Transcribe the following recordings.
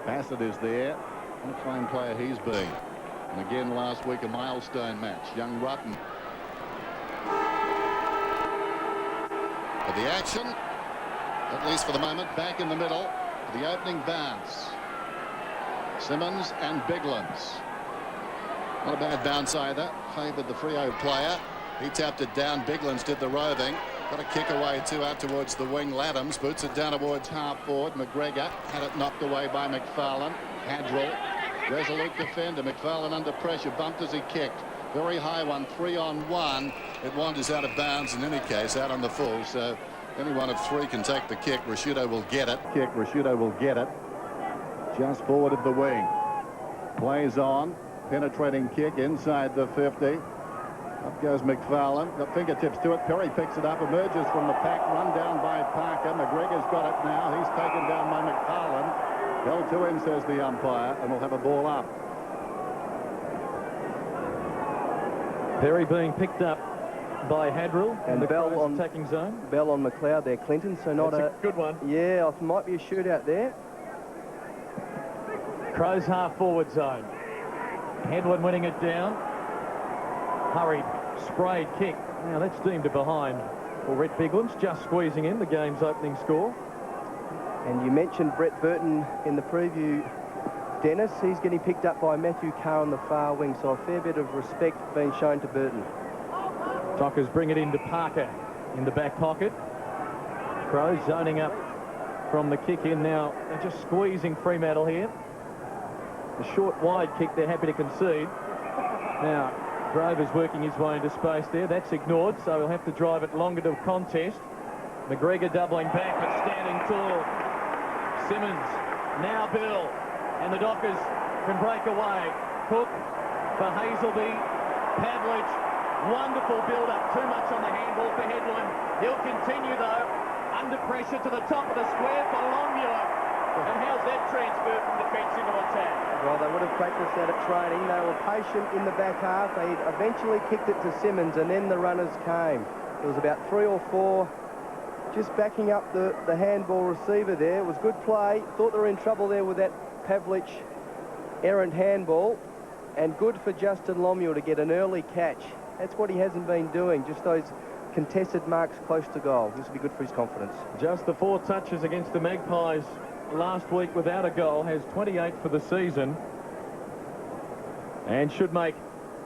Bassett is there. What a fine player he's been. And again last week a milestone match. Young Rutten. For the action, at least for the moment, back in the middle. For the opening bounce. Simmons and Biglands. Not a bad bounce either. Favoured the Freo player. He tapped it down. Biglands did the roving. Got a kick away too out towards the wing. Laddams boots it down towards half forward. McGregor had it knocked away by McFarlane. Hadrill, resolute defender. McFarlane under pressure, bumped as he kicked. Very high one, 3-on-1. It wanders out of bounds in any case, out on the full. So any one of three can take the kick. Rashudo will get it. Rashudo will get it. Just forward of the wing. Plays on. Penetrating kick inside the 50. Up goes McFarlane. Got fingertips to it. Perry picks it up. Emerges from the pack. Run down by Parker. McGregor's got it now. He's taken down by McFarlane. Held to him, says the umpire, and we'll have a ball up. Perry being picked up by Hadrill and the Bell on attacking zone. Bell on McLeod there, Clinton. So not a good one. Yeah, it might be a shootout there. Crows half forward zone. Hedlund winning it down. Hurried, sprayed kick. Now that's deemed a behind for Rhett Biglands, just squeezing in the game's opening score. And you mentioned Brett Burton in the preview, Dennis. He's getting picked up by Matthew Carr on the far wing, so a fair bit of respect being shown to Burton. Dockers bring it into Parker in the back pocket. Crows zoning up from the kick in now. They're just squeezing Fremantle here. The short wide kick they're happy to concede. Now Grover's working his way into space there. That's ignored, so he'll have to drive it longer to contest. McGregor doubling back but standing tall. Simmons, now Bill, and the Dockers can break away. Cook for Hazelby. Pavlich, wonderful build-up. Too much on the handball for Hedlund. He'll continue though, under pressure to the top of the square for Longmuir. And how's that transfer from defence into attack? Well, they would have practiced that at training. They were patient in the back half. They eventually kicked it to Simmons, and then the runners came. It was about 3 or 4 just backing up the handball receiver there. It was good play. Thought they were in trouble there with that Pavlich errant handball. And good for Justin Longmuir to get an early catch. That's what he hasn't been doing, just those contested marks close to goal. This will be good for his confidence. Just the 4 touches against the Magpies last week without a goal, has 28 for the season, and should make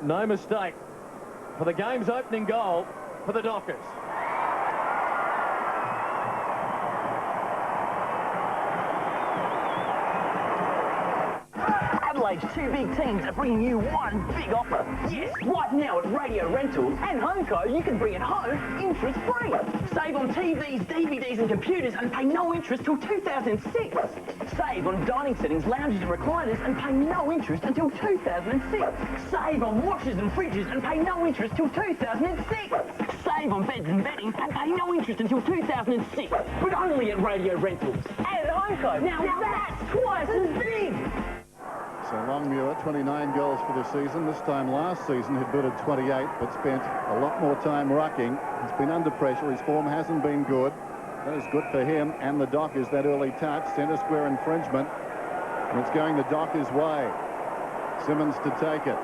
no mistake for the game's opening goal for the Dockers. Adelaide's 2 big teams are bringing you one big offer. Yes, right now at Radio Rentals and HomeCo, you can bring it home interest-free. Save on TVs, DVDs and computers and pay no interest till 2006. Save on dining settings, lounges and recliners and pay no interest until 2006. Save on washers and fridges and pay no interest till 2006. Save on beds and bedding and pay no interest until 2006. But only at Radio Rentals and at HomeCo. Now that's twice as big. So Longmuir, 29 goals for the season. This time last season he'd booted 28, but spent a lot more time rucking. He's been under pressure. His form hasn't been good. That is good for him and the Dockers, that early touch. Centre square infringement. And it's going the Dockers' way. Simmons to take it.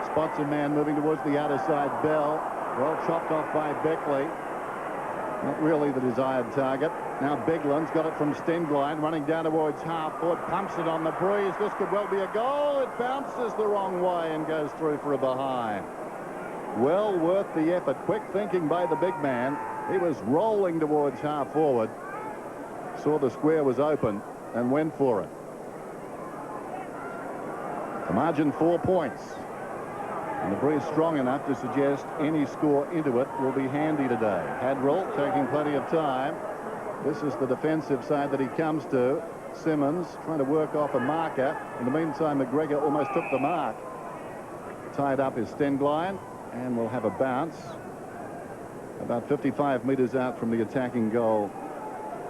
Spots a man moving towards the outer side. Bell, well chopped off by Beckley. Not really the desired target. Now Bigland's got it from Stengline, running down towards half forward, pumps it on the breeze. This could well be a goal. It bounces the wrong way and goes through for a behind. Well worth the effort. Quick thinking by the big man. He was rolling towards half forward. Saw the square was open and went for it. The margin 4 points. And the breeze strong enough to suggest any score into it will be handy today. Hadrill taking plenty of time. This is the defensive side that he comes to. Simmons trying to work off a marker. In the meantime, McGregor almost took the mark. Tied up is Stengline, and we'll have a bounce about 55 metres out from the attacking goal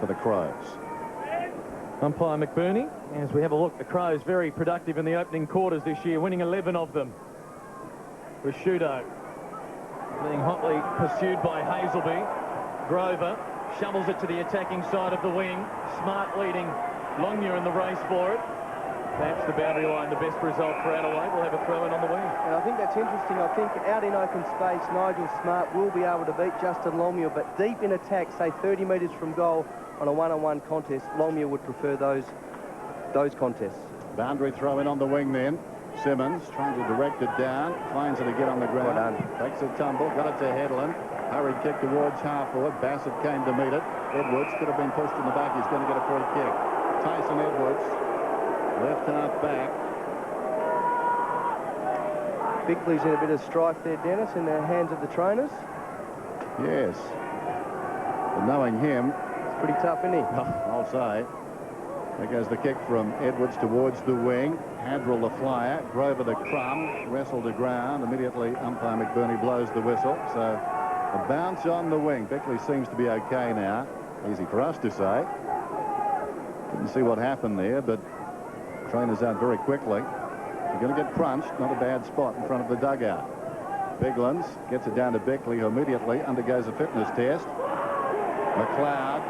for the Crows. Umpire McBurney, as we have a look, the Crows very productive in the opening quarters this year, winning 11 of them. Rashudo being hotly pursued by Hazelby. Grover shovels it to the attacking side of the wing. Smart leading Longmuir in the race for it. Perhaps the boundary line, the best result for Adelaide. We'll have a throw-in on the wing. And I think that's interesting. I think out in open space, Nigel Smart will be able to beat Justin Longmuir, but deep in attack, say 30 metres from goal on a one-on-one contest, Longmuir would prefer those contests. Boundary throw in on the wing then. Simmons trying to direct it down, finds it again on the ground. Well done. Takes a tumble, got it to Headland. Hurried kick towards half forward. Bassett came to meet it. Edwards could have been pushed in the back. He's going to get a free kick. Tyson Edwards, left half back. Bickley's in a bit of strife there, Dennis, in the hands of the trainers. Yes. But knowing him, It's pretty tough, isn't he? I'll say. There goes the kick from Edwards towards the wing. Hadrill the flyer. Grover the crumb. Wrestled to ground. Immediately umpire McBurney blows the whistle. So a bounce on the wing. Bickley seems to be okay now. Easy for us to say. Didn't see what happened there, but trainers out very quickly. You're going to get crunched. Not a bad spot in front of the dugout. Biglands gets it down to Bickley, who immediately undergoes a fitness test. McLeod,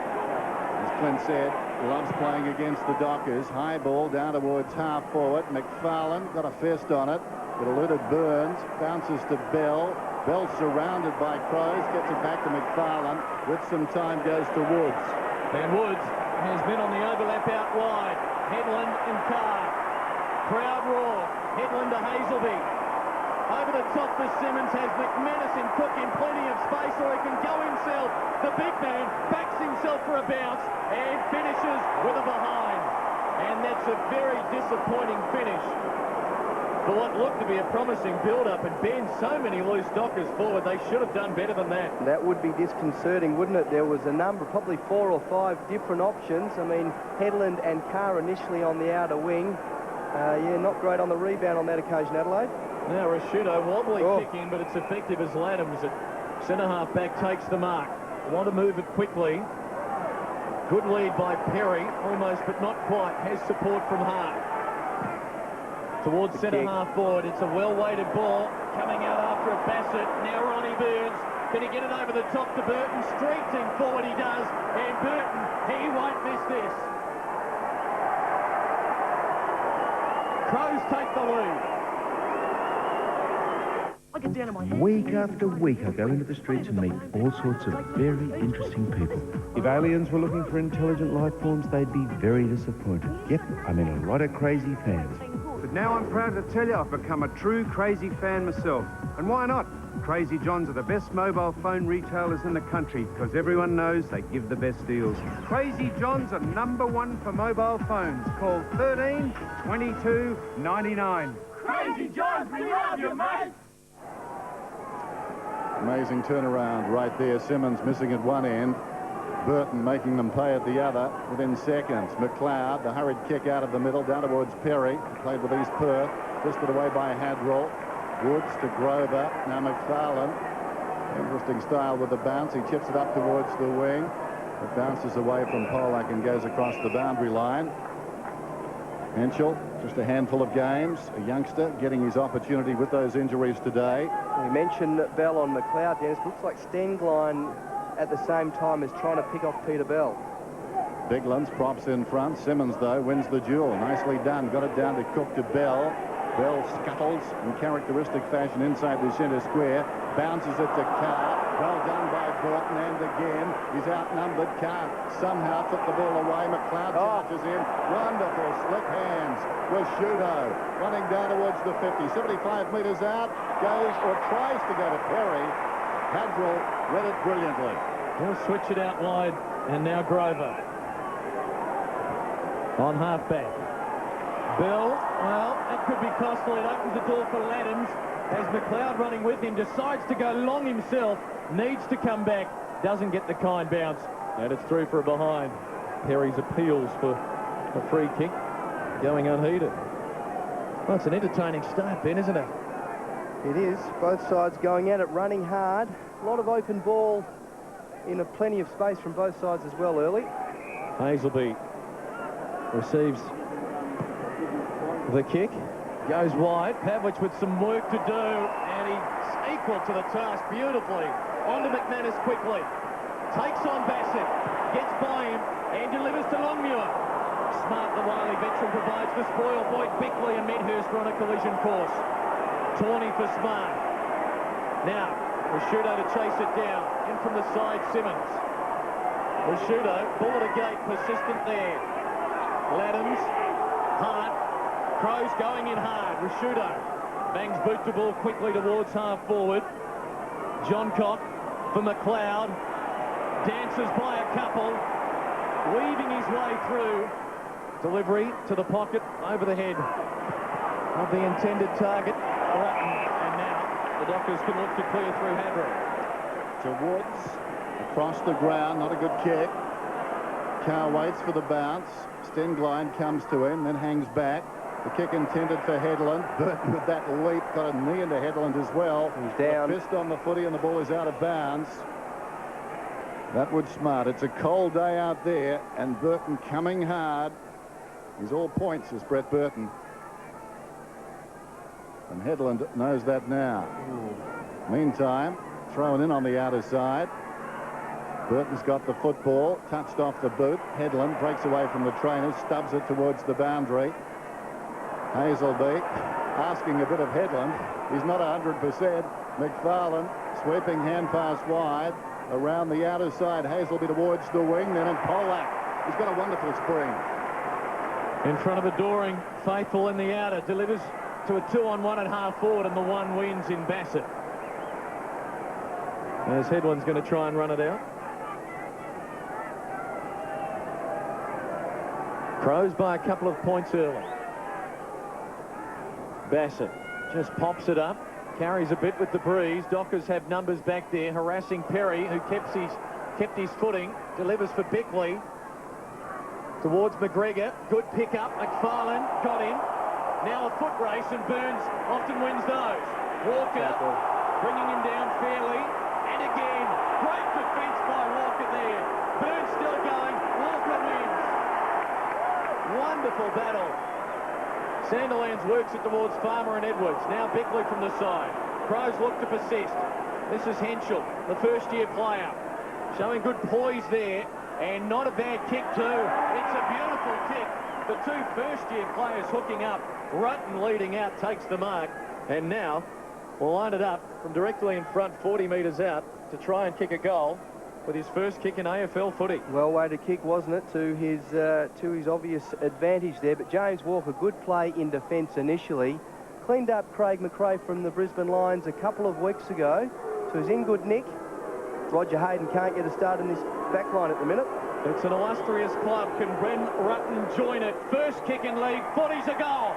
as Clint said, loves playing against the Dockers. High ball down towards half forward. McFarlane got a fist on it. It eluded Burns. Bounces to Bell. Bell surrounded by Crows. Gets it back to McFarlane. With some time goes to Woods. And Woods has been on the overlap out wide. Headland and Carr. Crowd roar. Headland to Hazelby. Over the top for Simmons, has McManus and Cook in plenty of space, or he can go himself. The big man backs himself for a bounce and finishes with a behind. And that's a very disappointing finish for what looked to be a promising build-up. And Ben, so many loose Dockers forward, they should have done better than that. That would be disconcerting, wouldn't it? There was a number, probably 4 or 5 different options. I mean, Headland and Carr initially on the outer wing. Yeah, not great on the rebound on that occasion, Adelaide. Now Rashido, wobbly kick in, but it's effective as Laddams at centre-half back takes the mark. Want to move it quickly. Good lead by Perry, almost but not quite. Has support from Hart. Towards centre-half forward, it's a well-weighted ball. Coming out after a Bassett. Now Ronnie Burns. Can he get it over the top to Burton? Streaking forward he does. And Burton, he won't miss this. Crows take the lead. Week after week, I go into the streets and meet all sorts of very interesting people. If aliens were looking for intelligent life forms, they'd be very disappointed. Yep, I mean a lot of crazy fans. But now I'm proud to tell you I've become a true Crazy fan myself. And why not? Crazy Johns are the best mobile phone retailers in the country because everyone knows they give the best deals. Crazy Johns are #1 for mobile phones. Call 13 22 99. Crazy Johns, we love you, mate! Amazing turnaround right there. Simmons missing at one end. Burton making them pay at the other within seconds. McLeod, the hurried kick out of the middle down towards Perry. Played with East Perth. Twisted away by Hadrill. Woods to Grover. Now McFarlane. Interesting style with the bounce. He chips it up towards the wing. It bounces away from Polak and goes across the boundary line. Henschel, just a handful of games. A youngster getting his opportunity with those injuries today. We mentioned Bell on McLeod, Dennis. Looks like Stenglein at the same time is trying to pick off Peter Bell. Biglands props in front. Simmons, though, wins the duel. Nicely done. Got it down to Cook to Bell. Bell scuttles in characteristic fashion inside the centre square. Bounces it to Carr. Well done by Burton, and again, he's outnumbered. Carr somehow took the ball away. McLeod charges in. Wonderful slick hands with Shudo. Running down towards the 50. 75 metres out. Goes or tries to go to Perry. Hadrill read it brilliantly. He'll switch it out wide, and now Grover. On half-back. Bell, well, that could be costly. It opens the door for Laddams. As McLeod running with him, decides to go long himself. Needs to come back. Doesn't get the kind bounce. And it's through for a behind. Perry's appeals for a free kick going unheeded. Well, it's an entertaining start, Ben, isn't it? It is. Both sides going at it, running hard. A lot of open ball in plenty of space from both sides as well early. Hazelby receives the kick. Goes wide. Pavlich with some work to do. And he's equal to the task beautifully. On to McManus quickly. Takes on Bassett. Gets by him and delivers to Longmuir. Smart, the wily veteran, provides the spoil. Boyd Bickley and Medhurst are on a collision course. Tawney for Smart. Now, Rashudo to chase it down. In from the side, Simmons. Rashudo, ball at a gate, persistent there. Laddams, Hart. Crows going in hard. Rashudo bangs boot to ball quickly towards half forward. Johncock for McLeod. Dances by a couple. Weaving his way through. Delivery to the pocket over the head of the intended target, Rutten. And now the Dockers can look to clear through Hadron. To Woods, across the ground, not a good kick. Carr waits for the bounce. Stengline comes to him, then hangs back. The kick intended for Headland. Burton with that leap got a knee into Headland as well. He's down. Fist on the footy and the ball is out of bounds. That would Smart. It's a cold day out there and Burton coming hard. He's all points, is Brett Burton. And Headland knows that now. Meantime, thrown in on the outer side. Burton's got the football, touched off the boot. Headland breaks away from the trainers, stubs it towards the boundary. Hazelby asking a bit of Headland. He's not 100%. McFarlane sweeping hand pass wide around the outer side. Hazelby towards the wing, then in Polak. He's got a wonderful spring. In front of the Doring, faithful in the outer, delivers to a 2-on-1 at half forward, and the one wins in Bassett. As Headland's going to try and run it out. Crows by a couple of points early. Bassett just pops it up, carries a bit with the breeze. Dockers have numbers back there, harassing Perry, who kept his footing, delivers for Bickley. Towards McGregor, good pick up. McFarlane got him. Now a foot race, and Burns often wins those. Walker bringing him down fairly, and again, great defence by Walker there. Burns still going. Walker wins. Wonderful battle. Sandilands works it towards Farmer and Edwards. Now Bickley from the side. Crows look to persist. This is Henschel, the first-year player, showing good poise there. And not a bad kick too. It's a beautiful kick. The two first-year players hooking up. Rutten leading out, takes the mark. And now we'll line it up from directly in front, 40 metres out, to try and kick a goal with his first kick in AFL footy. Well-weighted kick, wasn't it, to his obvious advantage there. But James Walker, good play in defence initially. Cleaned up Craig McRae from the Brisbane Lions a couple of weeks ago. So he's in good nick. Roger Hayden can't get a start in this back line at the minute. It's an illustrious club. Can Bren Rutten join it? First kick in league, 40's a goal.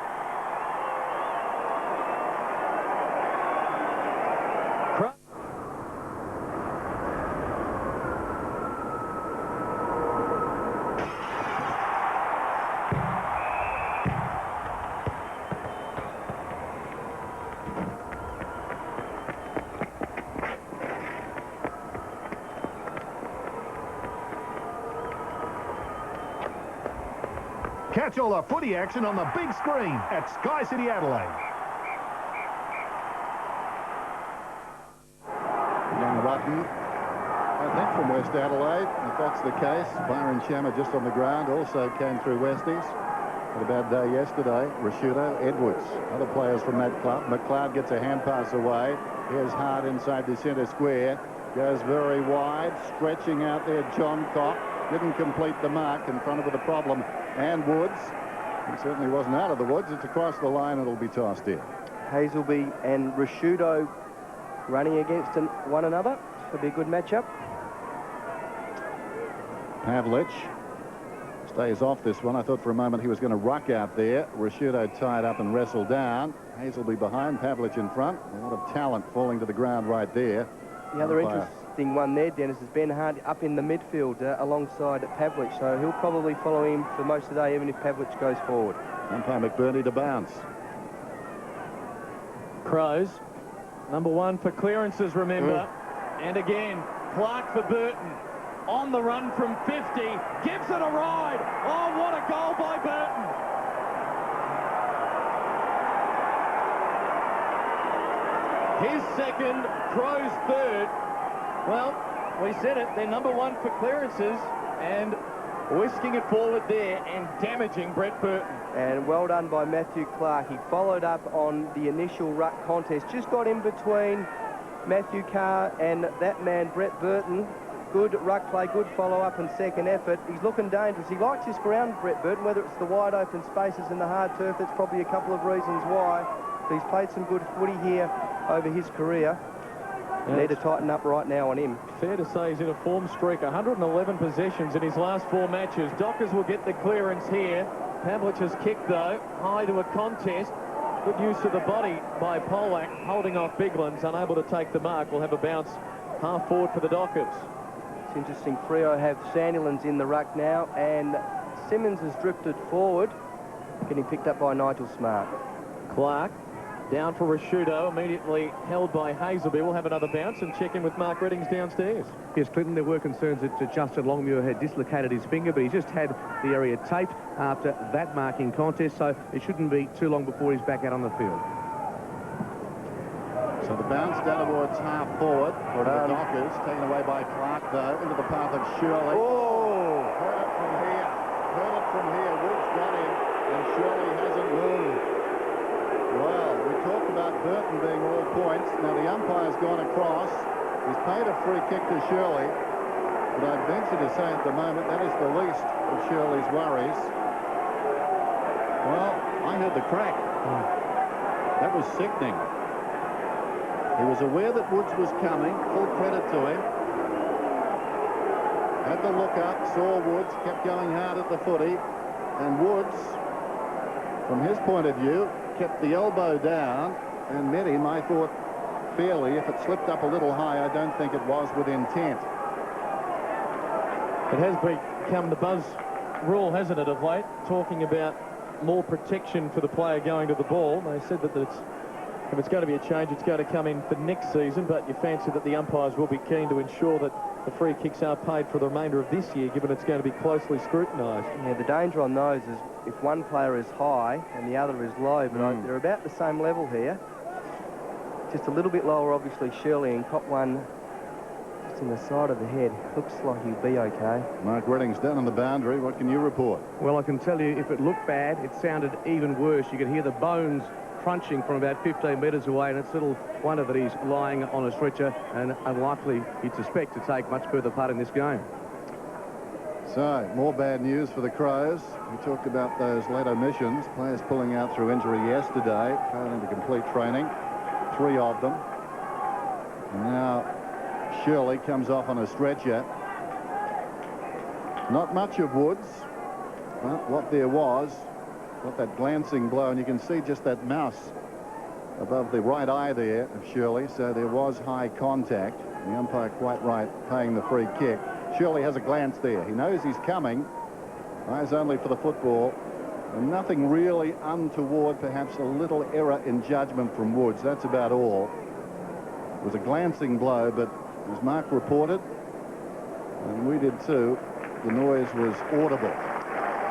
Catch all the footy action on the big screen at Sky City Adelaide. Young Rutten, I think from West Adelaide. If that's the case, Byron Shammer just on the ground also came through Westies. Had a bad day yesterday. Rashudo, Edwards, other players from that club. McLeod gets a hand pass away. Here's Hart inside the centre square. Goes very wide, stretching out there Johncock. Didn't complete the mark, in front of the problem. And Woods, he certainly wasn't out of the woods. It's across the line, it'll be tossed in. Hazelby and Rashudo running against one another. Should be a good matchup. Pavlich stays off this one. I thought for a moment he was going to ruck out there. Rashudo tied up and wrestled down. Hazelby behind, Pavlich in front. A lot of talent falling to the ground right there. The other interesting one there, Dennis, is Ben Hart up in the midfield alongside Pavlich, so he'll probably follow him for most of the day, even if Pavlich goes forward. Umpire McBurney to bounce. Crows, number one for clearances, remember. And again, Clark for Burton. On the run from 50, gives it a ride. Oh, what a goal by Burton. His second, Crows third. Well, we said it, they're number one for clearances, and whisking it forward there and damaging Brett Burton. And well done by Matthew Clark. He followed up on the initial ruck contest. Just got in between Matthew Carr and that man, Brett Burton. Good ruck play, good follow-up and second effort. He's looking dangerous. He likes his ground, Brett Burton, whether it's the wide open spaces and the hard turf. That's probably a couple of reasons why. But he's played some good footy here over his career. Yeah, Need to tighten up right now on him. Fair to say he's in a form streak. 111 possessions in his last 4 matches. Dockers will get the clearance here. Pavlich's kick, though, high to a contest. Good use of the body by Polak, holding off Biglands, unable to take the mark. Will have a bounce half forward for the Dockers. It's interesting. Freo have Sandilands in the ruck now, and Simmons has drifted forward, getting picked up by Nigel Smart. Clark down for Rashudo, immediately held by Hazelby. We'll have another bounce and check in with Mark Reddings downstairs. Yes, Clinton, there were concerns that Justin Longmuir had dislocated his finger, but he just had the area taped after that marking contest, so it shouldn't be too long before he's back out on the field. So the bounce down towards half forward for the Dockers, taken away by Clark, though, into the path of Shirley. Oh! Heard it from here. Heard it from here. Woods got him, and Shirley hasn't moved. Well, we talked about Burton being all points. Now the umpire's gone across. He's paid a free kick to Shirley. But I'd venture to say at the moment that is the least of Shirley's worries. Well, I heard the crack. That was sickening. He was aware that Woods was coming. Full credit to him. Had the look up, saw Woods, kept going hard at the footy. And Woods, from his point of view, kept the elbow down and met him, I thought, fairly. If it slipped up a little high, I don't think it was with intent. It has become the buzz rule, hasn't it, of late, talking about more protection for the player going to the ball. They said that if it's going to be a change, it's going to come in for next season, but you fancy that the umpires will be keen to ensure that the free kicks are paid for the remainder of this year, given it's going to be closely scrutinised. Yeah, the danger on those is if one player is high and the other is low, but they're about the same level here. Just a little bit lower, obviously, Shirley, and cop one just in the side of the head. Looks like he'll be okay. Mark Reddings down on the boundary. What can you report? Well, I can tell you, if it looked bad, it sounded even worse. You could hear the bones crunching from about 15 metres away, and it's little wonder that he's lying on a stretcher and unlikely, you'd suspect, to take much further part in this game. So, more bad news for the Crows. We talked about those late omissions. Players pulling out through injury yesterday, failing to complete training. 3 of them. And now Shirley comes off on a stretcher. Not much of Woods, but what there was, got that glancing blow, and you can see just that mouse above the right eye there of Shirley, so there was high contact. The umpire quite right, paying the free kick. Shirley has a glance there. He knows he's coming. Eyes only for the football. And nothing really untoward, perhaps a little error in judgment from Woods. That's about all. It was a glancing blow, but as Mark reported, and we did too, the noise was audible.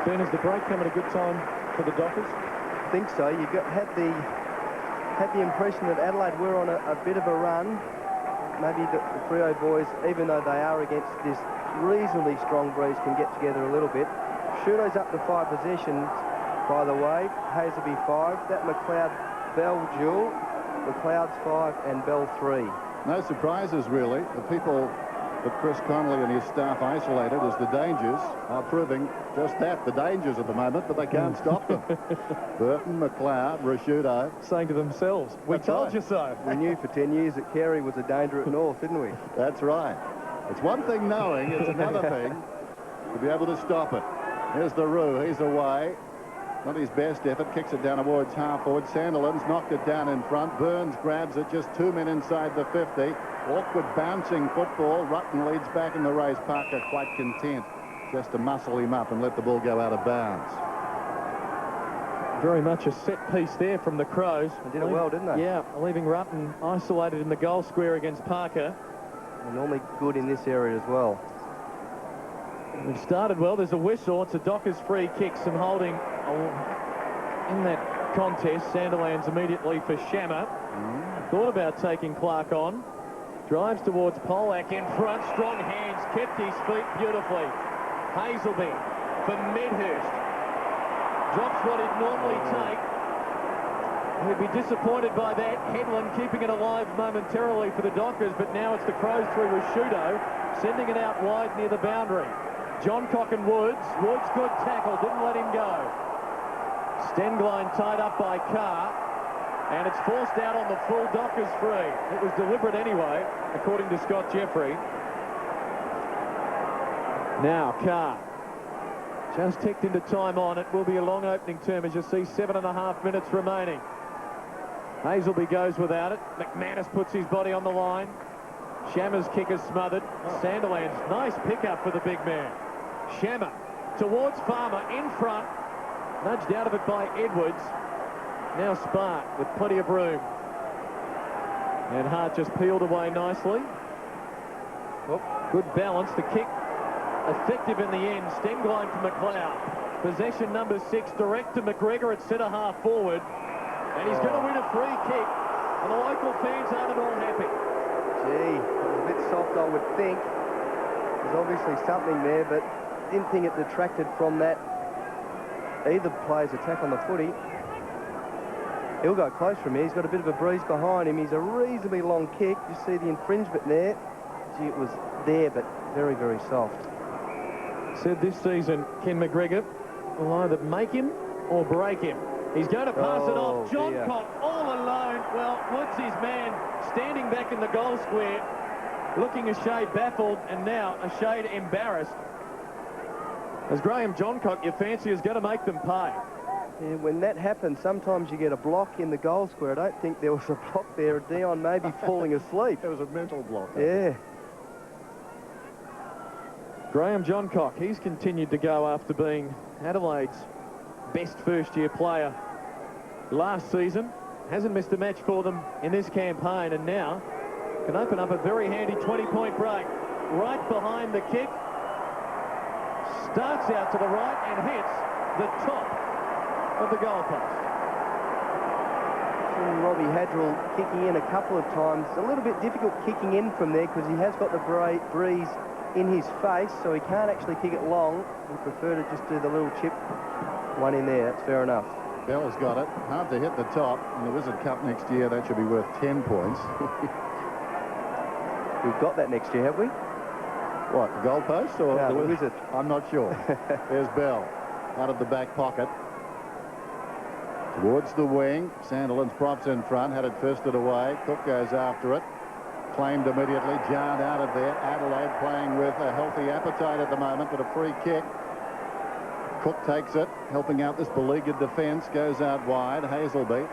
Ben, is the break coming at a good time for the Dockers? I think so. You had the impression that Adelaide were on a bit of a run. Maybe the Freo boys, even though they are against this reasonably strong breeze, can get together a little bit. Shudo's up to 5 possessions, by the way. Hazelby 5. That McLeod-Bell duel. McLeod's 5 and Bell 3. No surprises, really. The people that Chris Connolly and his staff isolated as the dangers are proving just that, the dangers at the moment, but they can't stop them. Burton, McLeod, Rashudo. Saying to themselves, we told you so. We knew for 10 years that Carey was a danger at North, didn't we? That's right. It's one thing knowing, it's another thing to be able to stop it. Here's the Roo, he's away. Not his best effort, kicks it down towards half forward. Sandilands knocked it down in front. Burns grabs it, just 2 men inside the 50. Awkward bouncing football. Rutten leads back in the race. Parker quite content just to muscle him up and let the ball go out of bounds. Very much a set piece there from the Crows. They did it well, didn't they? Yeah, leaving Rutten isolated in the goal square against Parker. They're normally good in this area as well. We've started well. There's a whistle. It's a Dockers free kick. Some holding in that contest. Sandilands immediately for Shammer. Thought about taking Clark on. Drives towards Polak in front. Strong hands. Kept his feet beautifully. Hazelby for Medhurst. Drops what he'd normally take. He'd be disappointed by that. Headland keeping it alive momentarily for the Dockers, but now it's the Crows through Rashudo, sending it out wide near the boundary. Johncock and Woods. Woods, good tackle, didn't let him go. Stenglein tied up by Carr, and it's forced out on the full. Dockers free. It was deliberate anyway, according to Scott Jeffrey. Now Carr just ticked into time on. It will be a long opening term, as you see, 7.5 minutes remaining. Hazelby goes without it. McManus puts his body on the line. Shammer's kick is smothered. Sandilands, nice pickup for the big man. Shammer towards Farmer, in front. Nudged out of it by Edwards. Now Spark with plenty of room. And Hart just peeled away nicely. Good balance. The kick effective in the end. Stenglein to McLeod. Possession number 6, direct to McGregor at centre half forward. And he's going to win a free kick. And the local fans aren't at all happy. Gee, it was a bit soft, I would think. There's obviously something there, but didn't think it detracted from that. Either player's attack on the footy. He'll go close from here. He's got a bit of a breeze behind him. He's a reasonably long kick. You see the infringement there. Gee, it was there, but very, very soft. Said this season, Ken McGregor will either make him or break him. He's going to pass it off. Johncock all alone. Well, Woods, his man, standing back in the goal square, looking a shade baffled and now a shade embarrassed. As Graham Johncock, your fancy is going to make them pay. Yeah, when that happens, sometimes you get a block in the goal square. I don't think there was a block there. Dion maybe falling asleep. It was a mental block. Yeah. Graham Johncock, he's continued to go after being Adelaide's best first-year player last season. Hasn't missed a match for them in this campaign, and now can open up a very handy 20-point break. Right behind the kick. Starts out to the right and hits the top of the goalpost. Robbie Hadrill kicking in a couple of times. A little bit difficult kicking in from there because he has got the breeze in his face, so he can't actually kick it long. He prefer to just do the little chip one in there. That's fair enough. Bell's got it. Hard to hit the top. In the Wizard Cup next year, that should be worth 10 points. We've got that next year, have we? What, the goalpost or no, the Wizard? I'm not sure. There's Bell out of the back pocket. Towards the wing. Sandilands props in front. Had it firsted away. Cook goes after it. Claimed immediately. Jarred out of there. Adelaide playing with a healthy appetite at the moment, but a free kick. Cook takes it, helping out this beleaguered defence. Goes out wide. Hazelby.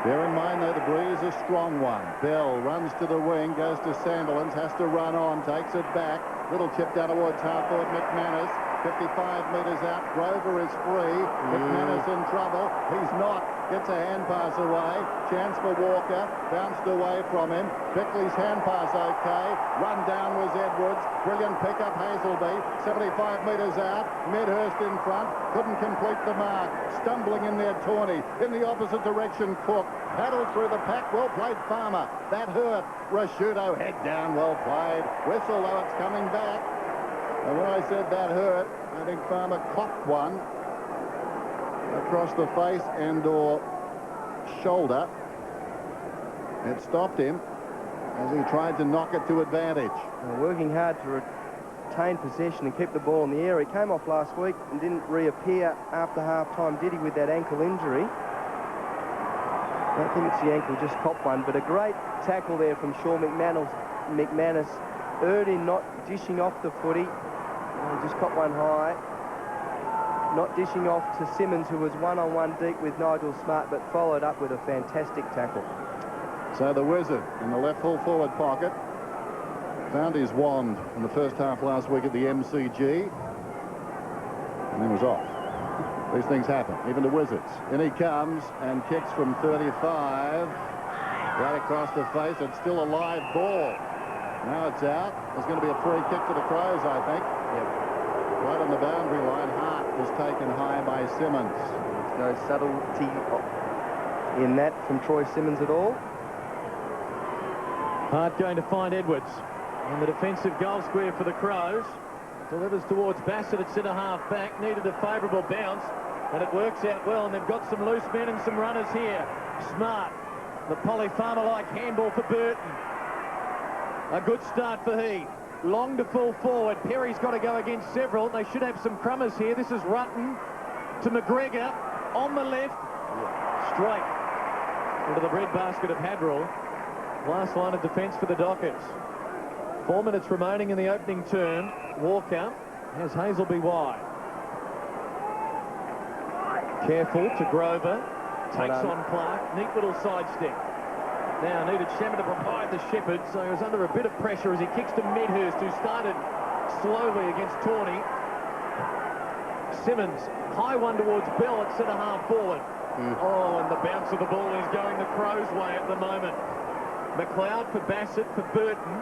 Bear in mind, though, the breeze is a strong one. Bell runs to the wing, goes to Sandilands, has to run on, takes it back. Little chip down towards half-forward McManus. 55 metres out. Grover is free. McManus in trouble. He's not. Gets a hand pass away. Chance for Walker. Bounced away from him. Bickley's hand pass okay. Run down was Edwards. Brilliant pickup, Hazelby. 75 metres out. Medhurst in front. Couldn't complete the mark. Stumbling in there, Tawney. In the opposite direction, Cook. Paddled through the pack. Well played, Farmer. That hurt. Rashudo, head down. Well played. Whistle, though, it's coming back. And when I said that hurt, I think Farmer copped one across the face and or shoulder. It stopped him as he tried to knock it to advantage. Working hard to retain possession and keep the ball in the air. He came off last week and didn't reappear after half-time, did he, with that ankle injury? I don't think it's the ankle, just copped one, but a great tackle there from Sean McManus. Erdin not dishing off the footy. Just caught one high. Not dishing off to Simmons, who was one-on-one deep with Nigel Smart, but followed up with a fantastic tackle. So the Wizard in the left full forward pocket found his wand in the first half last week at the MCG and then was off. These things happen, even the Wizards. In he comes and kicks from 35 right across the face. It's still a live ball. Now it's out. There's going to be a free kick to the Crows, I think. Yep. Right on the boundary line. Hart was taken high by Simmons. There's no subtlety in that from Troy Simmons at all. Hart going to find Edwards in the defensive goal square for the Crows. delivers towards Bassett at centre-half back. Needed a favourable bounce, and it works out well, and they've got some loose men and some runners here. Smart. The Polly Farmer-like handball for Burton. A good start for Heath. Long to full forward. Perry's got to go against several. They should have some crummers here. This is Rutten to McGregor on the left. Straight into the breadbasket of Hadrell. Last line of defence for the Dockers. 4 minutes remaining in the opening term. Walker has Hazelby wide. Careful to Grover. Takes on Clark. Neat little sidestep. Now needed Shammer to provide the Shepherd, so he was under a bit of pressure as he kicks to Medhurst, who started slowly against Tawney. Simmons, high one towards Bell at centre-half forward. Oh, and the bounce of the ball is going the Crows' way at the moment. McLeod for Bassett, for Burton.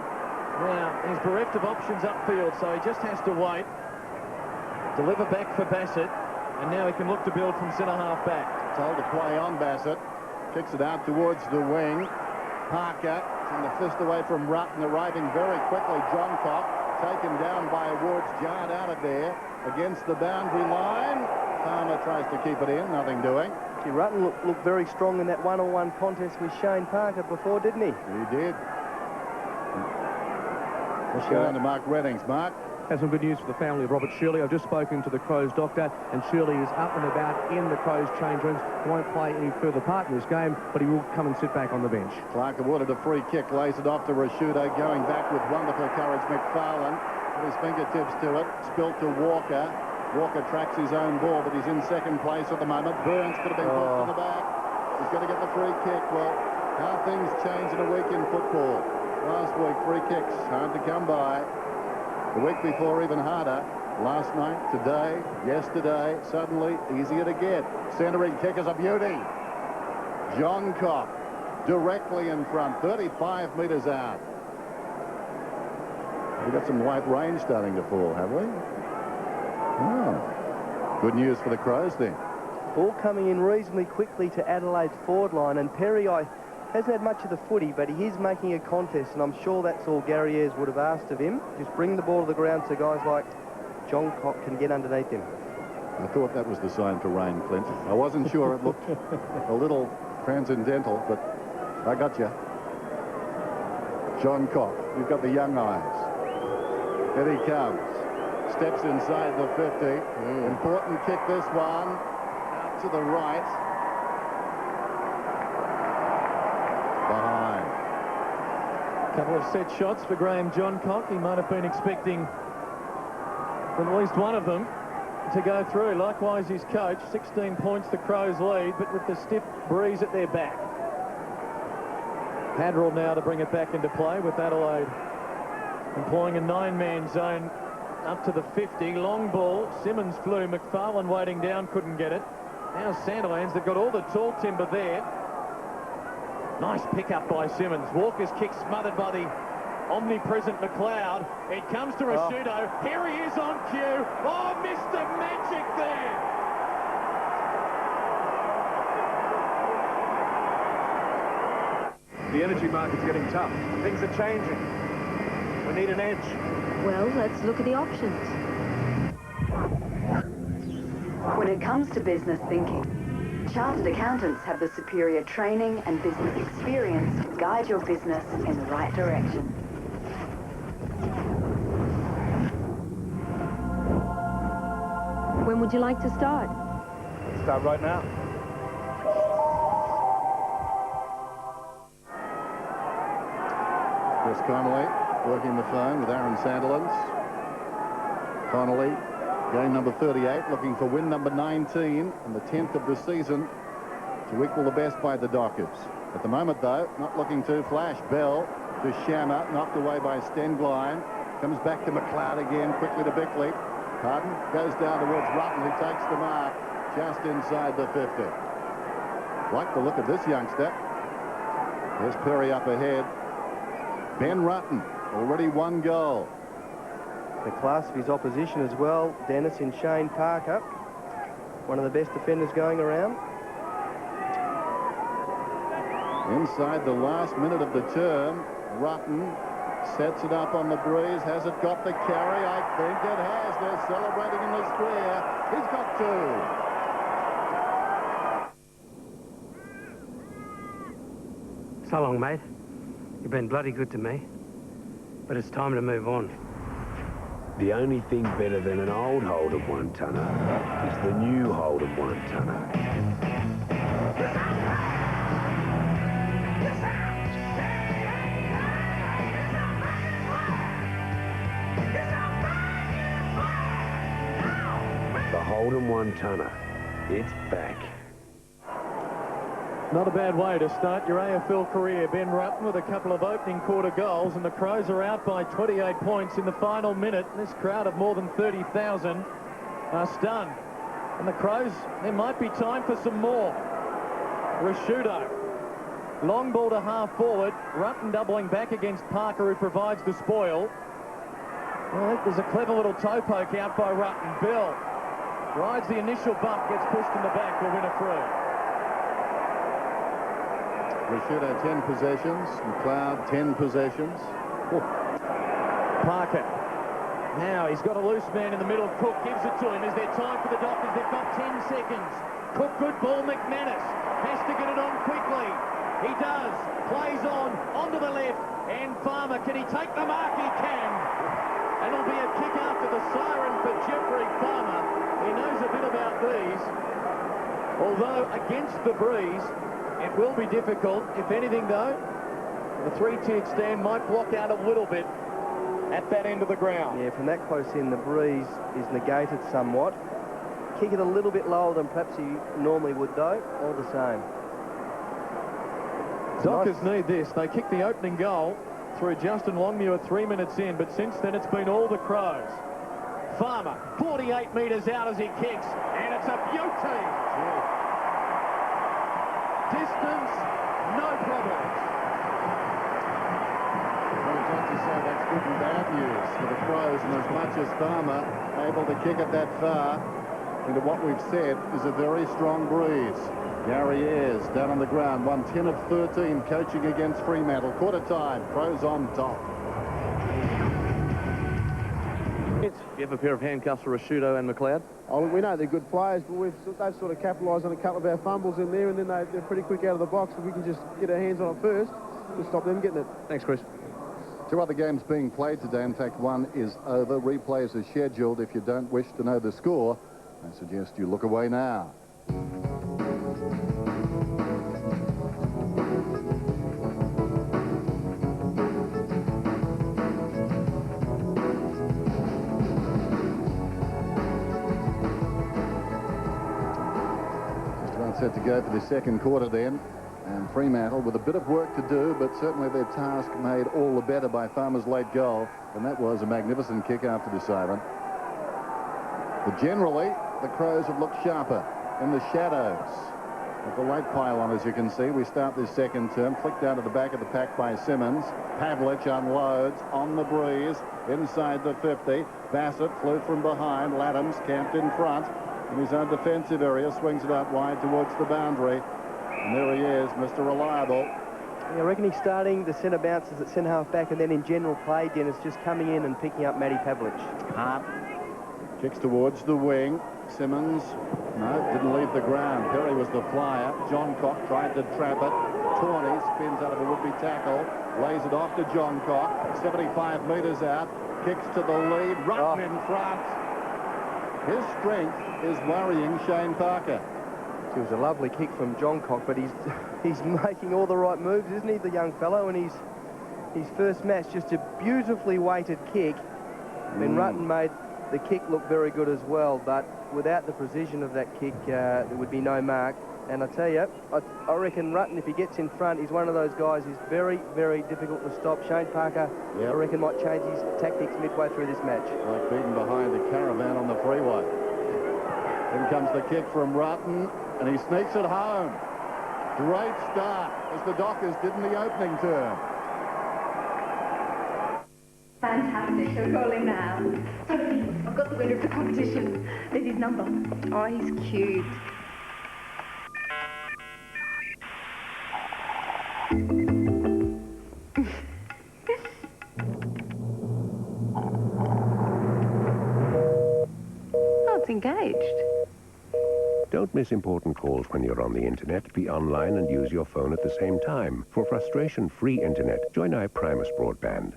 Now, he's bereft of options upfield, so he just has to wait. Deliver back for Bassett, and now he can look to build from centre-half back. Told to play on Bassett. Kicks it out towards the wing. Parker from the fist away from Rutten, arriving very quickly. John Cock taken down by Ward's Yard out of there against the boundary line. Farmer tries to keep it in, nothing doing. Gee, Rutten looked very strong in that one-on-one contest with Shane Parker before, didn't he? He did. Let's go on to Mark Reddings. Mark? Has some good news for the family of Robert Shirley. I've just spoken to the Crows doctor, and Shirley is up and about in the Crows change rooms. He won't play any further part in this game, but he will come and sit back on the bench. Clark awarded a free kick, lays it off to Rashudo, going back with wonderful courage. McFarlane put his fingertips to it, spilt to Walker. Walker tracks his own ball, but he's in second place at the moment. Burns could have been pushed in the back. He's going to get the free kick. Well, how things change in a week in football. Last week, free kicks, hard to come by. The week before, even harder. Last night, today, yesterday, suddenly easier to get. Centering kick is a beauty. John Cock directly in front, 35 metres out. We've got some light rain starting to fall, have we? Oh, good news for the Crows then. Ball coming in reasonably quickly to Adelaide's forward line, and Perry hasn't had much of the footy, but he is making a contest, and I'm sure that's all Gary Ayres would have asked of him. Just bring the ball to the ground so guys like John Cock can get underneath him. I thought that was the sign for rain, Clint. I wasn't sure. It looked a little transcendental, but I got you. John Cock, you've got the young eyes. Here he comes. Steps inside the 50. Important kick, this one. Out to the right. Couple of set shots for Graham Johncock. He might have been expecting at least one of them to go through. Likewise, his coach. 16 points the Crows lead, but with the stiff breeze at their back. Hadrell now to bring it back into play with Adelaide employing a 9-man zone up to the 50. Long ball. Simmons flew. McFarlane waiting down, couldn't get it. Now Sandilands, they've got all the tall timber there. Nice pick-up by Simmons. Walker's kick smothered by the omnipresent McLeod. It comes to Rashudo. Here he is on cue. Oh, Mr. Magic there. The energy market's getting tough. Things are changing. We need an edge. Well, let's look at the options. When it comes to business thinking, Chartered accountants have the superior training and business experience to guide your business in the right direction. When would you like to start? Let's start right now. Chris Connolly working the phone with Aaron Sandilands. Connolly, game number 38, looking for win number 19 and the 10th of the season to equal the best by the Dockers. At the moment, though, not looking to flash. Bell to Shammer, knocked away by Stenglein. Comes back to McLeod again, quickly to Bickley. Harden goes down towards Rutten, who takes the mark just inside the 50. Like the look of this youngster. There's Perry up ahead. Ben Rutten, already one goal. The class of his opposition as well, Dennis in Shane Parker. One of the best defenders going around. Inside the last minute of the term, Rutten Sets it up on the breeze. Has it got the carry? I think it has. They're celebrating in the square. He's got two. So long, mate. You've been bloody good to me. But it's time to move on. The only thing better than an old Hold'em one-tonner is the new Hold'em one-tonner. The Hold'em one-tonner. It's back. Not a bad way to start your AFL career. Ben Rutten with a couple of opening quarter goals, and the Crows are out by 28 points in the final minute. This crowd of more than 30,000 are stunned. And the Crows, there might be time for some more. Rashudo. Long ball to half forward. Rutten doubling back against Parker, who provides the spoil. Well, I think there's a clever little toe poke out by Rutten. Bill rides the initial bump, gets pushed in the back, will win a free. Rashudo 10 possessions, McLeod 10 possessions. Oh. Parker. Now he's got a loose man in the middle. Cook gives it to him. Is there time for the Dockers? They've got 10 seconds. Cook, good ball. McManus has to get it on quickly. He does. Plays on. Onto the left. And Farmer, can he take the mark? He can. And it'll be a kick after the siren for Jeffrey Farmer. He knows a bit about these. Although against the breeze, it will be difficult. If anything, though, the three-tiered stand might block out a little bit at that end of the ground. Yeah, from that close in, the breeze is negated somewhat. Kick it a little bit lower than perhaps you normally would, though, all the same. Dockers need this. They kicked the opening goal through Justin Longmuir 3 minutes in, but since then it's been all the Crows. Farmer, 48 metres out as he kicks, and it's a beauty. Distance, no problems. Well, you'd like to say that's good and bad news for the Crows, and as much as Farmer able to kick it that far into what we've said is a very strong breeze. Gary Ayres down on the ground, won 10 of 13 coaching against Fremantle. Quarter time, Crows on top. You have a pair of handcuffs for Rashudo and McLeod? Oh, we know they're good players, but they've sort of capitalised on a couple of our fumbles in there, and then they're pretty quick out of the box. If we can just get our hands on it first, we'll stop them getting it. Thanks, Chris. Two other games being played today. In fact, one is over. Replays are scheduled. If you don't wish to know the score, I suggest you look away now. Set to go for the second quarter then, and Fremantle with a bit of work to do, but certainly their task made all the better by Farmer's late goal, and that was a magnificent kick after the siren. But generally the Crows have looked sharper in the shadows of the late pylon. As you can see, we start this second term, flicked down to the back of the pack by Simmons. Pavlich unloads on the breeze inside the 50. Bassett flew from behind. Laddams camped in front in his own defensive area, swings it out wide towards the boundary, and there he is, Mr. Reliable. Yeah, I reckon he's starting the centre bounces at centre half back, and then in general play, Dennis, just coming in and picking up Matty Pavlich. Hart kicks towards the wing. Simmons, no, didn't leave the ground. Perry was the flyer. John Cock tried to trap it. Tawney spins out of a would-be tackle, lays it off to John Cock, 75 metres out, kicks to the lead, Rutten in front. His strength is worrying Shane Parker. It was a lovely kick from John Cock, but he's making all the right moves, isn't he, the young fellow? And his first match, just a beautifully weighted kick. Then Rutten made the kick look very good as well, but without the precision of that kick, there would be no mark. And I tell you, I reckon Rutten, if he gets in front, he's one of those guys who's very, very difficult to stop. Shane Parker, I reckon, might change his tactics midway through this match. Like beating behind the caravan on the freeway. In comes the kick from Rutten, and he sneaks it home. Great start, as the Dockers did in the opening term. Fantastic. We're rolling now. Sophie, I've got the winner of the competition. There's his number. Oh, he's cute. Don't miss important calls when you're on the internet. Be online and use your phone at the same time. For frustration-free internet, join iPrimus Broadband.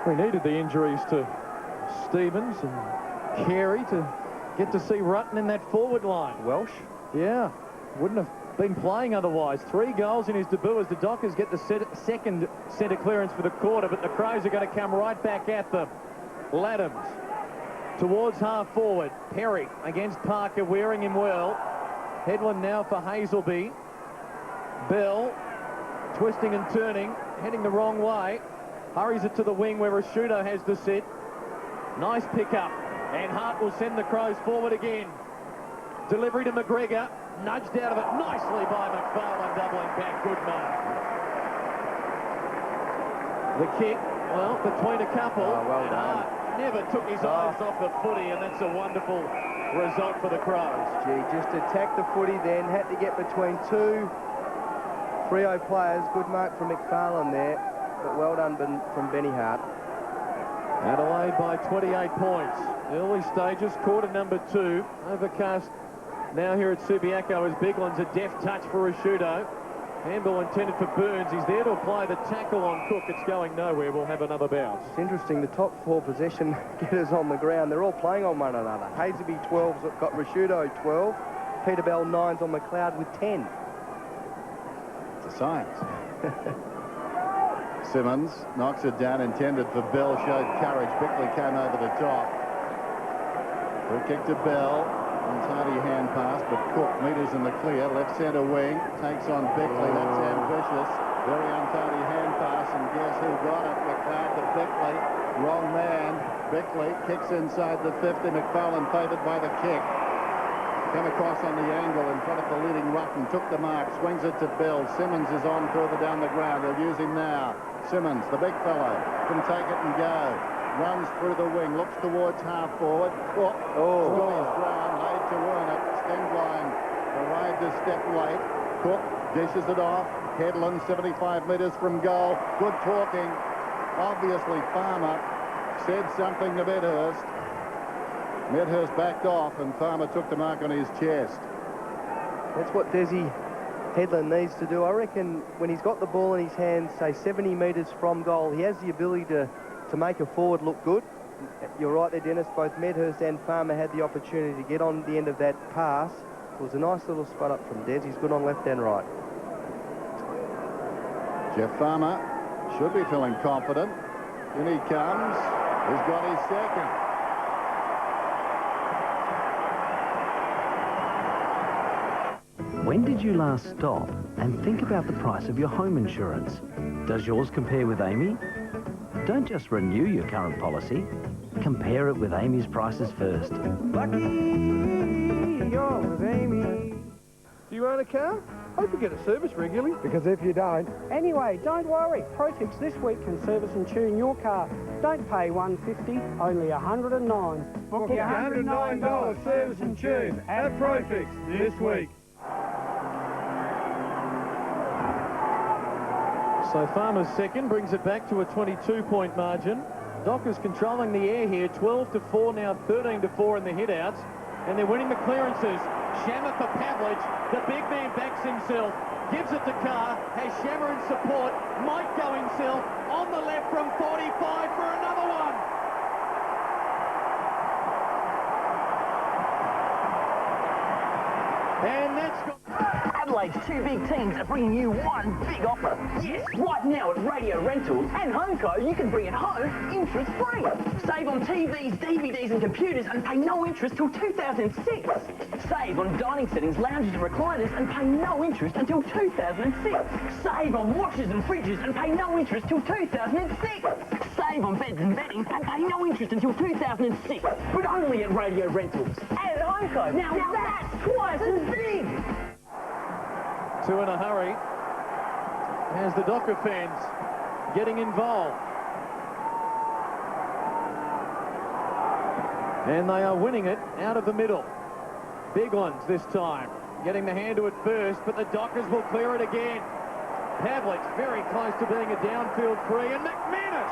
We needed the injuries to Stevens and Carey to get to see Rutten in that forward line. Welsh? Yeah, wouldn't have been playing otherwise. 3 goals in his debut as the Dockers get the second centre clearance for the quarter, but the Crows are going to come right back at them. Laddams towards half forward. Perry against Parker, wearing him well. Headland now for Hazelby. Bell twisting and turning, heading the wrong way. Hurries it to the wing where Rashudo has the sit. Nice pick-up. And Hart will send the Crows forward again. Delivery to McGregor. Nudged out of it nicely by McFarlane, doubling back. Good mark. The kick, well, between a couple. Oh, well and done. Hart never took his eyes off the footy, and that's a wonderful result for the Crows. Gee, just attacked the footy then. Had to get between 2 Freo players. Good mark from McFarlane there. But well done from Benny Hart. Adelaide by 28 points. Early stages, quarter number 2. Overcast now here at Subiaco as Bigland's a deft touch for Rashudo. Handball intended for Burns. He's there to apply the tackle on Cook. It's going nowhere. We'll have another bounce. It's interesting, the top 4 possession getters on the ground, they're all playing on one another. Hazelby 12's got Rashudo 12. Peter Bell 9's on McLeod with 10. It's a science. Simmons knocks it down, intended for Bell, showed courage. Bickley came over the top. Free kick to Bell. Untidy hand pass, but Cook meters in the clear. Left centre wing, takes on Bickley. That's ambitious. Very untidy hand pass, and guess who got it? McLeod to Bickley. Wrong man. Bickley kicks inside the 50. McFarlane favoured by the kick. Come across on the angle in front of the leading Rutten. Took the mark, swings it to Bell. Simmons is on further down the ground. They'll use him now. Simmons, the big fellow, can take it and go. Runs through the wing, looks towards half forward. Cook, got his ground, laid to earn it. Stengline arrived a step late. Cook dishes it off. Headland 75 metres from goal. Good talking. Obviously Farmer said something to Medhurst. Medhurst backed off and Farmer took the mark on his chest. That's what Desi Headland needs to do. I reckon when he's got the ball in his hands, say 70 metres from goal, he has the ability to make a forward look good. You're right there, Dennis. Both Medhurst and Farmer had the opportunity to get on the end of that pass. It was a nice little spot up from Des. He's good on left and right. Jeff Farmer should be feeling confident. In he comes. He's got his second. When did you last stop and think about the price of your home insurance? Does yours compare with Amy? Don't just renew your current policy. Compare it with Amy's prices first. Lucky you're with Amy. Do you own a car? Hope you get it serviced regularly. Because if you don't... Anyway, don't worry. ProFix this week can service and tune your car. Don't pay $150, only $109. Book your $109 service and tune at ProFix this week. So Farmer's second brings it back to a 22-point margin. Dockers controlling the air here, 12-4 now, 13-4 in the hit-outs. And they're winning the clearances. Shammer for Pavlich. The big man backs himself. Gives it to Carr. Has Shammer in support. Might go himself. On the left from 45 for another one. And that's got... Adelaide's 2 big teams are bringing you one big offer. Yes, right now at Radio Rentals and HomeCo, you can bring it home interest-free. Save on TVs, DVDs and computers and pay no interest till 2006. Save on dining settings, lounges and recliners and pay no interest until 2006. Save on washes and fridges and pay no interest till 2006. Save on beds and bedding and pay no interest until 2006. But only at Radio Rentals and at HomeCo. Now that's twice as big. Two in a hurry as the Docker fans getting involved. And they are winning it out of the middle. Big ones this time. Getting the hand to it first, but the Dockers will clear it again. Pavlich very close to being a downfield free, and McManus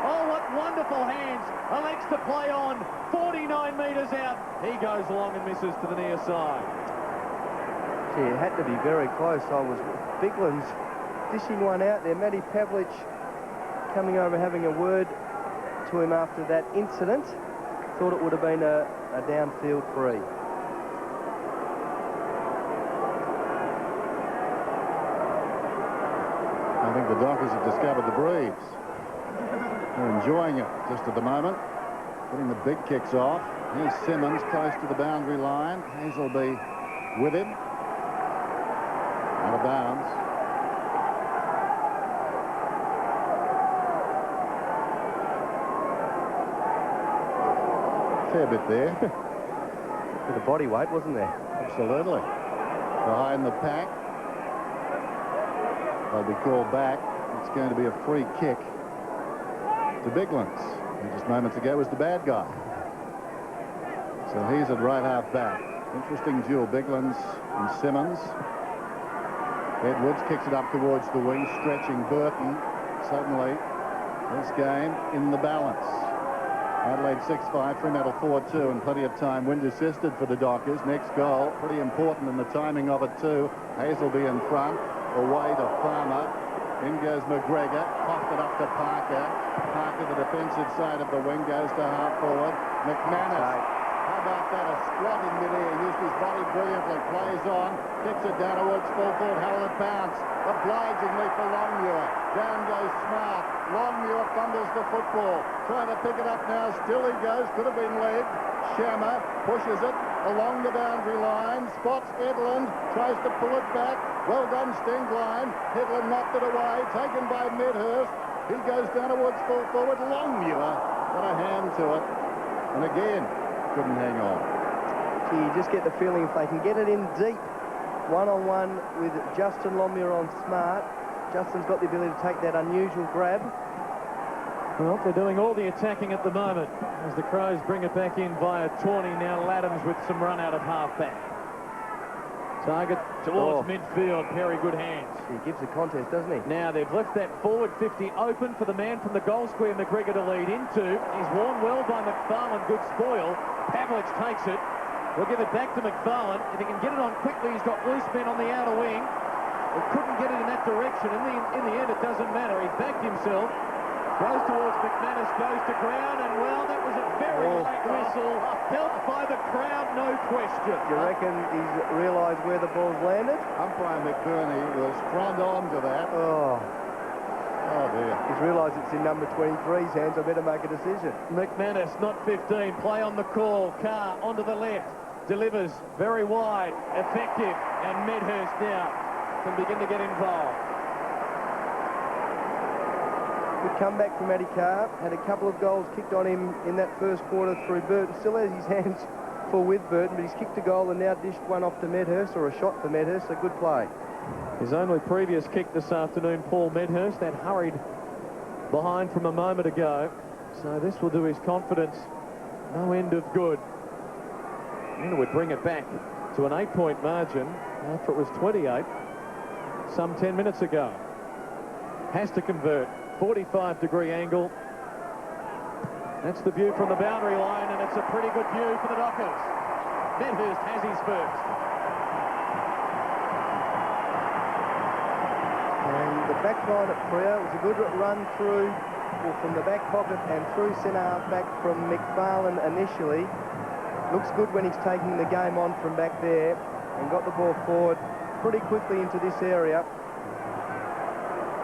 Oh, what wonderful hands. Elects to play on. 49 metres out. He goes long and misses to the near side. Gee, it had to be very close. Bigland's dishing one out there. Matty Pavlich coming over having a word to him after that incident. Thought it would have been a downfield free. I think the Dockers have discovered the breeze. They're enjoying it just at the moment. Getting the big kicks off. Here's Simmons close to the boundary line. Hazelby with him. Out of bounds. Fair bit there. Bit of body weight, wasn't there? Absolutely. Behind the pack. They'll be called back. It's going to be a free kick to Biglands, who just moments ago was the bad guy. So he's at right half back. Interesting duel, Biglands and Simmons. Edwards kicks it up towards the wing, stretching Burton. Suddenly, this game in the balance. Adelaide 6-5, Fremantle 4-2, and plenty of time. Wind assisted for the Dockers. Next goal, pretty important in the timing of it too. Hazelby in front, away to Farmer. In goes McGregor, popped it up to Parker. Parker, the defensive side of the wing, goes to half forward. McManus. How about that? A squat in midair. Used his body brilliantly. Plays on. Kicks it down towards full forward. How will it bounce? Obligingly for Longmuir. Down goes Smart. Longmuir fumbles the football. Trying to pick it up now. Still he goes. Could have been legged. Shammer pushes it along the boundary line. Spots Edlund. Tries to pull it back. Well done, Stingline. Edlund knocked it away. Taken by Medhurst. He goes down towards full forward. Longmuir got a hand to it. And again, couldn't hang on. Gee, you just get the feeling if they can get it in deep, one-on-one with Justin Longmuir on Smart, Justin's got the ability to take that unusual grab. Well, they're doing all the attacking at the moment as the Crows bring it back in via Tawney. Now Laddams with some run out of half-back. Target towards midfield. Very good hands. He gives a contest, doesn't he? Now they've left that forward 50 open for the man from the goal square, McGregor, to lead into. He's worn well by McFarlane. Good spoil. Pavlich takes it. We'll give it back to McFarlane. If he can get it on quickly, he's got loose men on the outer wing. He couldn't get it in that direction. In the end, it doesn't matter. He backed himself. Goes towards McManus, goes to ground, and well, that was a very late whistle. Helped by the crowd, no question. You reckon he's realised where the ball's landed? Umpire McBurney was front on to that. Oh dear. He's realised it's in number 23's hands. I better make a decision. McManus, not 15. Play on the call. Carr onto the left. Delivers very wide. Effective. And Medhurst now can begin to get involved. Good comeback from Matty Carr. Had a couple of goals kicked on him in that first quarter through Burton. Still has his hands full with Burton, but he's kicked a goal and now dished one off to Medhurst, or a shot for Medhurst. A good play. His only previous kick this afternoon, Paul Medhurst, that hurried behind from a moment ago. So this will do his confidence no end of good. And it would bring it back to an 8-point margin after it was 28 some 10 minutes ago. Has to convert. 45-degree angle. That's the view from the boundary line, and it's a pretty good view for the Dockers. Medhurst has his first. And the back line at Freo was a good run through from the back pocket and through centre half back from McFarlane initially. Looks good when he's taking the game on from back there and got the ball forward pretty quickly into this area.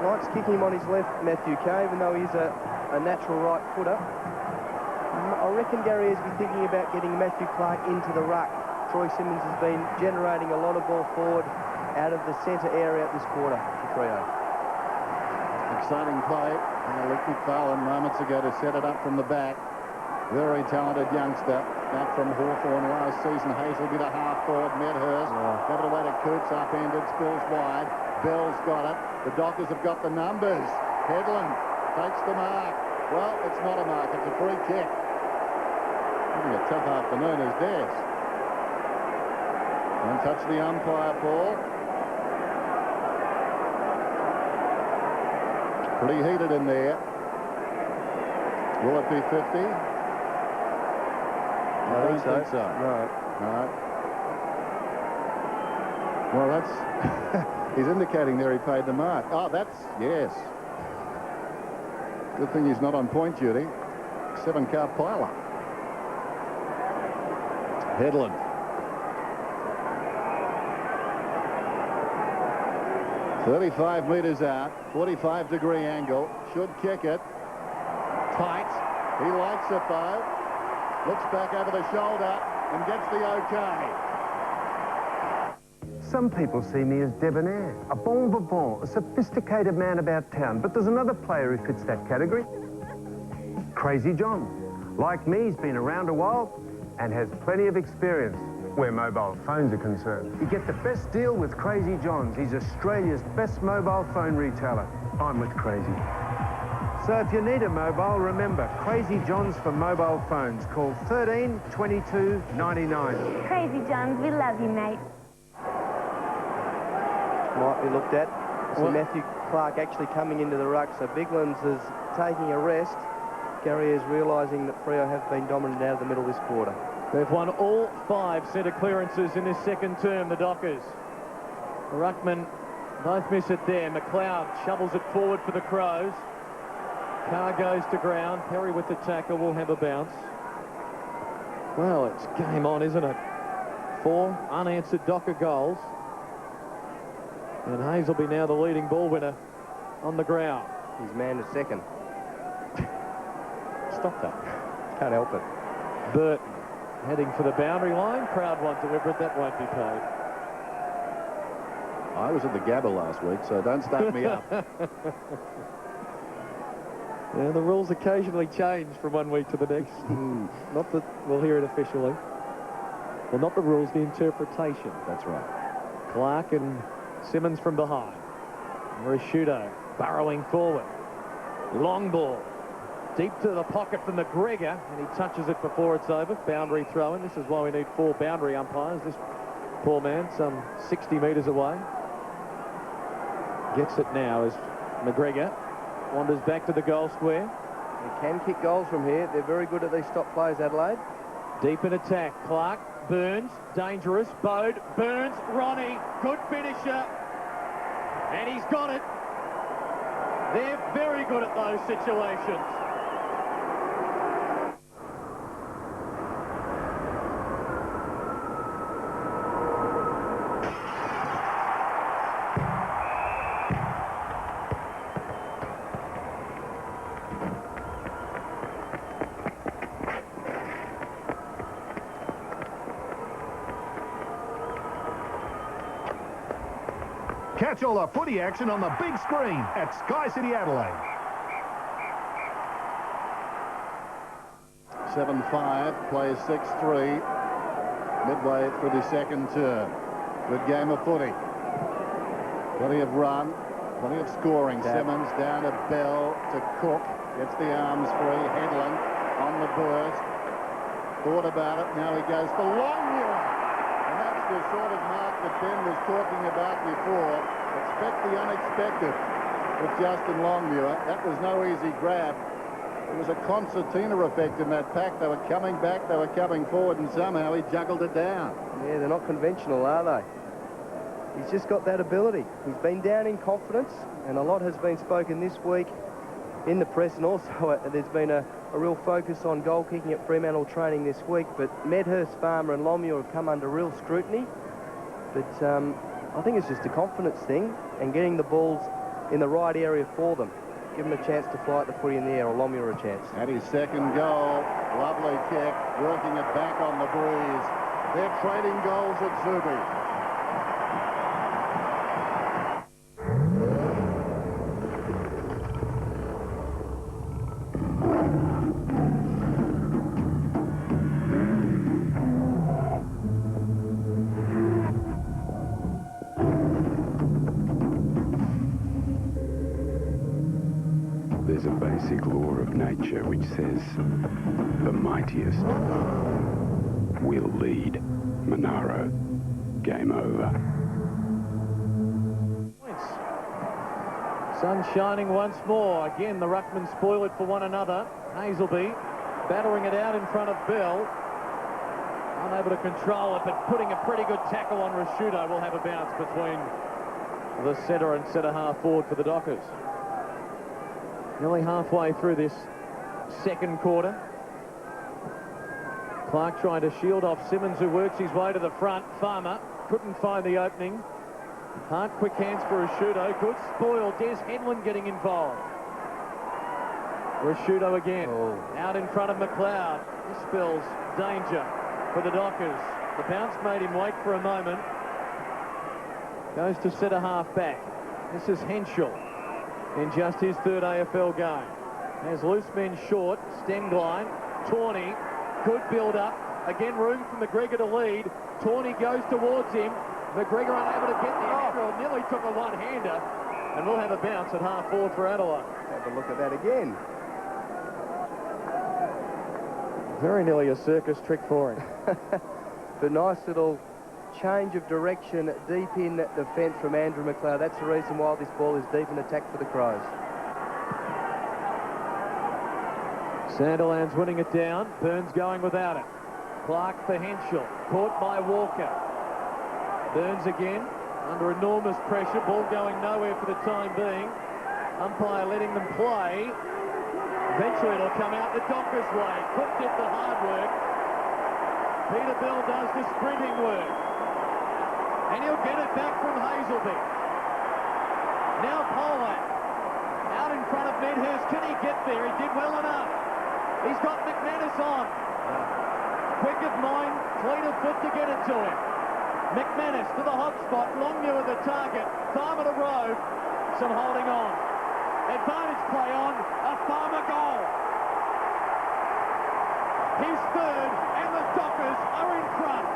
Likes kicking him on his left, Matthew Kay, even though he's a natural right footer. I reckon Gary is thinking about getting Matthew Clark into the ruck. Troy Simmons has been generating a lot of ball forward out of the centre area this quarter for Freo. Exciting play. Luke McFarlane moments ago to set it up from the back. Very talented youngster. Back from Hawthorn last season. Hazelby to half forward. Medhurst. Got it away to Coots. Upended. Spills wide. Bell's got it. The Dockers have got the numbers. Headland takes the mark. Well, it's not a mark. It's a free kick. Having a tough afternoon is Des. Don't touch the umpire, Paul. Pretty heated in there. Will it be 50? I don't think so. No. Well, that's... he's indicating there he paid the mark. Oh, that's... Yes. Good thing he's not on point duty. 7-car pile-up. Headland. "35 metres out, 45-degree angle. Should kick it. Tight. He likes it, though. Looks back over the shoulder and gets the OK. Some people see me as debonair, a bon vivant, a sophisticated man about town. But there's another player who fits that category. Crazy John. Like me, he's been around a while and has plenty of experience where mobile phones are concerned. You get the best deal with Crazy John's. He's Australia's best mobile phone retailer. I'm with Crazy. So if you need a mobile, remember, Crazy John's for mobile phones. Call 13 22 99. Crazy Johns, we love you, mate. Might be looked at. See Matthew Clark actually coming into the ruck, so Biglands is taking a rest. Gary is realising that Freo have been dominant out of the middle this quarter. They've won all 5 centre clearances in this second term, the Dockers. The ruckmen both miss it there. McLeod shovels it forward for the Crows. Carr goes to ground. Perry with the tackle will have a bounce. Well, it's game on, isn't it? 4 unanswered Docker goals. And Hayes will be now the leading ball winner on the ground. He's man to second. Stop that. Can't help it. Burton heading for the boundary line. Crowd won't deliver it. That won't be paid. I was at the Gabba last week, so don't start me up. Yeah, the rules occasionally change from one week to the next. Not that we'll hear it officially. Well, not the rules, the interpretation. That's right. Clark and Simmons from behind. Risciuto burrowing forward. Long ball. Deep to the pocket for McGregor, and he touches it before it's over. Boundary throw-in. This is why we need 4 boundary umpires. This poor man, some 60 metres away. Gets it now as McGregor wanders back to the goal square. They can kick goals from here. They're very good at these stop plays, Adelaide. Deep in attack. Clark, Burns, dangerous. Bode, Burns, Ronnie, good finisher. And he's got it. They're very good at those situations. Catch all the footy action on the big screen at Sky City Adelaide. 7-5, plays 6-3, midway through the second term. Good game of footy. Plenty of run, plenty of scoring. Simmons down to Bell, to Cook, gets the arms free. Headland on the burst. Thought about it, now he goes for Longmuir. And that's the sort of mark that Ben was talking about before. Expect the unexpected with Justin Longmuir. That was no easy grab. It was a concertina effect in that pack. They were coming back, they were coming forward, and somehow he juggled it down. Yeah, they're not conventional, are they? He's just got that ability. He's been down in confidence, and a lot has been spoken this week in the press, and also there's been a real focus on goal kicking at Fremantle training this week, but Medhurst, Farmer and Longmuir have come under real scrutiny. But I think it's just a confidence thing and getting the balls in the right area for them. Give them a chance to fly at the footy in the air, or Longmuir a chance. And his second goal, lovely kick, working it back on the breeze. They're trading goals at Zuby. There's a basic law of nature which says the mightiest will lead. Monaro, game over. Sun shining once more. Again, the ruckmen spoil it for one another. Hazelby battering it out in front of Bell. Unable to control it, but putting a pretty good tackle on Rashudo. Will have a bounce between the centre and centre-half forward for the Dockers. Nearly halfway through this second quarter. Clark trying to shield off Simmons, who works his way to the front. Farmer couldn't find the opening. Hart, quick hands for Rashudo. Good spoil. Des Henlon getting involved. Rashudo again. Out in front of McLeod. This spells danger for the Dockers. The bounce made him wait for a moment. Goes to centre-half back. This is Henschel in just his third AFL game. Has loose men short. Stenglein. Tawney. Good build-up. Again, room for McGregor to lead. Tawney goes towards him. McGregor unable to get the handle. Nearly took a one-hander. And we'll have a bounce at half-forward for Adelaide. Have a look at that again. Very nearly a circus trick for him. The nice little change of direction deep in defence from Andrew McLeod. That's the reason why this ball is deep in attack for the Crows. Sandilands winning it down. Burns going without it. Clark for Henschel. Caught by Walker. Burns again under enormous pressure. Ball going nowhere for the time being. Umpire letting them play. Eventually it'll come out the Dockers' way. Cook did the hard work. Peter Bell does the sprinting work. And he'll get it back from Hazelby. Now Polak. Out in front of Medhurst. Can he get there? He did well enough. He's got McManus on. Quick of mind, clean of foot to get it to him. McManus to the hot spot. Longview at the target. Farmer to Rove. Some holding on. Advantage play on. A Farmer goal. His third, and the Dockers are in front.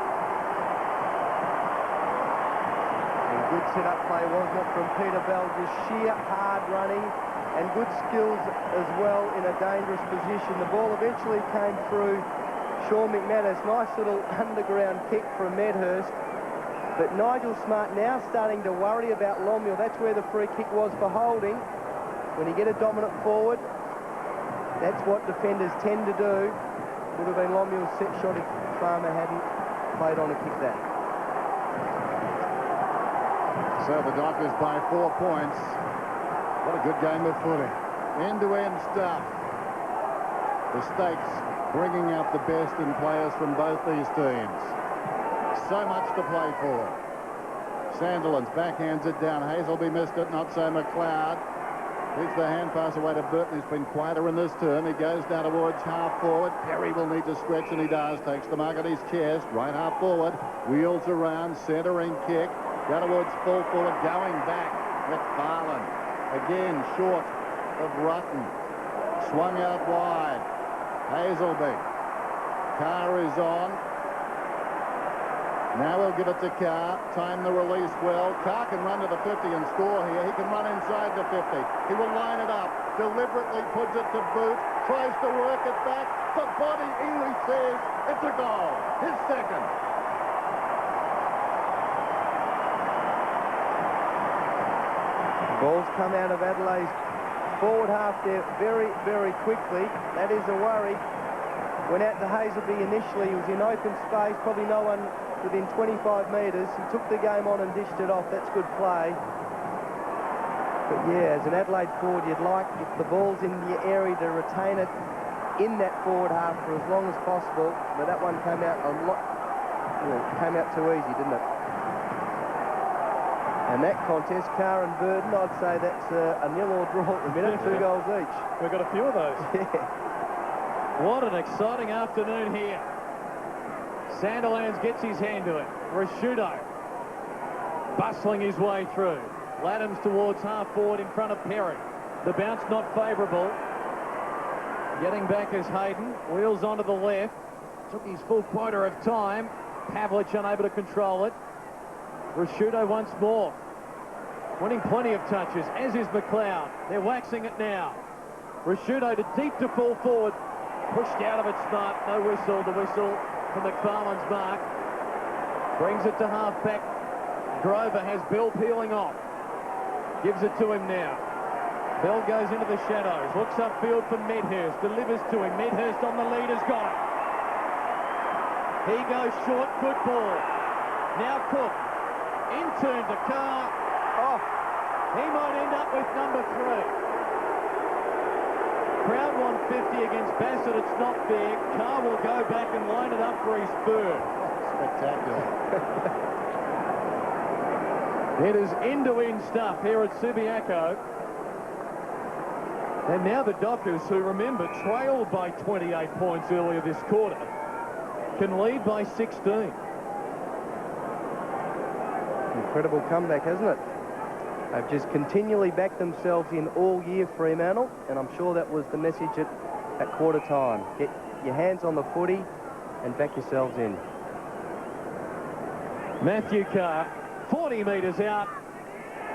And good set-up play, wasn't it, from Peter Bell? Just sheer hard running and good skills as well in a dangerous position. The ball eventually came through Sean McManus. Nice little underground kick from Medhurst. But Nigel Smart now starting to worry about Longmuir. That's where the free kick was for holding. When you get a dominant forward, that's what defenders tend to do. Would have been Longmuir's set shot if Farmer hadn't played on to kick that. So the Dockers by 4 points. What a good game of footy. End-to-end stuff. The Stakes bringing out the best in players from both these teams. So much to play for. Sandilands backhands it down. Hazelby missed it, not so McLeod. Leads the hand pass away to Burton, who's been quieter in this term. He goes down towards half forward. Perry will need to stretch, and he does. Takes the mark at his chest. Right half forward. Wheels around. Centering kick. Go towards full forward. Going back. McFarlane. Again, short of Rutten. Swung out wide. Hazelby. Carr is on. Now we'll give it to Carr. Time the release well. Carr can run to the 50 and score here. He can run inside the 50. He will line it up. Deliberately puts it to boot. Tries to work it back. The body, English says, it's a goal. His second. Ball's come out of Adelaide's forward half there very, very quickly. That is a worry. Went out to Hazelby initially. He was in open space. Probably no one within 25 metres. He took the game on and dished it off. That's good play. But yeah, as an Adelaide forward, you'd like, if the ball's in the area, to retain it in that forward half for as long as possible. But that one came out a lot, came out too easy, didn't it? And that contest, Carr and Burden, I'd say that's a nil or draw at the minute, 2 goals each. We've got a few of those. Yeah. What an exciting afternoon here. Sandilands gets his hand to it. Rashudo bustling his way through. Laddams towards half forward in front of Perry. The bounce not favourable. Getting back is Hayden. Wheels onto the left. Took his full quota of time. Pavlich unable to control it. Rashudo once more. Winning plenty of touches, as is McLeod. They're waxing it now. Rashudo to deep to fall forward. Pushed out of it Smart. No whistle. The whistle for McFarlane's mark. Brings it to half-back. Grover has Bell peeling off. Gives it to him now. Bell goes into the shadows, looks upfield for Medhurst, delivers to him. Medhurst on the lead has got it. He goes short, good ball. Now Cook, in turn to Carr. Oh, he might end up with number 3. Crowd 150 against Bassett, it's not fair. Carr will go back and line it up for his third. Spectacular. It is end-to-end stuff here at Subiaco. And now the Dockers, who remember trailed by 28 points earlier this quarter, can lead by 16. Incredible comeback, hasn't it? They've just continually backed themselves in all year, Fremantle, and I'm sure that was the message at quarter time. Get your hands on the footy and back yourselves in. Matthew Carr, 40 metres out,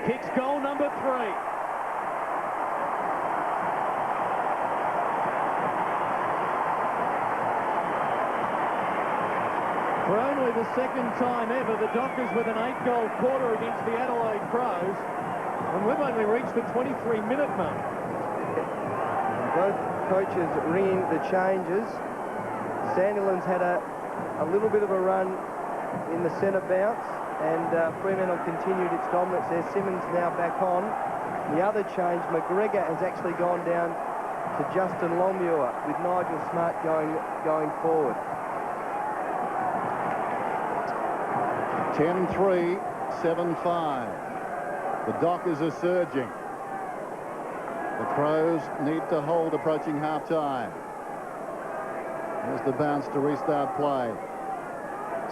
kicks goal number 3. For only the second time ever, the Dockers with an 8-goal quarter against the Adelaide Crows, and we've only reached the 23-minute mark. And both coaches ringing the changes. Sandilands had a little bit of a run in the centre bounce, and Fremantle continued its dominance there. Simmons now back on. The other change, McGregor has actually gone down to Justin Longmuir, with Nigel Smart going forward. 10-3, 7-5. The Dockers are surging. The Crows need to hold approaching half-time. Here's the bounce to restart play.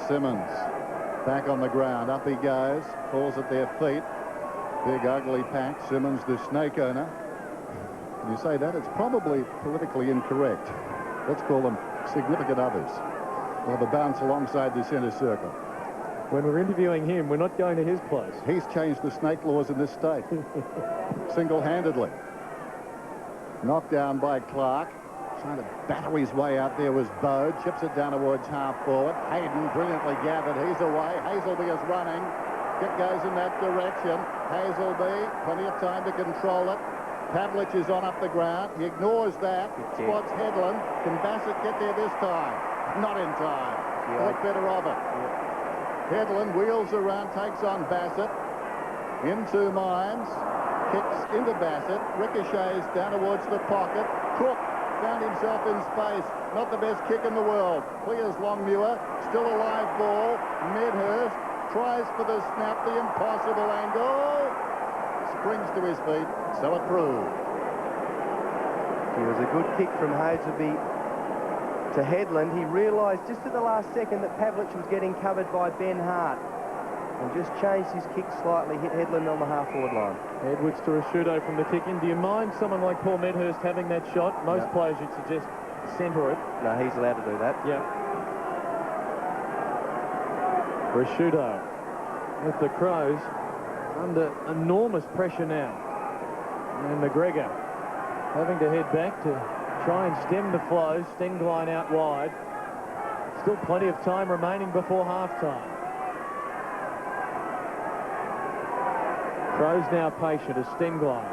Simmons back on the ground. Up he goes. Falls at their feet. Big ugly pack. Simmons, the snake owner. Can you say that? It's probably politically incorrect. Let's call them significant others. Or the bounce alongside the centre circle. When we're interviewing him, we're not going to his place. He's changed the snake laws in this state. Single-handedly. Knocked down by Clark. Trying to batter his way out there was Bode. Chips it down towards half-forward. Hayden brilliantly gathered. He's away. Hazelby is running. Kick goes in that direction. Hazelby, plenty of time to control it. Pavlich is on up the ground. He ignores that. Spots Headland. Can Bassett get there this time? Not in time. Thought better of it. Headland wheels around, takes on Bassett. In 2 minds. Kicks into Bassett. Ricochets down towards the pocket. Cook found himself in space. Not the best kick in the world. Clears Longmuir. Still a live ball. Medhurst tries for the snap. The impossible angle. Springs to his feet. So it proved. It was a good kick from Hazelby to Headland. He realised just at the last second that Pavlich was getting covered by Ben Hart and just changed his kick slightly, hit Headland on the half-forward line. Edwards to Rashudo from the kick-in. Do you mind someone like Paul Medhurst having that shot? Most players you'd suggest centre it. No, he's allowed to do that. Yeah. Rashudo with the Crows under enormous pressure now. And McGregor having to head back to try and stem the flow. Stengline out wide. Still plenty of time remaining before half-time. Crows now patient as Stengline.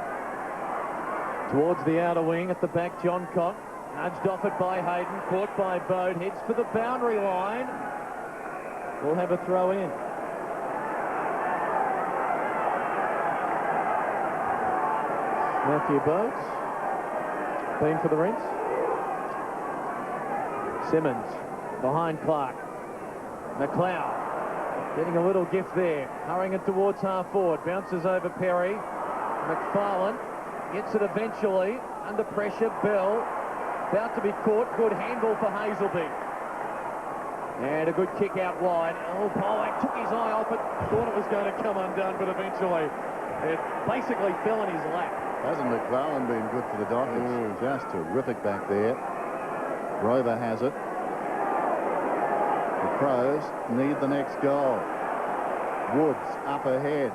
Towards the outer wing at the back, John Cock. Nudged off it by Hayden. Caught by Bode. Heads for the boundary line. We'll have a throw in. Matthew Bodes. Been for the rinse. Simmons behind Clark. McLeod getting a little gift there. Hurrying it towards half forward. Bounces over Perry. McFarlane gets it eventually. Under pressure, Bell. About to be caught. Good handball for Hazelby. And a good kick out wide. Oh, Pollack took his eye off it. Thought it was going to come undone, but eventually it basically fell in his lap. Hasn't McFarlane been good for the Dockers? Just terrific back there. Rover has it. The Crows need the next goal. Woods up ahead.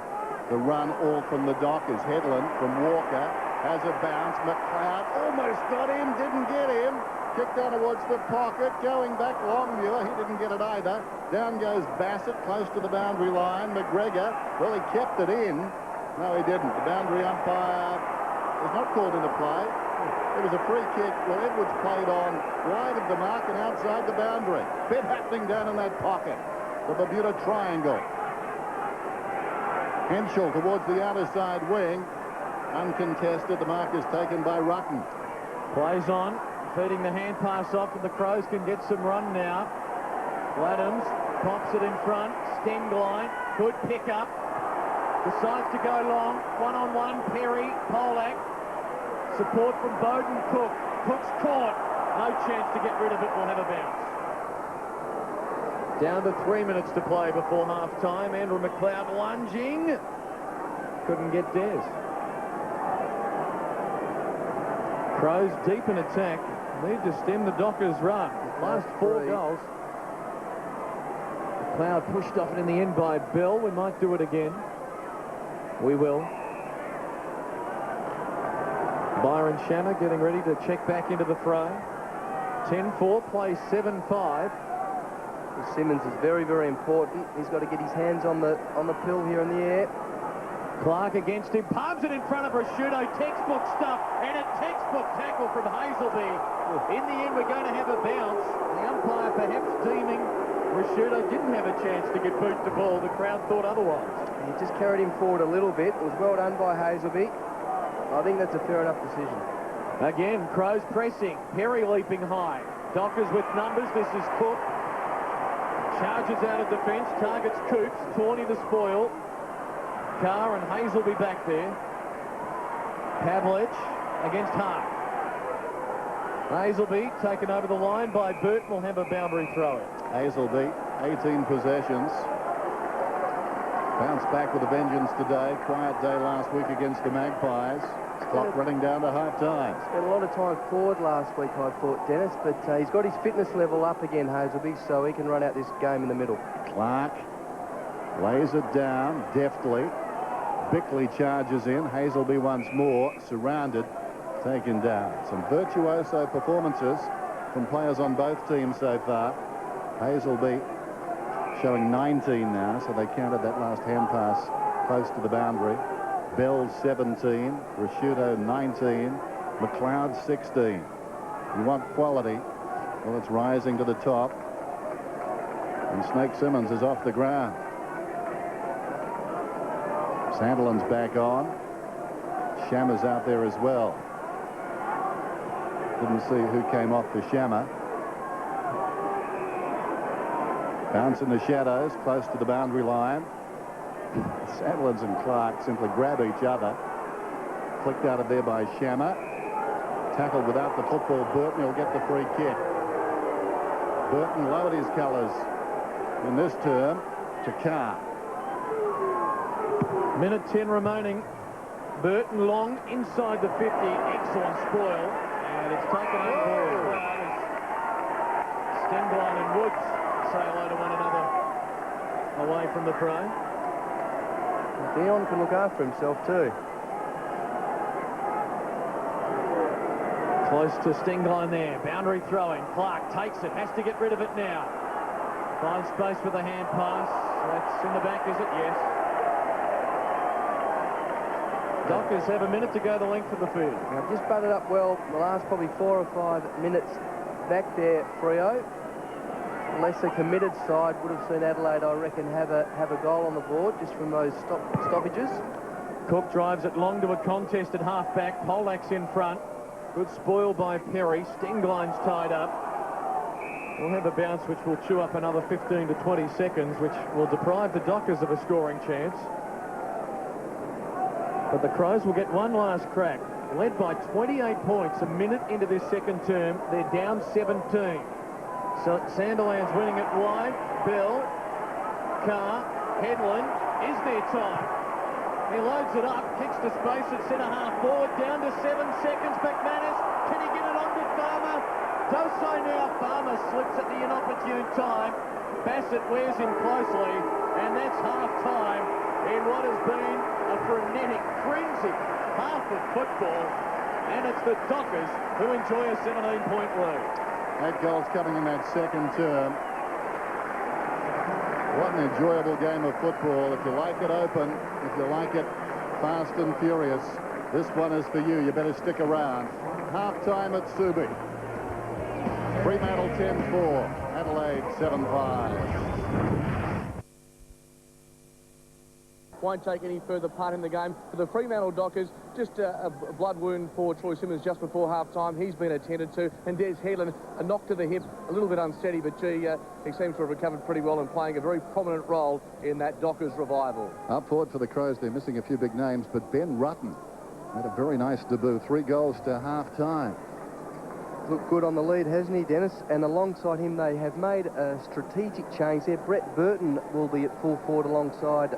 The run all from the Dockers. Headland from Walker has a bounce. McLeod almost got him, didn't get him. Kicked down towards the pocket. Going back Longmuir. He didn't get it either. Down goes Bassett, close to the boundary line. McGregor, well, he kept it in. No, he didn't. The boundary umpire was not called into play. It was a free kick. Well, Edwards played on wide of the mark and outside the boundary. Bit happening down in that pocket. The Bermuda Triangle. Henschel towards the outer side wing. Uncontested. The mark is taken by Rutten. Plays on, feeding the hand pass off, and the Crows can get some run now. Adams pops it in front. Stenglein, good pick up. Decides to go long. One-on-one, Perry, Polak. Support from Bowden Cook. Cook's caught. No chance to get rid of it. Will have a bounce. Down to 3 minutes to play before half-time. Andrew McLeod lunging. Couldn't get Des. Crows deep in attack. Need to stem the Dockers' run. Last 4 goals. McLeod pushed off it in the end by Bell. We might do it again. We will. Byron Shammer getting ready to check back into the fray. 10-4, plays 7-5. Simmons is very, very important. He's got to get his hands on the pill here in the air. Clark against him, palms it in front of Rashudo, textbook stuff, and a textbook tackle from Hazelby. In the end, we're going to have a bounce. The umpire perhaps deeming Rashudo didn't have a chance to get boot to ball. The crowd thought otherwise. He just carried him forward a little bit. It was well done by Hazelby. I think that's a fair enough decision. Again, Crows pressing. Perry leaping high. Dockers with numbers. This is Cook. Charges out of defence. Targets Coops. Tawney the spoil. Carr and Hazelby back there. Pavlich against Hart. Hazelby taken over the line by Burton. Will have a boundary throw in. Hazelby, 18 possessions. Bounced back with a vengeance today. Quiet day last week against the Magpies. Clock running down to half-time. Spent a lot of time forward last week, I thought, Dennis, but he's got his fitness level up again, Hazelby, so he can run out this game in the middle. Clark lays it down deftly. Bickley charges in. Hazelby once more, surrounded, taken down. Some virtuoso performances from players on both teams so far. Hazelby showing 19 now, so they counted that last hand pass close to the boundary. Bell 17, Rashudo 19, McLeod 16. You want quality, well, it's rising to the top. And Snake Simmons is off the ground. Sandilands back on. Shammer's out there as well. Didn't see who came off for Shammer. Bounce in the shadows, close to the boundary line. Sandilands and Clark simply grab each other. Flicked out of there by Shammer. Tackled without the football. Burton will get the free kick. Burton lowered his colours in this term to Carr. Minute 10 remaining. Burton long inside the 50. Excellent spoil. And it's taken over as Stenglein and Woods say hello to one another away from the fray. Dion can look after himself too. Close to Stenglein there. Boundary throwing. Clark takes it. Has to get rid of it now. Finds space for the hand pass. That's in the back, is it? Yes. Dockers have a minute to go the length of the field. I've just butted up well the last probably 4 or 5 minutes back there, Freo. Lesser committed side would have seen Adelaide, I reckon, have a goal on the board just from those stoppages. Cook drives it long to a contested half-back. Polak's in front. Good spoil by Perry. Stenglein's tied up. We'll have a bounce which will chew up another 15 to 20 seconds, which will deprive the Dockers of a scoring chance. But the Crows will get one last crack. Led by 28 points a minute into this second term. They're down 17. So Sandilands winning it wide. Bell, Carr, Headland. Is there time? He loads it up, kicks to space at centre-half forward, down to 7 seconds. McManus, can he get it on to Farmer? Does so now. Farmer slips at the inopportune time. Bassett wears him closely, and that's half-time in what has been a frenetic, frenzied half of football. And it's the Dockers who enjoy a 17-point lead. 8 goals coming in that second term. What an enjoyable game of football. If you like it open, if you like it fast and furious, This one is for you. You better stick around. Half-time at Subi. Fremantle 10-4. Adelaide 7-5. Won't take any further part in the game. For the Fremantle Dockers, just a blood wound for Troy Simmons just before half-time. He's been attended to. And Des Headland, a knock to the hip, a little bit unsteady, but gee, he seems to have recovered pretty well and playing a very prominent role in that Dockers revival. Up forward for the Crows, they're missing a few big names, but Ben Rutten had a very nice debut. 3 goals to half-time. Looked good on the lead, hasn't he, Dennis? And alongside him, they have made a strategic change there. Brett Burton will be at full forward alongside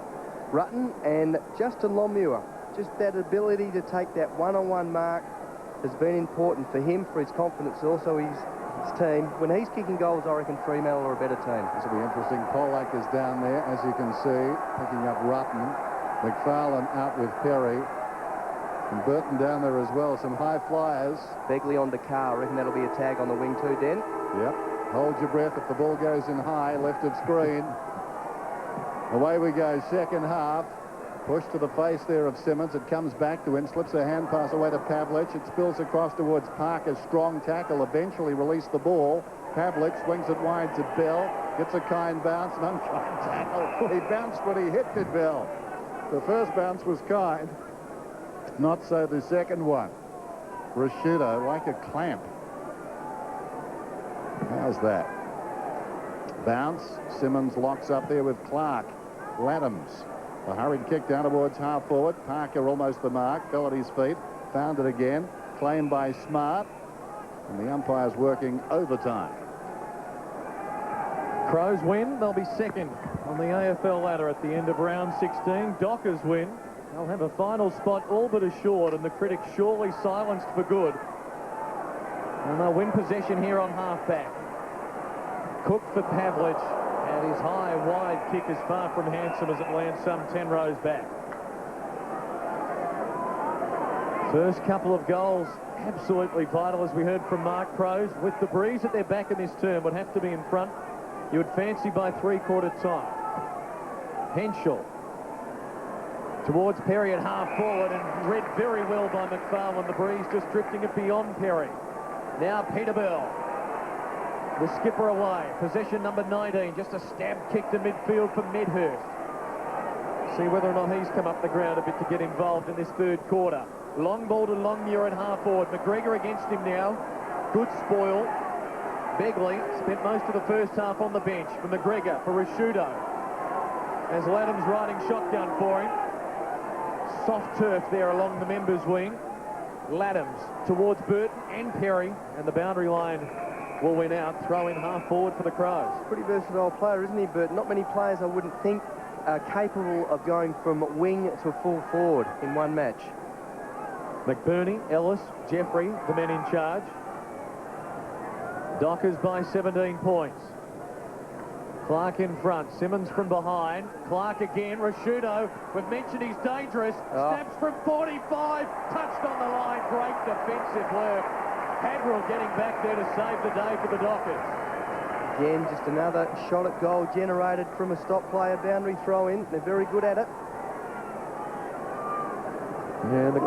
Rutten, and Justin Longmuir. Just that ability to take that one-on-one mark has been important for him, for his confidence, also his team. When he's kicking goals, I reckon Fremantle are a better team. This will be interesting. Polak is down there, as you can see, picking up Rutten. McFarlane out with Perry. And Burton down there as well. Some high flyers. Begley on to Carr. I reckon that'll be a tag on the wing too, Den. Yep. Hold your breath if the ball goes in high, left of screen. Away we go, second half. Push to the face there of Simmons. It comes back to him, slips a hand pass away to Pavlich. It spills across towards Parker. Strong tackle, eventually released the ball. Pavlich swings it wide to Bell. Gets a kind bounce, an unkind tackle. He bounced when he hit it, Bell. The first bounce was kind. Not so the second one. Rashudo, like a clamp. How's that? Bounce. Simmons locks up there with Clark. Laddams. A hurried kick down towards half forward. Parker almost the mark. Fell at his feet. Found it again. Claimed by Smart. And the umpire's working overtime. Crows win. They'll be second on the AFL ladder at the end of round 16. Dockers win. They'll have a final spot all but assured, and the critics surely silenced for good. And they'll win possession here on half-back. Cook for Pavlich, and his high, wide kick is far from handsome as it lands some 10 rows back. First couple of goals, absolutely vital, as we heard from Mark Crows. With the breeze at their back in this term, would have to be in front. You would fancy by three-quarter time. Henschel towards Perry at half forward, and read very well by McFarlane. The breeze just drifting it beyond Perry. Now Peterbell, the skipper away. Possession number 19, just a stab kick to midfield for Medhurst. See whether or not he's come up the ground a bit to get involved in this third quarter. Long ball to Longmuir at half forward. McGregor against him now. Good spoil. Begley spent most of the first half on the bench for McGregor, for Rashudo. As Laddams riding shotgun for him. Soft turf there along the members' wing. Laddams towards Burton and Perry, and the boundary line will win out. Throw in half forward for the Crows. Pretty versatile player, isn't he, Burton? Not many players, I wouldn't think, are capable of going from wing to full forward in one match. McBurney, Ellis, Jeffrey, the men in charge. Dockers by 17 points. Clark in front, Simmons from behind. Clark again, Rashudo. We've mentioned he's dangerous. Snaps from 45, touched on the line. Great defensive work. Hadrill getting back there to save the day for the Dockers. Again, just another shot at goal generated from a stop player boundary throw in. They're very good at it. And the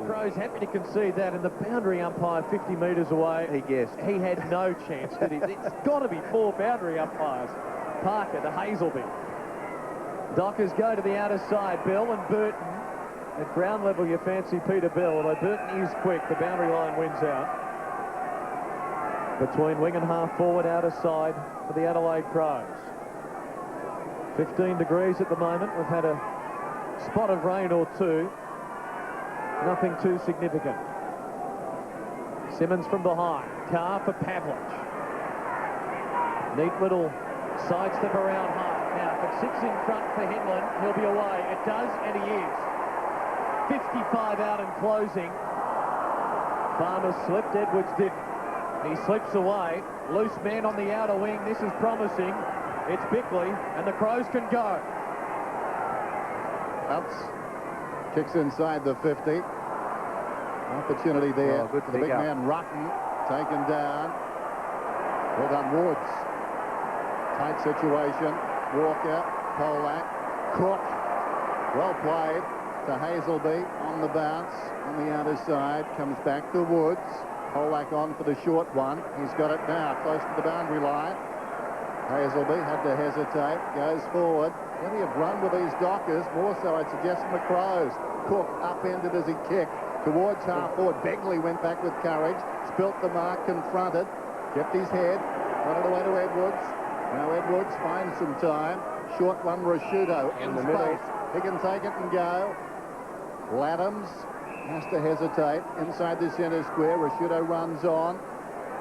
Crows happy to concede that, and the boundary umpire 50 metres away. He guessed. He had no chance, did he? It's got to be 4 boundary umpires. Parker to Hazelby. Dockers go to the outer side. Bell and Burton. At ground level, you fancy Peter Bell, although Burton is quick. The boundary line wins out. Between wing and half forward, outer side for the Adelaide Crows. 15 degrees at the moment. We've had a spot of rain or two. Nothing too significant. Simmons from behind. Carr for Pavlich. Neat little sidestep around half. Now, if it sits in front for Henlon, he'll be away. It does, and he is. 55 out and closing. Farmer slipped, Edwards didn't. He slips away. Loose man on the outer wing. This is promising. It's Bickley, and the Crows can go. Ups. Kicks inside the 50. Opportunity there for the big man Rutten. Taken down. Well done, Woods. Tight situation. Walker, Polak, Cook. Well played. to Hazelby on the bounce on the outer side. Comes back to Woods. Polak on for the short one. He's got it now, close to the boundary line. Hazelby had to hesitate, goes forward. Plenty of run with these Dockers, more so I'd suggest than the Crows. Cook upended as he kicked towards half forward. Begley went back with courage, spilt the mark, confronted, kept his head, got it away to Edwards. Now Edwards finds some time. Short one, Rashudo in the middle. He can take it and go. Laddams has to hesitate inside the centre square. Rashudo runs on.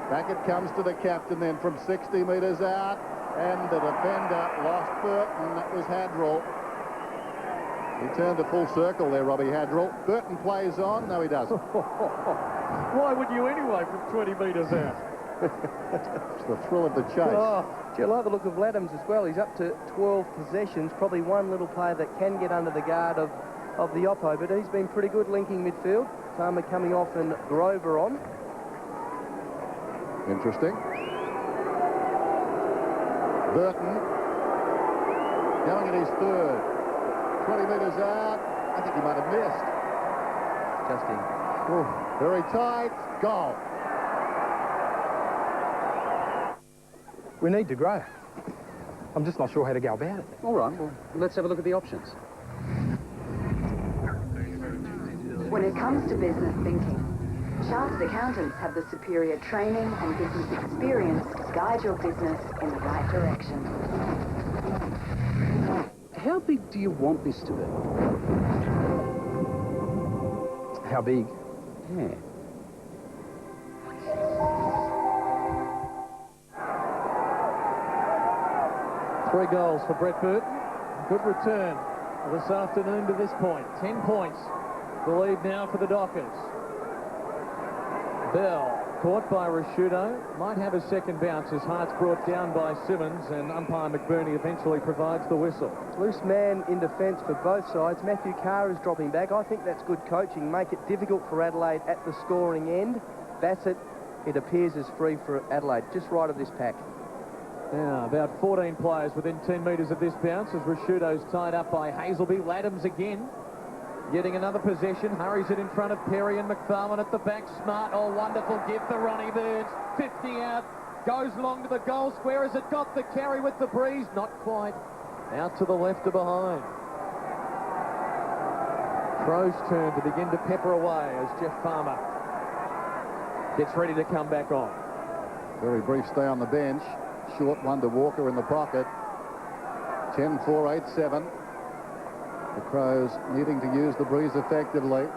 Back it comes to the captain then from 60 metres out. And the defender lost Burton. That was Hadrill. He turned a full circle there, Robbie Hadrill. Burton plays on. No, he doesn't. Why would you anyway from 20 metres out? It's the thrill of the chase. Oh, do you like the look of Laddams as well? He's up to 12 possessions. Probably one little player that can get under the guard of the Oppo, but he's been pretty good linking midfield. Farmer coming off and Grover on. Interesting. Burton going at his third. 20 metres out. I think he might have missed. Just in. Ooh, very tight. Goal. We need to grow. I'm just not sure how to go about it. All right, well, let's have a look at the options. When it comes to business thinking, chartered accountants have the superior training and business experience to guide your business in the right direction. How big do you want this to be? How big? Yeah. Three goals for Brett Burton. Good return this afternoon to this point. 10 points. The lead now for the Dockers. Bell caught by Rashudo. Might have a second bounce. His heart's brought down by Simmons, and umpire McBurney eventually provides the whistle. Loose man in defence for both sides. Matthew Carr is dropping back. I think that's good coaching. Make it difficult for Adelaide at the scoring end. Bassett, it appears, is free for Adelaide, just right of this pack. Now, about 14 players within 10 metres of this bounce as Rashudo's tied up by Hazelby. Laddams again, getting another possession. Hurries it in front of Perry and McFarlane at the back. Smart, oh, wonderful give the Ronnie Birds. 50 out, goes long to the goal square. Has it got the carry with the breeze? Not quite. Out to the left or behind. Crows turn to begin to pepper away as Jeff Farmer gets ready to come back on. Very brief stay on the bench. Short one to Walker in the pocket. 10-4-8-7. The Crows needing to use the breeze effectively.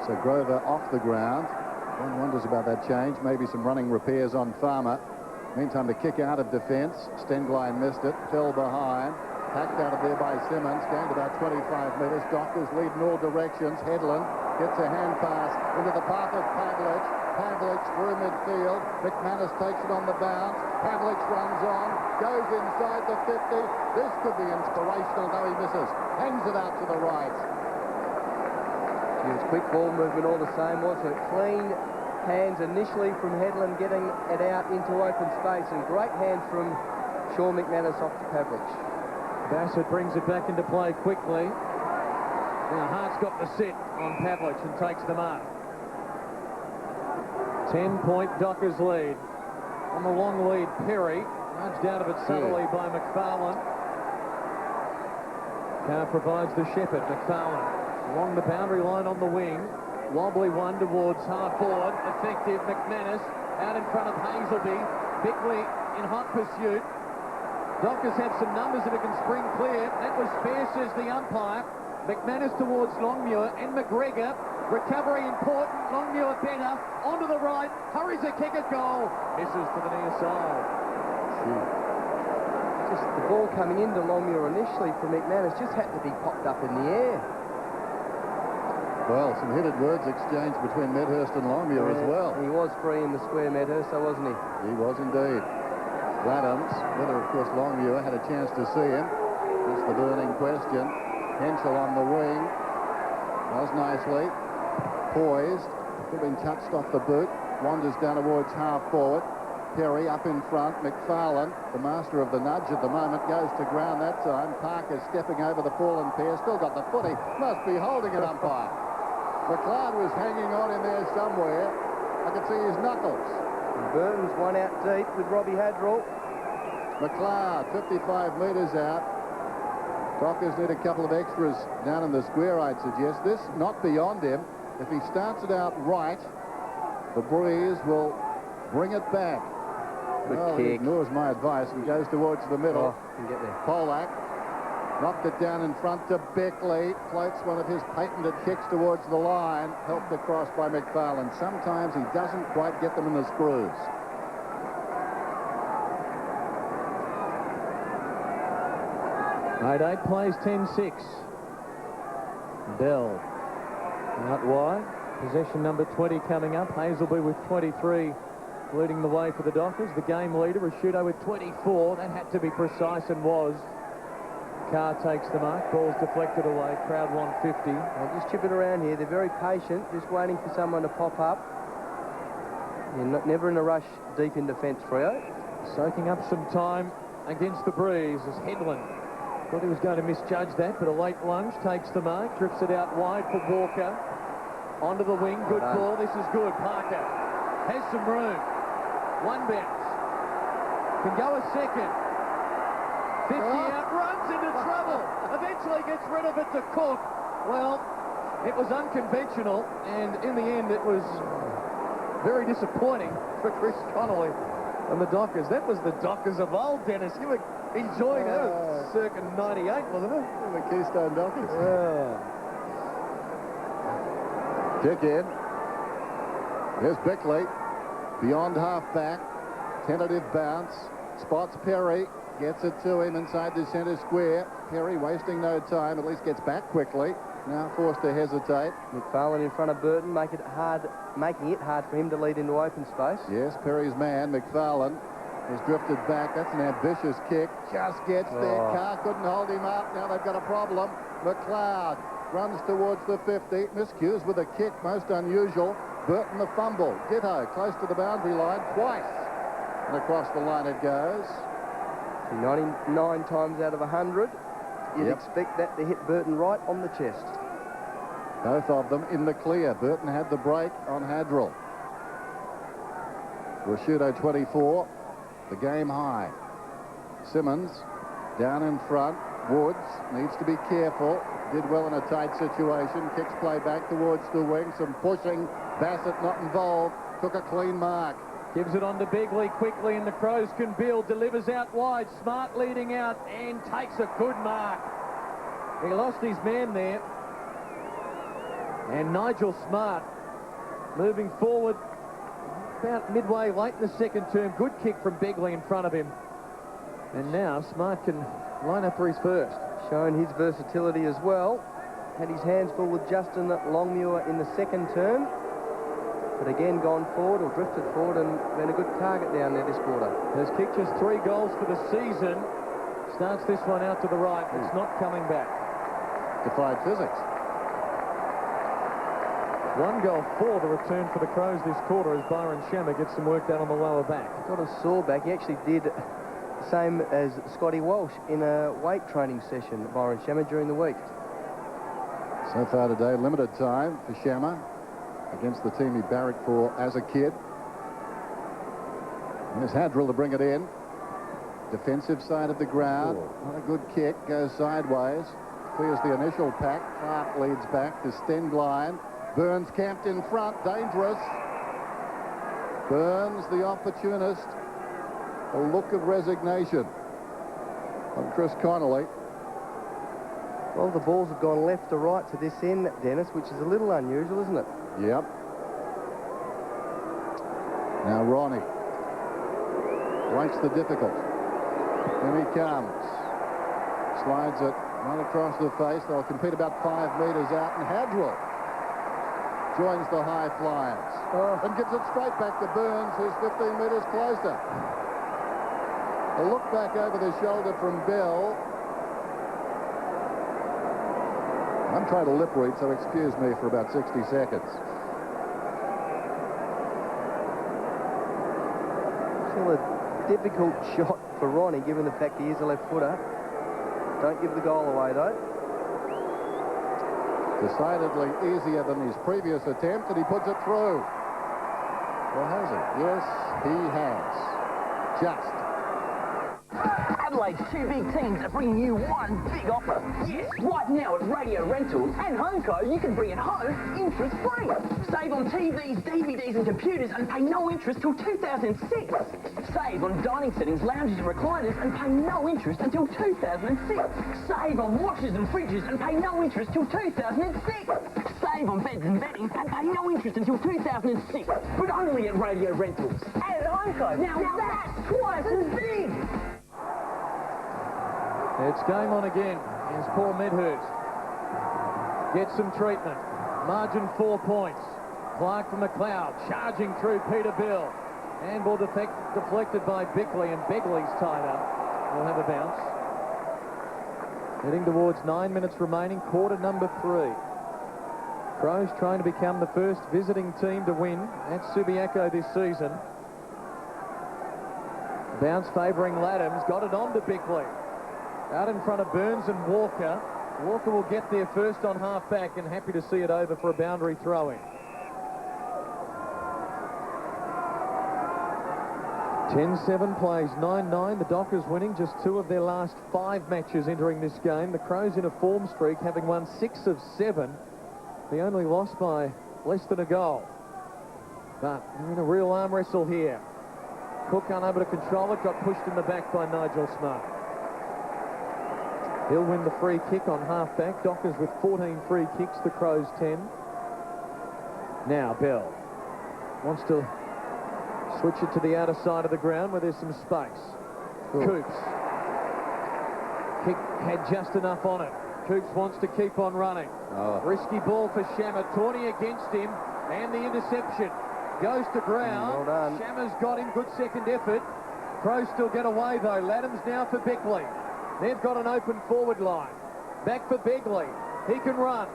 So Grover off the ground. One wonders about that change. Maybe some running repairs on Farmer. Meantime, the kick out of defence. Stenglein missed it. Fell behind. Packed out of there by Simmons. Gained about 25 metres. Dockers lead in all directions. Headland gets a hand pass into the path of Pavlich. Pavlich through midfield. McManus takes it on the bounce. Pavlich runs on. Goes inside the 50. This could be inspirational. No, he misses. Hangs it out to the right. It was quick ball movement all the same, wasn't it? Clean hands initially from Headland, getting it out into open space, and great hand from Sean McManus off to Pavlich. Bassett brings it back into play quickly. Now Hart's got the sit on Pavlich and takes the mark. 10-point Dockers lead. On the long lead, Perry. Nudged out of it subtly by McFarlane. Carr provides the shepherd, McFarlane. Along the boundary line on the wing. Wobbly one towards half forward. Effective McManus out in front of Hazelby. Bickley in hot pursuit. Dockers have some numbers if it can spring clear. That was fair, says the umpire. McManus towards Longmuir and McGregor. Recovery important. Longmuir better. Onto the right. Hurries a kick at goal. Misses to the near side. Just the ball coming into Longmuir initially for McManus just had to be popped up in the air. Well, some heated words exchanged between Medhurst and Longmuir as well. He was free in the square, Medhurst, so wasn't he? He was indeed. Laddams, whether of course Longmuir had a chance to see him. That's the burning question. Henschel on the wing. Was nicely. Poised. Could have been touched off the boot. Wanders down towards half forward. Perry up in front. McFarlane, the master of the nudge at the moment, goes to ground that time. Parker stepping over the fallen pair. Still got the footy. Must be holding it, umpire. McLeod was hanging on in there somewhere. I could see his knuckles. And Burton's one out deep with Robbie Hadrill. McLeod, 55 metres out. Dockers need a couple of extras down in the square, I'd suggest. This, not beyond him. If he starts it out right, the breeze will bring it back. Good He kick. ignores my advice and goes towards the middle. Can get there. Polak knocked it down in front to Beckley. Floats one of his patented kicks towards the line. Helped across by McFarlane. Sometimes he doesn't quite get them in the screws. Eight plays 10-6. Bell out wide. Possession number 20 coming up. Hazelby with 23 leading the way for the Dockers. The game leader, Rashudo, with 24. That had to be precise and was. Carr takes the mark. Ball's deflected away. Crowd 150. They'll just chip it around here. They're very patient, just waiting for someone to pop up. You're never in a rush deep in defence, Freo. Soaking up some time against the breeze as Headland thought he was going to misjudge that, but a late lunge takes the mark, drifts it out wide for Walker. Onto the wing, good ball. This is good. Parker has some room. One bounce. Can go a second. 50 out, runs into trouble. Eventually gets rid of it to Cook. Well, it was unconventional, and in the end it was very disappointing for Chris Connolly and the Dockers. That was the Dockers of old, Dennis. You were enjoying that. Circa 98, wasn't it? The Keystone Dockers. Kick in. Here's Beckley. Beyond half-back. Tentative bounce. Spots Perry. Gets it to him inside the centre square. Perry wasting no time. At least gets back quickly. Now forced to hesitate. McFarlane in front of Burton, making it hard for him to lead into open space. Yes, Perry's man, McFarlane, has drifted back. That's an ambitious kick. Just gets there. Carr couldn't hold him up. Now they've got a problem. McLeod runs towards the 50. Miscues with a kick, most unusual. Burton the fumble. Ditto, close to the boundary line twice. And across the line it goes. 99 times out of 100. You'd expect that to hit Burton right on the chest. Both of them in the clear. Burton had the break on Hadrill. Rashudo 24, the game high. Simmons down in front. Woods needs to be careful. Did well in a tight situation. Kicks play back towards the wing. Some pushing. Bassett not involved. Took a clean mark. Gives it on to Bigley quickly, and the Crows can build. Delivers out wide. Smart leading out and takes a good mark. He lost his man there. And Nigel Smart moving forward about midway late in the second term. Good kick from Bigley in front of him. And now Smart can line up for his first. Showing his versatility as well. Had his hands full with Justin Longmuir in the second term. But again, gone forward or drifted forward and been a good target down there this quarter. Has kicked just 3 goals for the season. Starts this one out to the right. It's not coming back. Defied physics. 1 goal for the return for the Crows this quarter as Byron Shammer gets some work done on the lower back. Got a sore back. He actually did the same as Scotty Walsh in a weight training session, Byron Shammer, during the week. So far today, limited time for Shammer against the team he barracked for as a kid. There's Hadrill to bring it in. Defensive side of the ground. Not a good kick. Goes sideways. Clears the initial pack. Clark leads back to Stend line. Burns camped in front. Dangerous. Burns, the opportunist. A look of resignation on Chris Connolly. Well, the balls have gone left to right to this end, Dennis, which is a little unusual, isn't it? Yep. Now Ronnie likes the difficult. Here he comes. Slides it right across the face. They'll compete about 5 metres out, and Hadrill joins the high flyers and gives it straight back to Burns, who's 15 metres closer. A look back over the shoulder from Bell. I'm trying to lip read, so excuse me for about 60 seconds. Still a difficult shot for Ronnie, given the fact he is a left footer. Don't give the goal away, though. Decidedly easier than his previous attempt, and he puts it through. Or has he? Yes, he has. Just. Adelaide's two big teams are bringing you one big offer. Yes, right now at Radio Rentals and HomeCo, you can bring it home interest-free. Save on TVs, DVDs and computers and pay no interest till 2006. Save on dining settings, lounges and recliners and pay no interest until 2006. Save on washers and fridges and pay no interest till 2006. Save on beds and bedding and pay no interest until 2006. But only at Radio Rentals and at HomeCo. Now that's twice as big. It's game on again. Here's Paul Medhurst. Gets some treatment. Margin 4 points. Clark from McLeod charging through Peter Bill. Handball deflected by Bickley, and Begley's tied up. We'll have a bounce. Heading towards 9 minutes remaining, quarter number 3. Crows trying to become the first visiting team to win at Subiaco this season. Bounce favouring Laddams. Got it on to Bickley. Out in front of Burns and Walker. Walker will get there first on half-back, and happy to see it over for a boundary throw-in. 10-7 plays 9-9. The Dockers winning just 2 of their last 5 matches entering this game. The Crows in a form streak, having won 6 of 7. They only lost by less than a goal. But they're in a real arm wrestle here. Cook unable to control it, got pushed in the back by Nigel Smart. He'll win the free kick on half-back. Dockers with 14 free kicks, the Crows 10. Now Bell wants to switch it to the outer side of the ground where there's some space. Coops. Kick had just enough on it. Coops wants to keep on running. Risky ball for Shammer. Tawney against him, and the interception goes to ground. Well done. Shammer's got him. Good second effort. Crows still get away though. Laddams now for Bickley. They've got an open forward line. Back for Begley. He can run.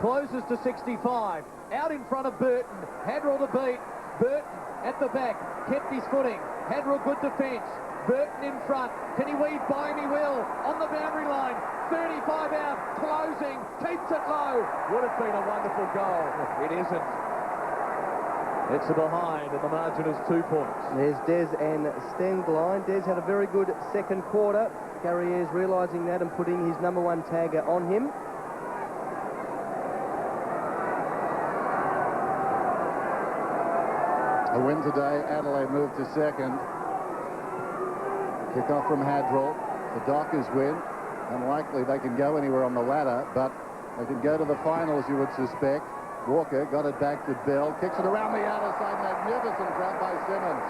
Closes to 65. Out in front of Burton. Hadrell the beat. Burton at the back. Kept his footing. Hadrell good defence. Burton in front. Can he weave by him? He will. On the boundary line. 35 out. Closing. Keeps it low. Would have been a wonderful goal. It isn't. It's a behind, and the margin is 2 points. There's Des and Stengline. Des had a very good second quarter. Carrier's realising that and putting his number 1 tagger on him. A win today. Adelaide moved to second. Kick off from Hadrell. The Dockers win. Unlikely they can go anywhere on the ladder, but they can go to the finals, you would suspect. Walker got it back to Bell. Kicks it around the outer side. Magnificent grab by Simmons.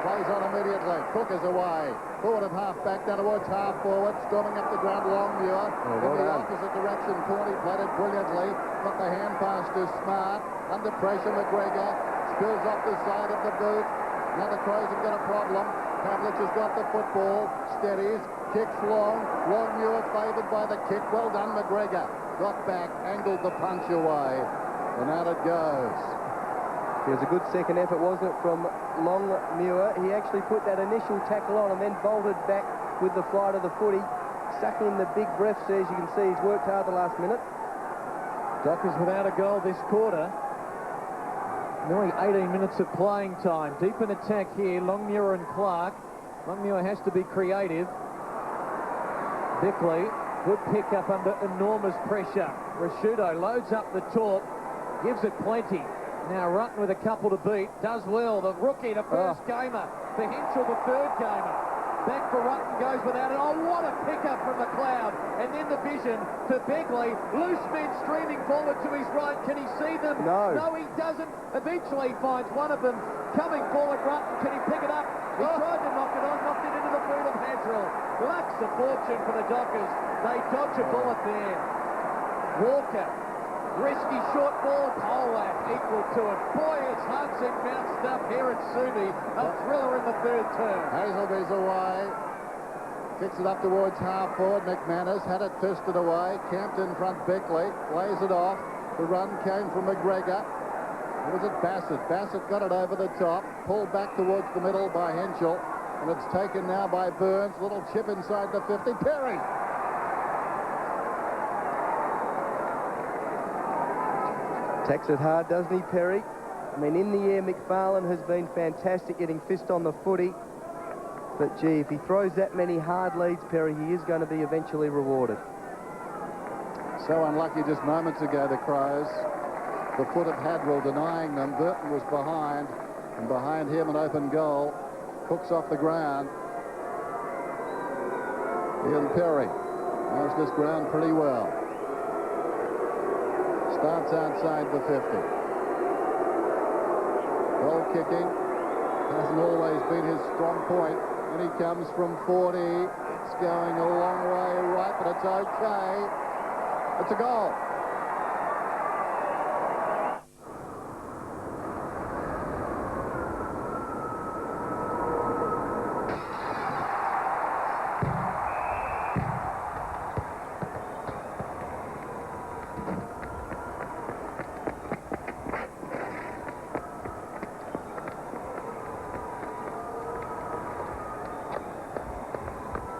Plays on immediately. Cook is away. Forward of half-back, down towards half-forward. Storming up the ground, Longmuir. In the opposite direction, Tawney played it brilliantly. Got the hand pass to Smart. Under pressure, McGregor. Spills off the side of the boot. Now the Crows have got a problem. Pavlich has got the football. Steadies. Kicks long. Longmuir favoured by the kick. Well done, McGregor. Got back, angled the punch away. And out it goes. It was a good second effort, wasn't it, from Longmuir. He actually put that initial tackle on and then bolted back with the flight of the footy, sucking in the big breaths. As you can see, he's worked hard the last minute. Dockers without a goal this quarter. Nearly 18 minutes of playing time. Deep in attack here, Longmuir and Clark. Longmuir has to be creative. Bickley, good pick up under enormous pressure. Rashudo loads up the top, gives it plenty. Now Rutten with a couple to beat, does well. The rookie, the first gamer. For Hinchell, the third gamer. Back for Rutten, goes without it. Oh, what a pickup from McLeod. And then the vision for Begley. Loose men streaming forward to his right. Can he see them? No. No, he doesn't. Eventually he finds one of them coming forward. Rutten, can he pick it up? He tried to knock it on, knocked it into the boot of Hadrell. Luck's a fortune for the Dockers. They dodge a bullet there. Walker. Risky short ball, Polak equal to it. Boy, it's Hunting bounced up here at Subi. A thriller in the third term. Hazelby's away. Kicks it up towards half forward. McManus had it fisted away. Camped in front Bickley. Lays it off. The run came from McGregor. Was it Bassett? Bassett got it over the top, pulled back towards the middle by Henschel, and it's taken now by Burns. Little chip inside the 50. Perry! Takes it hard, doesn't he, Perry? I mean, in the air, McFarlane has been fantastic getting fist on the footy. But, gee, if he throws that many hard leads, Perry, he is going to be eventually rewarded. So unlucky just moments ago, the Crows. The foot of Hadwell denying them. Burton was behind, and behind him an open goal. Cooks off the ground. Ian Perry knows this ground pretty well. Starts outside the 50. Goal kicking hasn't always been his strong point. And he comes from 40. It's going a long way right, but it's okay. It's a goal.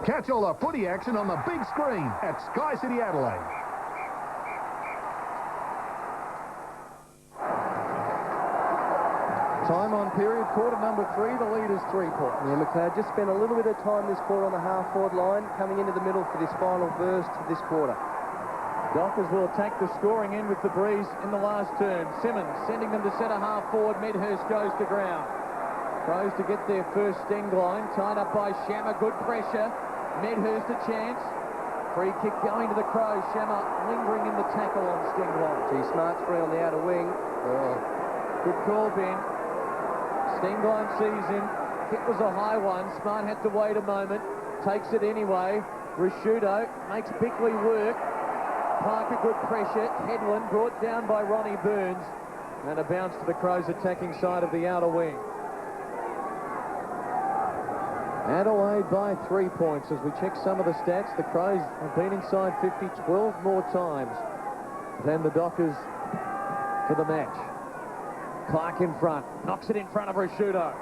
Catch all the footy action on the big screen at Sky City Adelaide. Time on period, quarter number 3. The lead is 3 points. Yeah, McLeod just spent a little bit of time this quarter on the half-forward line, coming into the middle for this final burst of this quarter. Dockers will attack the scoring end with the breeze in the last turn. Simmons sending them to centre half forward. Medhurst goes to ground. Crows to get their first sting line. Tied up by Shammer. Good pressure. Medhurst a chance. Free kick going to the Crows. Shammer lingering in the tackle on sting line. Gee, Smart's free on the outer wing. Oh. Good call, Ben. Sting line sees him. Kick was a high one. Smart had to wait a moment. Takes it anyway. Rashudo makes Bickley work. Parker, good pressure. Headland brought down by Ronnie Burns. And a bounce to the Crows' attacking side of the outer wing. Adelaide by 3 points. As we check some of the stats, the Crows have been inside 50 12 more times than the Dockers for the match. Clark in front. Knocks it in front of Rashudo.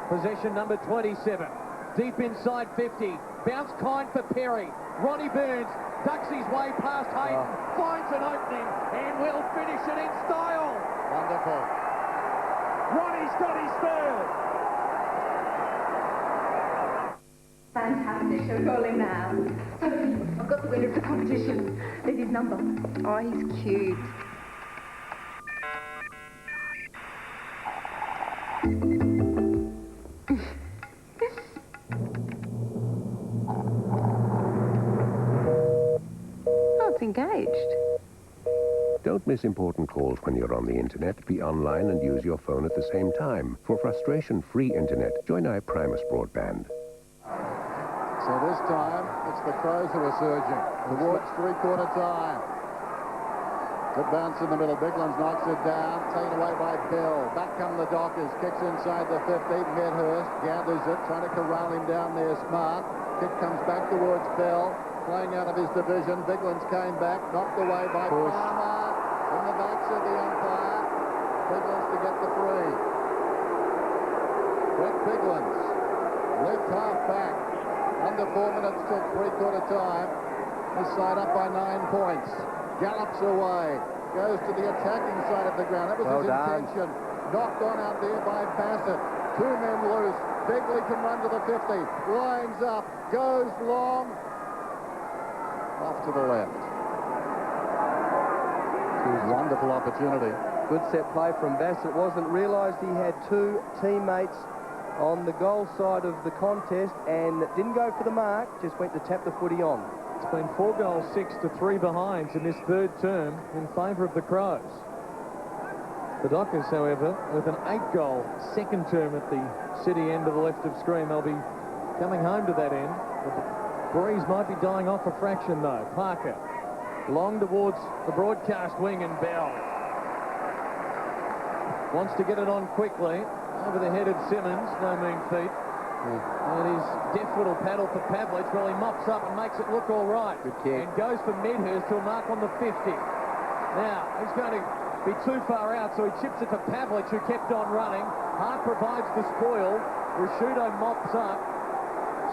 Possession number 27. Deep inside 50. Bounce kind for Perry. Ronnie Burns ducks his way past Hayden, finds an opening, and will finish it in style. Wonderful. Ronnie's got his third. Fantastic. Shall we call him now? Sophie, I've got the winner of the competition. There's his number. Oh, he's cute. Engaged. Don't miss important calls when you're on the internet. Be online and use your phone at the same time. For frustration-free internet, join iPrimus Broadband. So this time, it's the Crows who are surging towards three-quarter time. Good bounce in the middle. Biglands knocks it down. Taken away by Bell. Back come the Dockers. Kicks inside the 50. Medhurst gathers it, trying to corral him down there. Smart. Kick comes back towards Bell. Playing out of his division. Biglands came back, knocked away by Palmer. In the backs of the umpire. Biglands to get the free. Brett Biglands, left half back. Under 4 minutes till three-quarter time. This side up by 9 points. Gallops away. Goes to the attacking side of the ground. That was his intention. Knocked on out there by Bassett. 2 men loose. Begley can run to the 50. Lines up. Goes long. Off to the left. Wonderful opportunity. Good set play from Bassett. Wasn't realised he had 2 teammates on the goal side of the contest and didn't go for the mark, just went to tap the footy on. It's been 4 goals, 6 to 3 behinds in this third term in favour of the Crows. The Dockers, however, with an 8-goal second term at the city end of the left of screen, they'll be coming home to that end. Breeze might be dying off a fraction, though. Parker, long towards the broadcast wing, and Bell wants to get it on quickly. Over the head of Simmons, no mean feat. And his deft little paddle for Pavlich, well, he mops up and makes it look all right. Good kick. And goes for Medhurst to a mark on the 50. Now, he's going to be too far out, so he chips it to Pavlich, who kept on running. Hart provides the spoil. Rashudo mops up.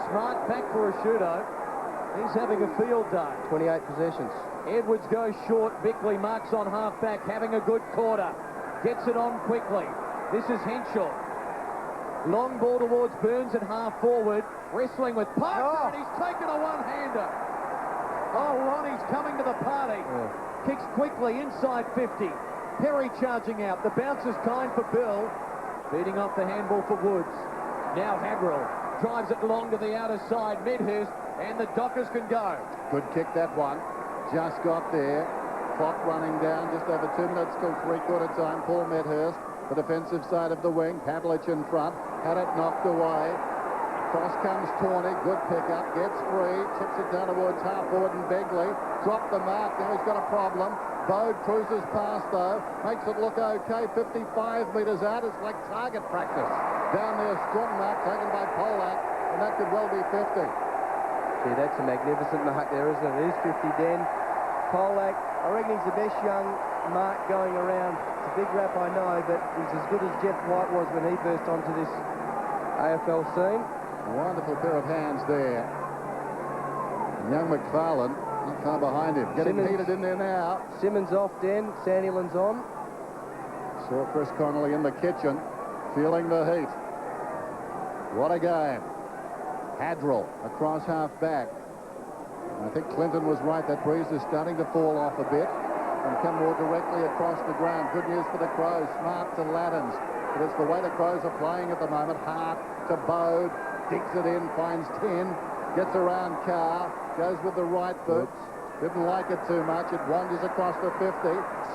Smart back for Rashudo. He's having a field day. 28 possessions. Edwards goes short. Bickley marks on half-back, having a good quarter. Gets it on quickly. This is Henschel. Long ball towards Burns at half-forward. Wrestling with Parker, and he's taken a one-hander. Oh, Ronnie's coming to the party. Kicks quickly inside 50. Perry charging out. The bounce is kind for Bill. Beating off the handball for Woods. Now Haverhill drives it long to the outer side. Medhurst, and the Dockers can go. Good kick, that one. Just got there. Clock running down, just over 2 minutes till three-quarter time. Paul Medhurst, the defensive side of the wing. Pavlich in front. Had it knocked away. Cross comes Tawney. Good pick-up. Gets free. Chips it down towards half-forward and Begley. Dropped the mark. Now he's got a problem. Bode cruises past, though. Makes it look okay. 55 metres out. It's like target practice. Down there, strong mark taken by Polak, and that could well be 50. Gee, that's a magnificent mark there, isn't it? It is 50, Den. Polak, I reckon he's the best young mark going around. It's a big rap, I know, but he's as good as Jeff White was when he burst onto this AFL scene. Wonderful pair of hands there. Young McFarlane, not far behind him. Getting heated in there now. Simmons off, Den. Sandilands on. Saw Chris Connolly in the kitchen, feeling the heat. What a game. Hadrill across half-back. I think Clinton was right. That breeze is starting to fall off a bit and come more directly across the ground. Good news for the Crows. Smart to Laddens. But it's the way the Crows are playing at the moment. Hart to Bode. Digs it in, finds 10. Gets around Carr. Goes with the right boot. Didn't like it too much. It wanders across the 50.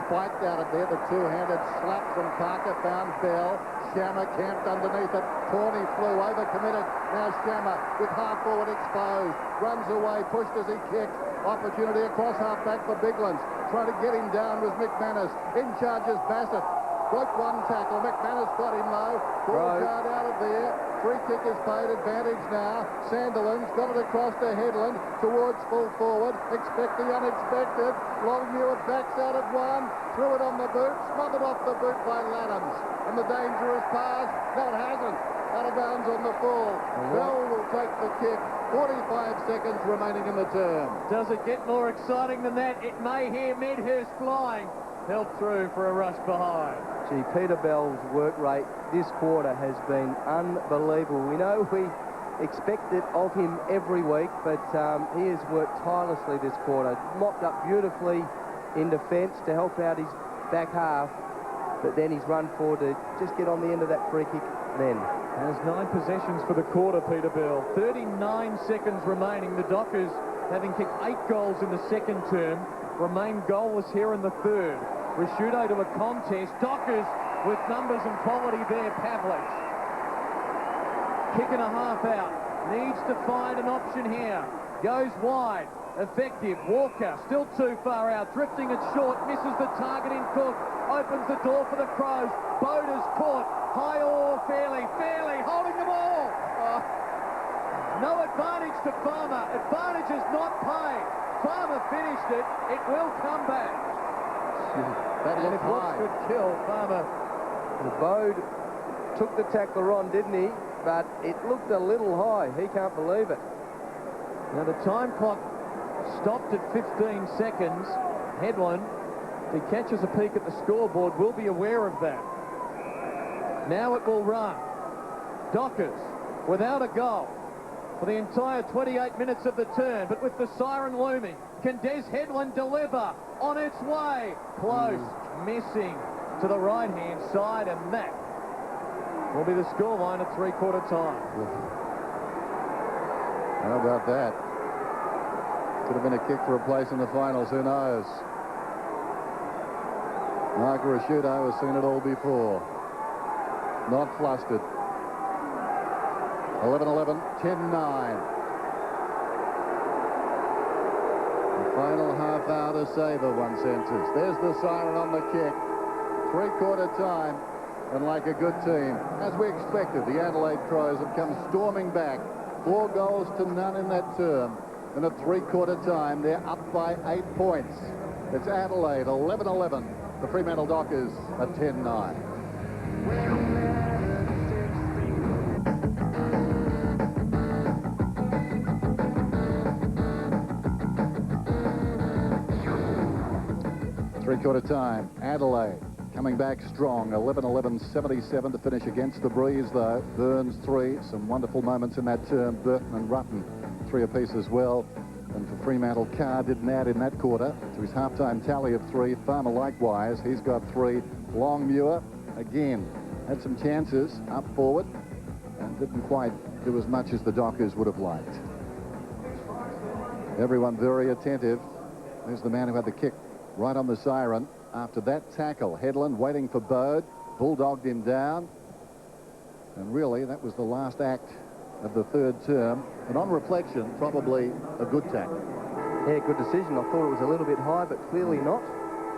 Spiked out of there. The two-handed slap from Parker found Bell. Shammer camped underneath it. Tawney flew, overcommitted. Now Shammer with half-forward exposed. Runs away, pushed as he kicked. Opportunity across half-back for Biglands. Trying to get him down was McManus. In charges Bassett. Broke one tackle. McManus got him low. Ball guard out of there. Free kick is paid. Advantage now. Sandilands got it across to Headland towards full forward. Expect the unexpected. Longmuir backs out of one. Threw it on the boot. Smothered off the boot by Laddams. And the dangerous pass. No, it hasn't. Out of bounds on the full. Bell will take the kick. 45 seconds remaining in the term. Does it get more exciting than that? It may hear Medhurst flying. Held through for a rush behind. Gee, Peter Bell's work rate this quarter has been unbelievable. We know we expect it of him every week, but he has worked tirelessly this quarter. Mopped up beautifully in defence to help out his back half, but then he's run forward to just get on the end of that free kick then. Has 9 possessions for the quarter, Peter Bell. 39 seconds remaining. The Dockers, having kicked 8 goals in the second term, remain goalless here in the third. Rashudo to a contest. Dockers with numbers and quality there. Pavlich. Kick and a half out. Needs to find an option here. Goes wide. Effective. Walker still too far out. Drifting it short. Misses the target in Cook. Opens the door for the Crows. Boda's caught. High or fairly. Fairly holding the ball. No advantage to Farmer. Advantage is not paid. Farmer finished it. It will come back. That and if Watts could kill Farmer. Bode took the tackler on, didn't he? But it looked a little high. He can't believe it. Now the time clock stopped at 15 seconds. Headland, if he catches a peek at the scoreboard, will be aware of that. Now it will run. Dockers without a goal for the entire 28 minutes of the turn, but with the siren looming, can Des Headland deliver? On its way. Close. Missing to the right-hand side, and that will be the scoreline at three-quarter time. How about that? Could have been a kick for a place in the finals, who knows? Mark Rashudo has seen it all before. Not flustered. 11-11, 10-9. The final half hour to savour, one senses. There's the siren on the kick. Three-quarter time, and like a good team, as we expected, the Adelaide Crows have come storming back. 4 goals to none in that term. And at three-quarter time, they're up by 8 points. It's Adelaide, 11-11. the Fremantle Dockers at 10-9. Three-quarter time, Adelaide coming back strong, 11-11-77 to finish against the breeze, though. Burns 3, some wonderful moments in that term. Burton and Rutten 3 apiece as well. And for Fremantle, Carr didn't add in that quarter to his half-time tally of 3. Farmer likewise, he's got 3. Longmuir, again, had some chances up forward and didn't quite do as much as the Dockers would have liked. Everyone very attentive. There's the man who had the kick right on the siren. After that tackle, Headland waiting for Bode, bulldogged him down, and really that was the last act of the third term, and on reflection probably a good tackle. Yeah, good decision. I thought it was a little bit high, but clearly not.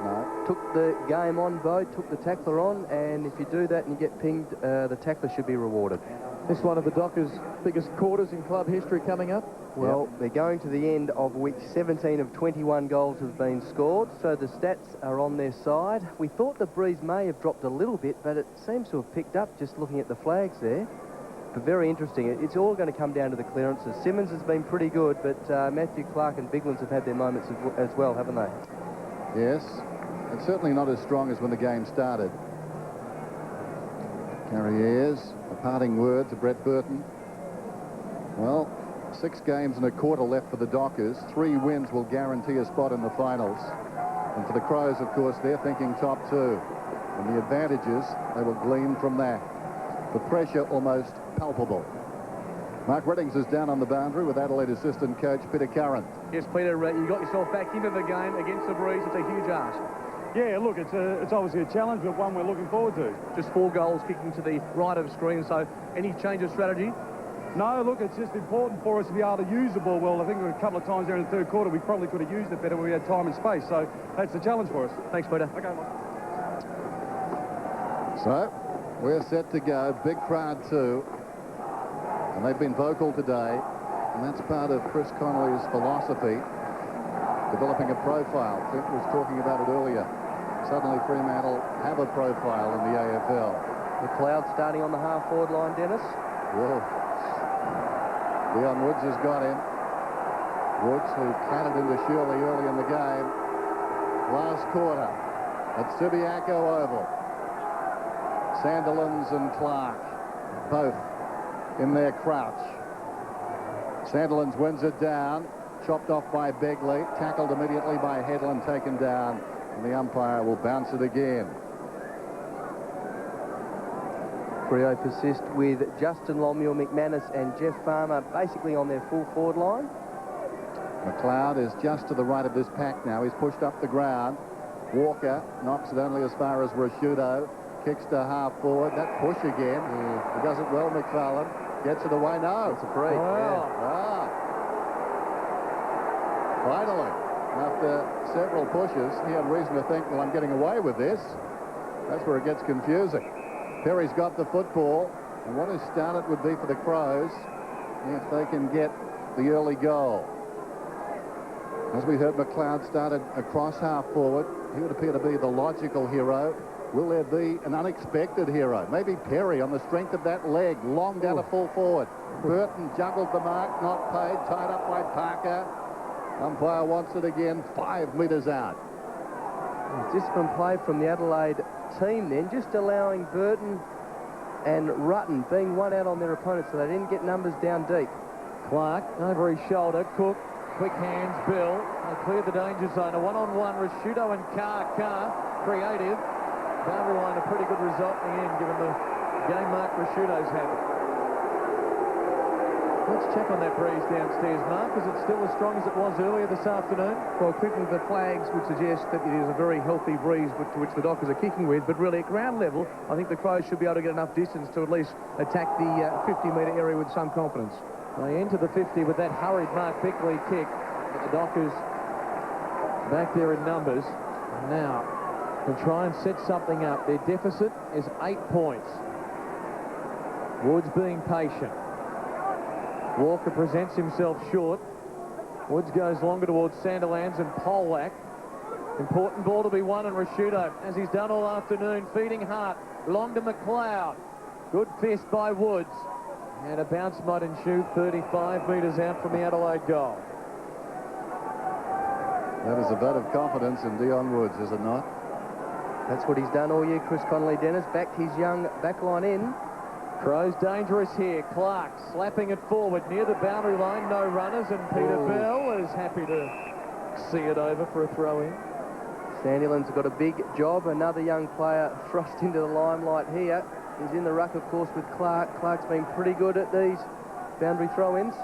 No. Took the game on, Bode, took the tackler on, and if you do that and you get pinged, the tackler should be rewarded. This one of the Dockers' biggest quarters in club history coming up. Well, they're going to the end of which 17 of 21 goals have been scored, so the stats are on their side. We thought the breeze may have dropped a little bit, but it seems to have picked up just looking at the flags there. But very interesting. It's all going to come down to the clearances. Simmons has been pretty good, but Matthew Clark and Biglands have had their moments as well, haven't they? Yes, and certainly not as strong as when the game started. Carriers, a parting word to Brett Burton. Well, 6 games and a quarter left for the Dockers. 3 wins will guarantee a spot in the finals. And for the Crows, of course, they're thinking top 2. And the advantages, they will glean from that. The pressure almost palpable. Mark Reddings is down on the boundary with Adelaide assistant coach Peter Curran. Yes, Peter, you got yourself back into the game against the breeze. It's a huge ask. Yeah, look, it's obviously a challenge, but one we're looking forward to. Just 4 goals kicking to the right of screen, so any change of strategy? No, look, it's just important for us to be able to use the ball well. I think a couple of times there in the third quarter, we probably could have used it better when we had time and space, so that's the challenge for us. Thanks, Peter. Okay, Mike. So, we're set to go. Big crowd too. And they've been vocal today, and that's part of Chris Connolly's philosophy, developing a profile. Clint was talking about it earlier. Suddenly Fremantle have a profile in the AFL. McLeod starting on the half-forward line, Dennis. Whoa. Leon Woods has got him. Woods, who clattered into Shirley early in the game. Last quarter at Subiaco Oval. Sandilands and Clark, both in their crouch. Sandilands wins it down, chopped off by Begley, tackled immediately by Headland, taken down, and the umpire will bounce it again. Freo persist with Justin Longmuir, McManus and Jeff Farmer basically on their full forward line. McLeod is just to the right of this pack now. He's pushed up the ground. Walker knocks it only as far as Rashudo. Kicks to half forward. That push again. He does it well, McFarlane. Gets it away. No. It's a free. Finally, after several pushes, he had reason to think, well, I'm getting away with this. That's where it gets confusing. Perry's got the football, and what a start it would be for the Crows if they can get the early goal. As we heard, McLeod started across half forward. He would appear to be the logical hero. Will there be an unexpected hero? Maybe Perry on the strength of that leg, long down to full forward. Burton juggled the mark, not paid, tied up by Parker. Umpire wants it again, 5 metres out. Disciplined play from the Adelaide team then, just allowing Burton and Rutten being one out on their opponent so they didn't get numbers down deep. Clark over his shoulder. Cook, quick hands, Bill. They cleared the danger zone. A one-on-one, Rashudo and Carr. Creative. Boundary line, a pretty good result in the end, given the game mark Rashudo's had. Let's check on that breeze downstairs, Mark. Is it still as strong as it was earlier this afternoon? Well, quickly, the flags would suggest that it is a very healthy breeze to which the Dockers are kicking with, but really at ground level, I think the Crows should be able to get enough distance to at least attack the 50-metre area with some confidence. They enter the 50 with that hurried Mark Bickley kick. But the Dockers back there in numbers. Now, to try and set something up. Their deficit is 8 points. Woods being patient. Walker presents himself short. Woods goes longer towards Sandilands and Polak. Important ball to be won, and Rashudo, as he's done all afternoon, feeding Hart, long to McLeod. Good fist by Woods. And a bounce might ensue 35 metres out from the Adelaide goal. That is a vote of confidence in Dion Woods, is it not? That's what he's done all year, Chris Connolly, Dennis. Backed his young backline in. Crows dangerous here. Clark slapping it forward near the boundary line. No runners, and Peter Bell is happy to see it over for a throw-in. Sandilands have got a big job. Another young player thrust into the limelight here. He's in the ruck, of course, with Clark. Clark's been pretty good at these boundary throw-ins.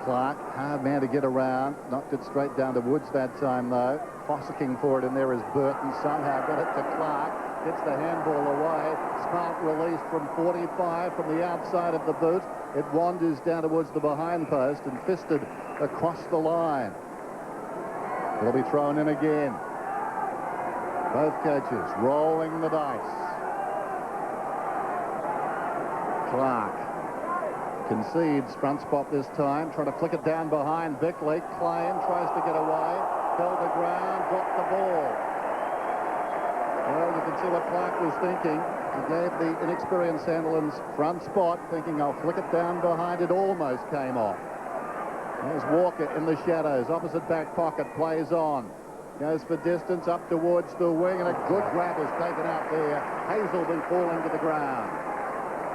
Clark, hard man to get around. Knocked it straight down to Woods that time, though. Fossicking for it in there is Burton. Somehow got it to Clark. Gets the handball away. Smart release from 45 from the outside of the boot. It wanders down towards the behind post and fisted across the line. It'll be thrown in again. Both coaches rolling the dice. Clark concedes front spot this time, trying to flick it down behind Bickley. Klein tries to get away, fell to ground, dropped the ball. Well, you can see what Clark was thinking. He gave the inexperienced Sandilands front spot, thinking I'll flick it down behind. It almost came off. There's Walker in the shadows, opposite back pocket, plays on. Goes for distance up towards the wing, and a good grab is taken out there. Hazelby falling to the ground.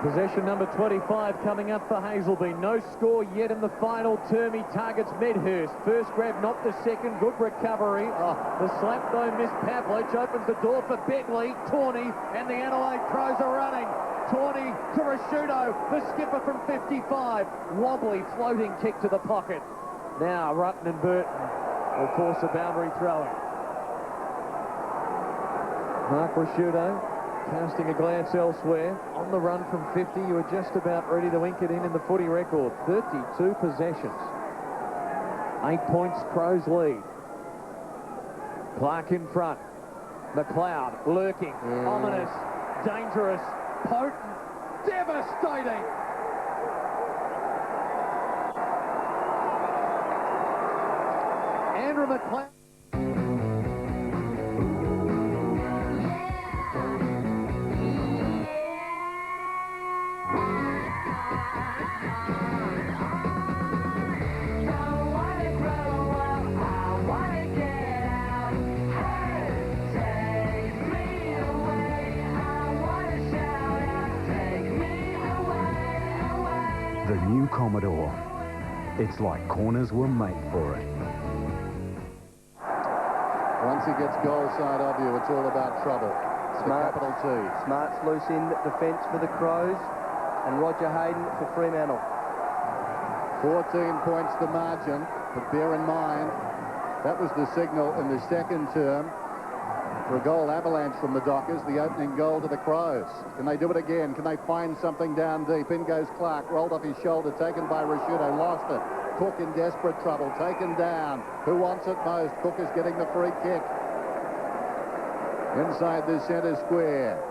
Possession number 25 coming up for Hazelby. No score yet in the final term. He targets Medhurst. First grab, not the second. Good recovery. The slap, though, missed Pavlich. Opens the door for Begley. Tawney, and the Adelaide Crows are running. Tawney to Rashudo, the skipper from 55. Wobbly floating kick to the pocket. Now Rutten and Burton will force a boundary throw-in. Mark Rashudo casting a glance elsewhere. On the run from 50, you were just about ready to ink it in the footy record. 32 possessions. 8 points, Crows lead. Clark in front. McLeod lurking, ominous, dangerous, potent, devastating. Andrew McLeod. The new Commodore. It's like corners were made for it. Once he gets goal side of you, it's all about trouble. Smart, capital T. Smart's loose in defence for the Crows, and Roger Hayden for Fremantle. 14 points the margin, but bear in mind, that was the signal in the second term for a goal avalanche from the Dockers, the opening goal to the Crows. Can they do it again? Can they find something down deep? In goes Clark, rolled off his shoulder, taken by Rashudo, lost it. Cook in desperate trouble, taken down. Who wants it most? Cook is getting the free kick. Inside the centre square.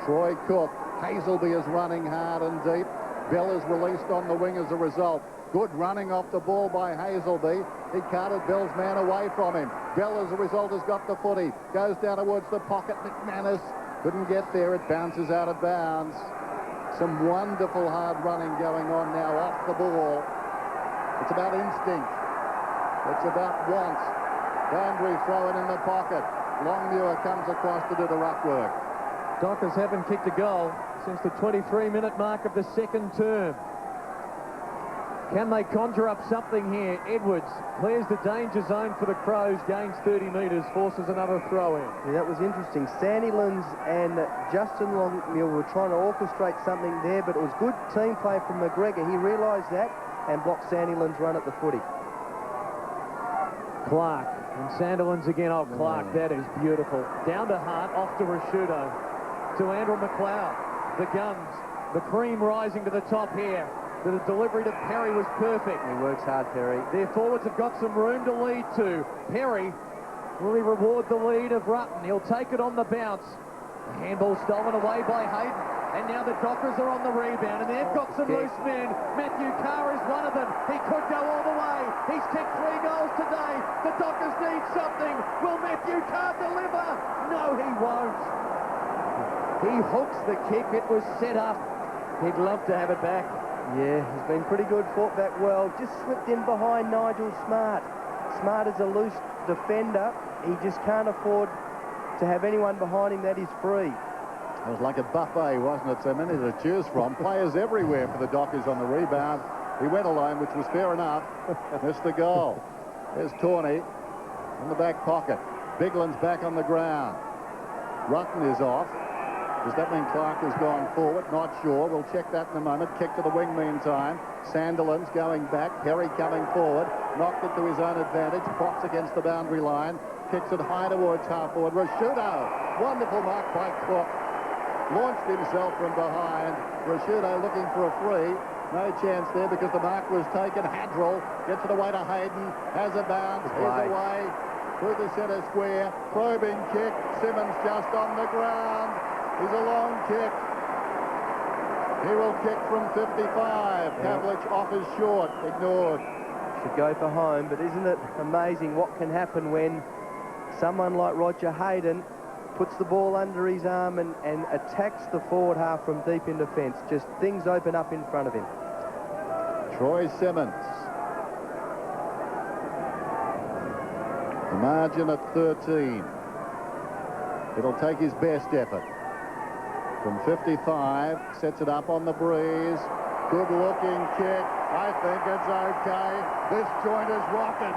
Troy Cook. Hazelby is running hard and deep. Bell is released on the wing as a result. Good running off the ball by Hazelby. He carted Bell's man away from him. Bell, as a result, has got the footy. Goes down towards the pocket. McManus couldn't get there. It bounces out of bounds. Some wonderful hard running going on now off the ball. It's about instinct. It's about want. Boundary thrown in the pocket. Longmuir comes across to do the ruck work. Dockers haven't kicked a goal since the 23-minute mark of the second term. Can they conjure up something here? Edwards clears the danger zone for the Crows, gains 30 metres, forces another throw-in. Yeah, that was interesting. Sandilands and Justin Longmuir were trying to orchestrate something there, but it was good team play from McGregor. He realised that and blocked Sandilands' run at the footy. Clark and Sandilands again. Oh, Clark, that is beautiful. Down to Hart, off to Rashudo, to Andrew McLeod. The guns, the cream rising to the top here. The delivery to Perry was perfect. He works hard, Perry. Their forwards have got some room to lead to. Perry, will he reward the lead of Rutten? He'll take it on the bounce. The handball stolen away by Hayden. And now the Dockers are on the rebound, and they've got some loose men. Matthew Carr is one of them. He could go all the way. He's kicked 3 goals today. The Dockers need something. Will Matthew Carr deliver? No, he won't. He hooks the kick. It was set up. He'd love to have it back. Yeah, he's been pretty good, fought back well. Just slipped in behind Nigel Smart. Smart is a loose defender. He just can't afford to have anyone behind him that is free. It was like a buffet, wasn't it? So many to choose from. Players everywhere for the Dockers on the rebound. He went alone, which was fair enough. Missed the goal. There's Tawney in the back pocket. Bigland's back on the ground. Rutten is off. Does that mean Clark has gone forward? Not sure. We'll check that in a moment. Kick to the wing meantime. Sandilands going back. Perry coming forward. Knocked it to his own advantage. Pops against the boundary line. Kicks it high towards half forward. Rashudo. Wonderful mark by Cook. Launched himself from behind. Rashudo looking for a free. No chance there because the mark was taken. Hadrill gets it away to Hayden. Has a bounce. He's away through the centre square. Probing kick. Simmons just on the ground. He's a long kick. He will kick from 55. Pavlich offers short. Ignored. Should go for home, but isn't it amazing what can happen when someone like Roger Hayden puts the ball under his arm and attacks the forward half from deep in defence. Just things open up in front of him. Troy Simmons. The margin at 13. It'll take his best effort. From 55, sets it up on the breeze. Good-looking kick. I think it's okay. This joint is rocking.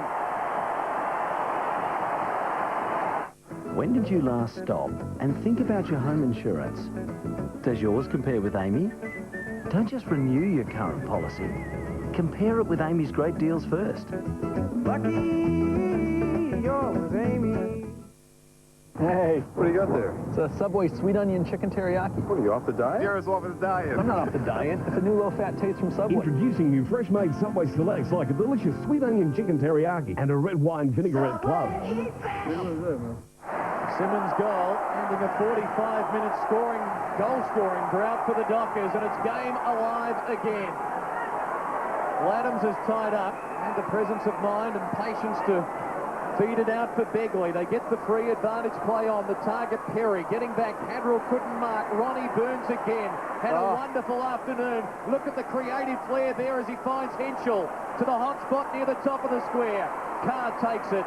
When did you last stop and think about your home insurance? Does yours compare with Amy? Don't just renew your current policy. Compare it with Amy's great deals first. Lucky you're with Amy. Hey, what do you got there? It's a Subway sweet onion chicken teriyaki. What are you, off the diet? Garrett's off his diet. I'm not off the diet. It's a new low-fat taste from Subway. Introducing new fresh-made Subway selects like a delicious sweet onion chicken teriyaki and a red wine vinaigrette club. Simmons' goal ending a 45-minute goal-scoring drought for the Dockers, and it's game alive again. Adams is tied up, and the presence of mind and patience to feed it out for Begley. They get the free advantage play on. The target, Perry. Getting back, Hadrill couldn't mark. Ronnie Burns again. Had a wonderful afternoon. Look at the creative flair there as he finds Henschel to the hot spot near the top of the square. Carr takes it.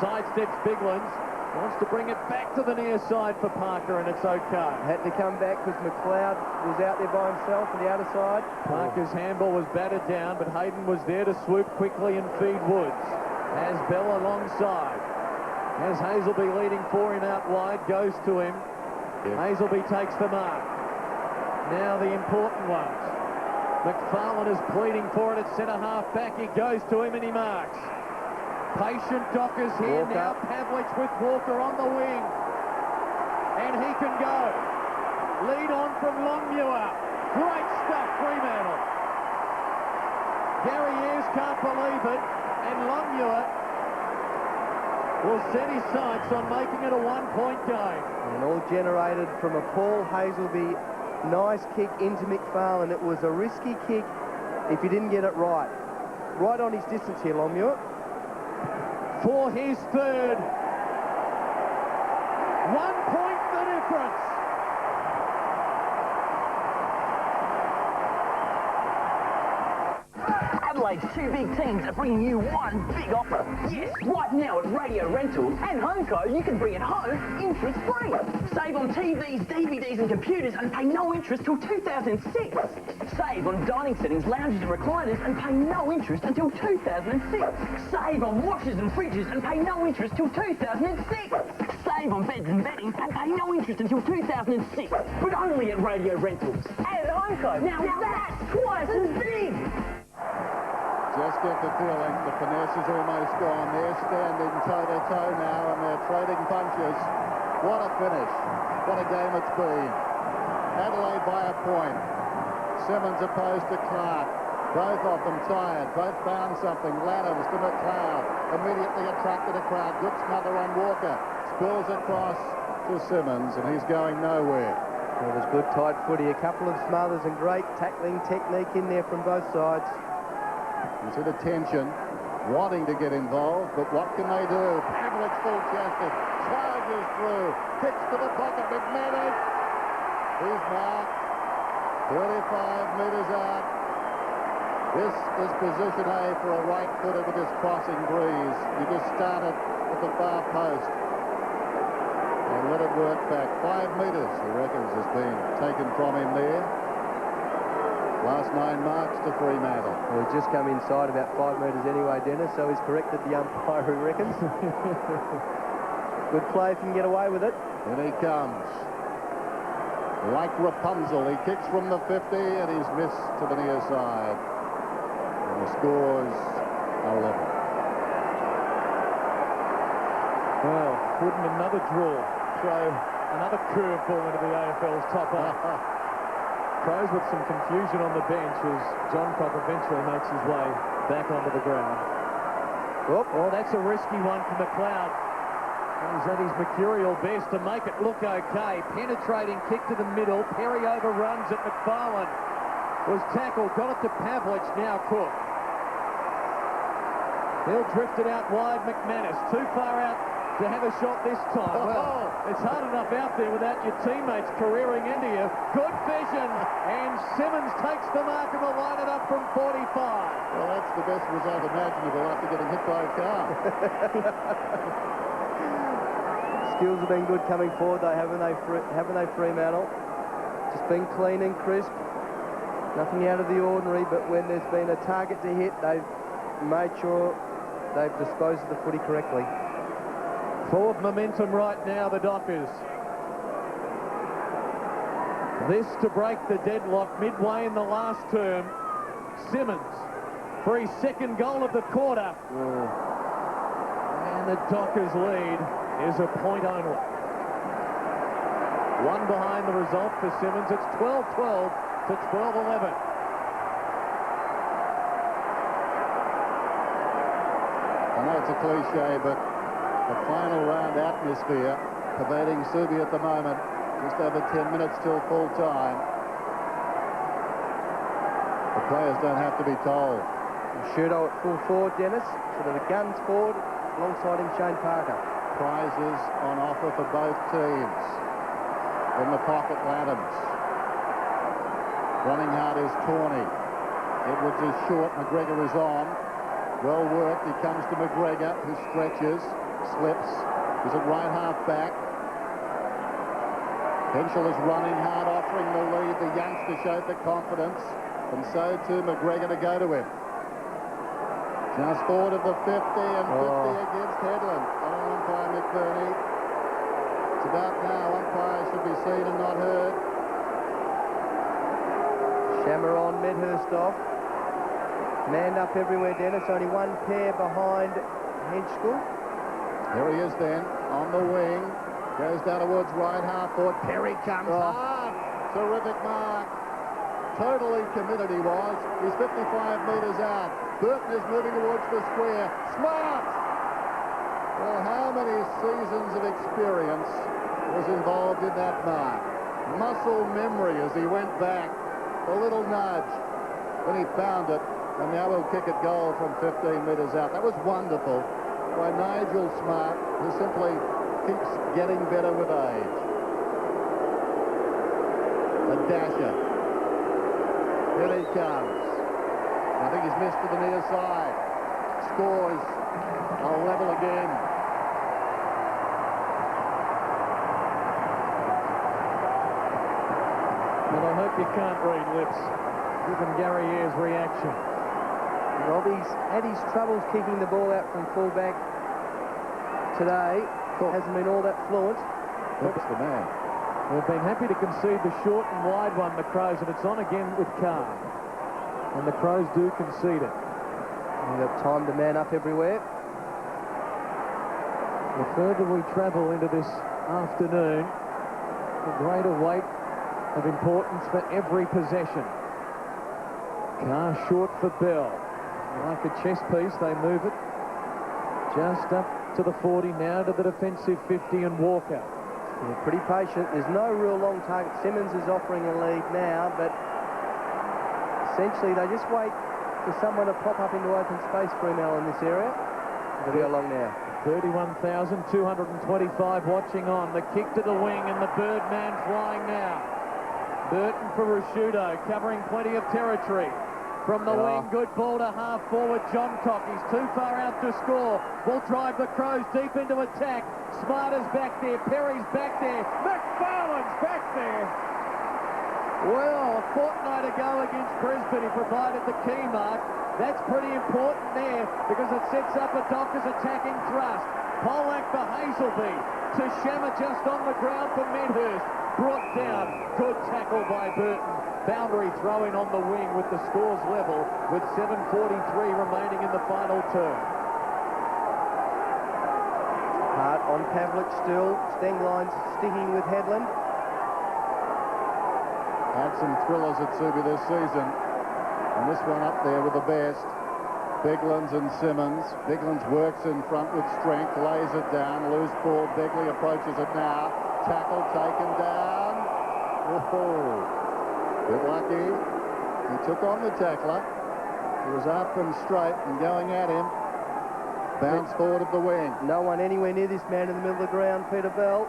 Sidesteps Biglands. Wants to bring it back to the near side for Parker, and it's okay. Had to come back because McLeod was out there by himself on the outer side. Parker's handball was battered down, but Hayden was there to swoop quickly and feed Woods. Has Bell alongside. As Hazelby leading for him out wide, goes to him. Hazelby takes the mark. Now the important ones. McFarlane is pleading for it at centre-half back. He goes to him and he marks. Patient Dockers here Walker. now. Pavlich with Walker on the wing. And he can go. Lead on from Longmuir. Great stuff, Fremantle. Gary Ayres can't believe it. And Longmuir will set his sights on making it a one-point game. And all generated from a Paul Hazelby nice kick into McFarlane. It was a risky kick if he didn't get it right. Right on his distance here, Longmuir. For his third. 1 point the difference. Adelaide's two big teams are bringing you one big offer. Yes, right now at Radio Rentals and HomeCo, you can bring it home interest-free. Save on TVs, DVDs and computers and pay no interest till 2006. Save on dining settings, lounges and recliners and pay no interest until 2006. Save on washers and fridges and pay no interest till 2006. Save on beds and bedding and pay no interest until 2006. But only at Radio Rentals and HomeCo. Now that's twice as big. Just get the feeling the finesse is almost gone. They're standing toe-to-toe now and they're trading punches. What a finish. What a game it's been. Adelaide by a point. Simmons opposed to Clark. Both of them tired. Both found something. Ladders to McLeod. Immediately attracted a crowd. Good smother on Walker. Spills across to Simmons and he's going nowhere. It was good tight footy, a couple of smothers and great tackling technique in there from both sides. You see the tension, wanting to get involved, but what can they do? Pavlich full-chested, charges through, kicks to the pocket, McManus. He's marked 35 metres out. This is position A for a right-footer with this crossing breeze. You just start it at the far post and let it work back. 5 metres, he reckons, has been taken from him there. Last 9 marks to Fremantle. Well, he's just come inside about 5 metres anyway, Dennis, so he's corrected the umpire, he reckons. Good play if he can get away with it. And he comes. Like Rapunzel, he kicks from the 50 and he's missed to the near side. And the scores are level. Well, wouldn't another draw throw another curveball into the AFL's top up? Crows with some confusion on the bench as John Cock eventually makes his way back onto the ground. Oh, that's a risky one for McLeod. He's at his mercurial best to make it look okay. Penetrating kick to the middle. Perry overruns it. McFarlane was tackled. Got it to Pavlich. Now Cook. He'll drift it out wide. McManus too far out to have a shot this time. Well, it's hard enough out there without your teammates careering into you. Good vision, and Simmons takes the mark and will line it up from 45. Well, that's the best result imaginable after getting hit by a car. Skills have been good coming forward, though, haven't they, Fremantle? Just been clean and crisp. Nothing out of the ordinary, but when there's been a target to hit, they've made sure they've disposed of the footy correctly. Full of momentum right now, the Dockers. This to break the deadlock midway in the last term. Simmons for his second goal of the quarter. And the Dockers lead is a point only. One behind the result for Simmons. It's 12-12 to 12-11. I know it's a cliche, but the final round atmosphere pervading Subi at the moment. Just over 10 minutes till full time. The players don't have to be told. Shudo at full forward, Dennis. So the guns forward, alongside him, Shane Parker. Prizes on offer for both teams. In the pocket, Adams. Running hard is Tawney. Edwards is short, McGregor is on. Well worked, he comes to McGregor, who stretches, slips. He's at right half back. Henschel is running hard, offering the lead. The youngster showed the confidence, and so too McGregor to go to him. Just forward of the 50 and 50 against Headland. On umpire McBurney. It's about now. Umpire should be seen and not heard. Shamaron, Medhurst off. Manned up everywhere, Dennis. Only one pair behind Henschel. Here he is then, on the wing. Goes down towards right half forward. Perry comes hard. Terrific mark. Totally committed he was. He's 55 metres out. Burton is moving towards the square. Smart! Well, how many seasons of experience was involved in that mark? Muscle memory as he went back. A little nudge. Then he found it. And now he'll kick it goal from 15 metres out. That was wonderful by Nigel Smart, who simply keeps getting better with age. A dasher. Here he comes. I think he's missed to the near side. Scores a level again. Well, I hope you can't read lips, given Gary Ayres' reaction. Robbie's had his troubles kicking the ball out from fullback today. Hasn't been all that fluent. That's the man. They've been happy to concede the short and wide one, the Crows, and it's on again with Carr. And the Crows do concede it. They've got time to man up everywhere. The further we travel into this afternoon, the greater weight of importance for every possession. Carr short for Bell. Like a chess piece, they move it just up to the 40, now to the defensive 50, and Walker Yeah, pretty patient. There's no real long target. Simmons is offering a lead now, but essentially they just wait for someone to pop up into open space, Fremantle, in this area. They'll go long now. 31,225 watching on. The kick to the wing and the Birdman flying now. Burton for Rashudo, covering plenty of territory. From the wing, good ball to half forward, John Cock. He's too far out to score. Will drive the Crows deep into attack. Smarter's back there, Perry's back there, McFarlane's back there. Well, a fortnight ago against Brisbane, he provided the key mark. That's pretty important there because it sets up a Dockers attacking thrust. Polak for Hazelby. Tashama just on the ground for Medhurst. Brought down. Good tackle by Burton. Boundary throw-in on the wing with the scores level with 7:43 remaining in the final term. Hart on Pavlich still. Stengleins sticking with Headland. Had some thrillers at Subi this season. And this one up there with the best. Biglands and Simmons. Biglands works in front with strength, lays it down. Loose ball. Begley approaches it now. Tackle taken down. Whoa. Bit lucky. He took on the tackler. He was up and straight and going at him. Bounce forward of the wing. No one anywhere near this man in the middle of the ground, Peter Bell.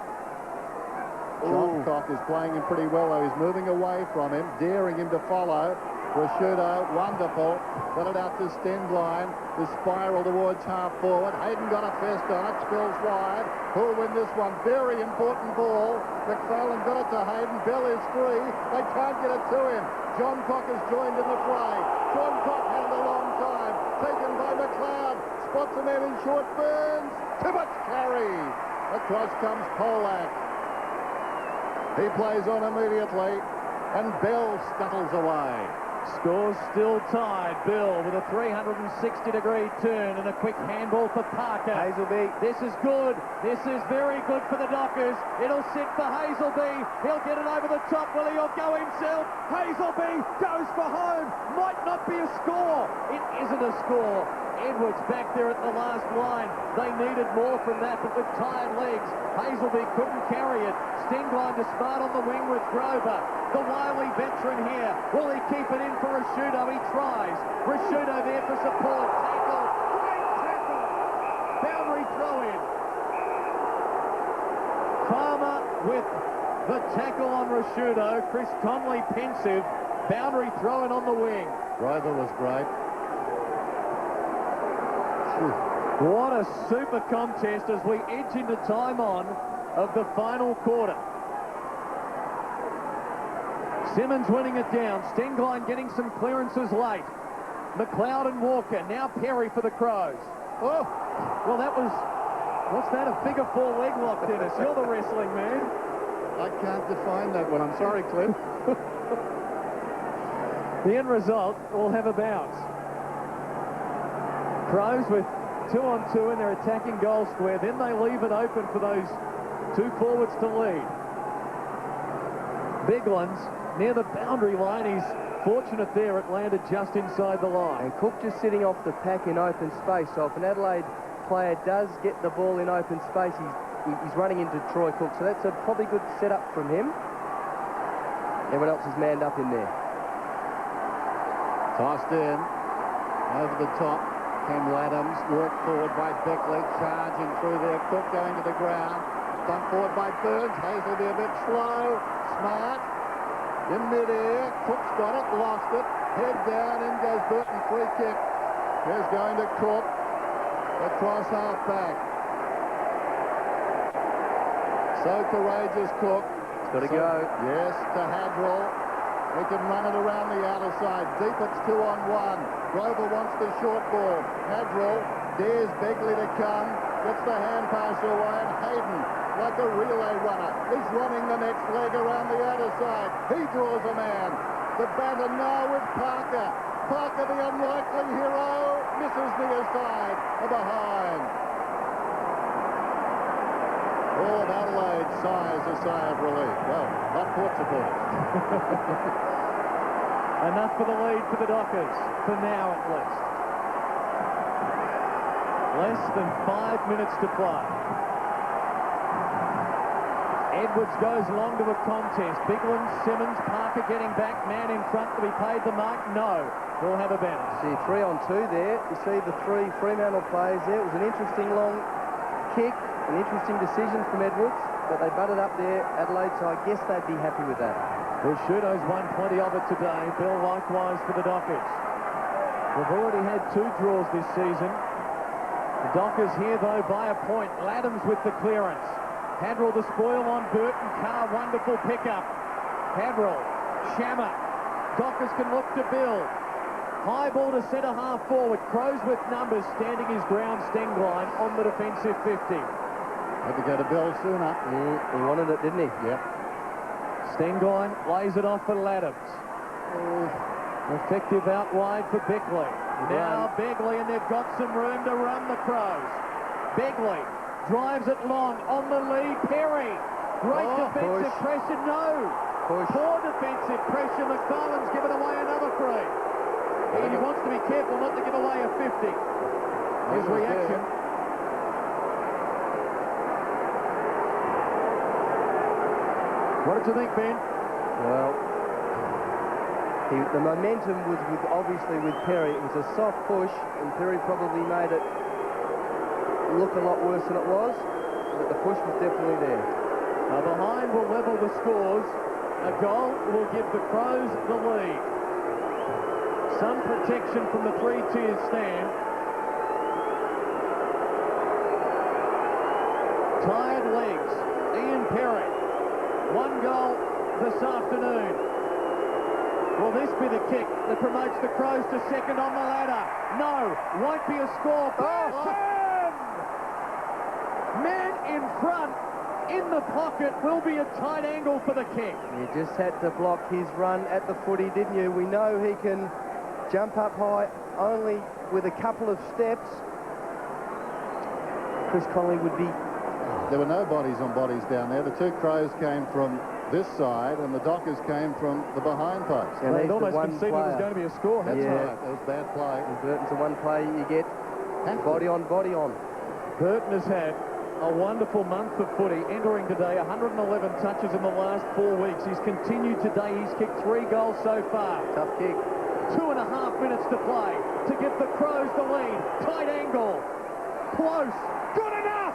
John Cock is playing him pretty well, though. He's moving away from him, daring him to follow. Rashudo, wonderful. Got it out to Stenglein. The spiral towards half forward. Hayden got a fist on it. Spills wide. Who'll win this one? Very important ball. McFarlane got it to Hayden. Bell is free. They can't get it to him. John Cock has joined in the fray. John Cock had it a long time. Taken by McLeod. Spots a man in short. Burns. Too much carry. Across comes Polak. He plays on immediately. And Bell scuttles away. Scores still tied. Bill with a 360-degree turn and a quick handball for Parker. Hazelby. This is good. This is very good for the Dockers. It'll sit for Hazelby. He'll get it over the top. Will he? He'll go himself. Hazelby goes for home. Might not be a score. It isn't a score. Edwards back there at the last line. They needed more from that, but with tired legs, Hazelby couldn't carry it. Stenglein to Smart on the wing with Grover. The wily veteran here. Will he keep it in for Rashudo? He tries. Rashudo there for support. Tackle. Great tackle. Boundary throw-in. Farmer with the tackle on Rashudo. Chris Conley pensive. Boundary throw-in on the wing. Grover was great. What a super contest as we edge into time on of the final quarter. Simmons winning it down. Stenglein getting some clearances late. McLeod and Walker. Now Perry for the Crows. Oh, well, that was... What's that? A figure four leg lock, Dennis. You're the wrestling man. I can't define that one. I'm sorry, Cliff. The end result will have a bounce. Crows with 2-on-2 in their attacking goal square. Then they leave it open for those two forwards to lead. Biglands near the boundary line. He's fortunate there. It landed just inside the line. And Cook just sitting off the pack in open space. So if an Adelaide player does get the ball in open space, he's running into Troy Cook. So that's a probably good setup from him. Everyone else is manned up in there. Tossed in. Over the top. Came Laddams, worked forward by Beckley, charging through there. Cook going to the ground. Stumped forward by Burns. Hazelby a bit slow. Smart. In midair. Cook's got it, lost it. Head down, in goes Burton. Free kick. Here's going to Cook. Across half back. So courageous Cook. It's got to go. Yes, to Hadrell. He can run it around the outer side. Deep, it's 2-on-1. Grover wants the short ball. Hadrell dares Begley to come. Gets the hand pass away. And Hayden, like a relay runner, is running the next leg around the outer side. He draws a man. The batter now with Parker. Parker, the unlikely hero, misses near side of behind. All of Adelaide sighs a sigh of relief. Well, not Port supporters. Enough for the lead for the Dockers, for now at least. Less than 5 minutes to play. Edwards goes long to a contest. Bigland, Simmons, Parker getting back. Man in front to be paid the mark. No. We'll have a bounce. See, 3-on-2 there. You see the three Fremantle players there. It was an interesting long kick, an interesting decision from Edwards, but they butted up there, Adelaide, so I guess they'd be happy with that. Well, Shudo's won plenty of it today. Bill likewise for the Dockers. We've already had 2 draws this season. The Dockers here, though, by a point. Laddams with the clearance. Hadrell the spoil on Burton. Carr, wonderful pickup. Hadrell, Shammer. Dockers can look to build. High ball to centre half forward. Crows with numbers standing his ground. Stengline on the defensive 50. Had to go to Bill sooner. He wanted it, didn't he? Yep. Stengline lays it off for Laddams. Effective out wide for Beckley. Now Begley, and they've got some room to run the Crows. Begley drives it long on the lead. Perry. Great defensive pressure. No. Poor defensive pressure. McFarlane's given away another free. He wants to be careful not to give away a 50. His reaction. What did you think, Ben? Well, the momentum was obviously with Perry. It was a soft push, and Perry probably made it look a lot worse than it was, but the push was definitely there. Now behind will level the scores. A goal will give the Crows the lead. Some protection from the 3-tier stand. Tired legs. Ian Perry. 1 goal this afternoon. Will this be the kick that promotes the Crows to second on the ladder? No, won't be a score. Man in front, in the pocket, will be a tight angle for the kick. You just had to block his run at the footy, didn't you? We know he can jump up high only with a couple of steps. Chris Conley would be... There were no bodies on bodies down there. The 2 Crows came from this side, and the Dockers came from the behind post. And they'd almost conceded it was going to be a score. That's right. That was bad play. And Burton's the one play you get body on, body on. Burton has had a wonderful month of footy, entering today 111 touches in the last 4 weeks. He's continued today. He's kicked 3 goals so far. Tough kick. 2.5 minutes to play to give the Crows the lead. Tight angle. Close. Good enough.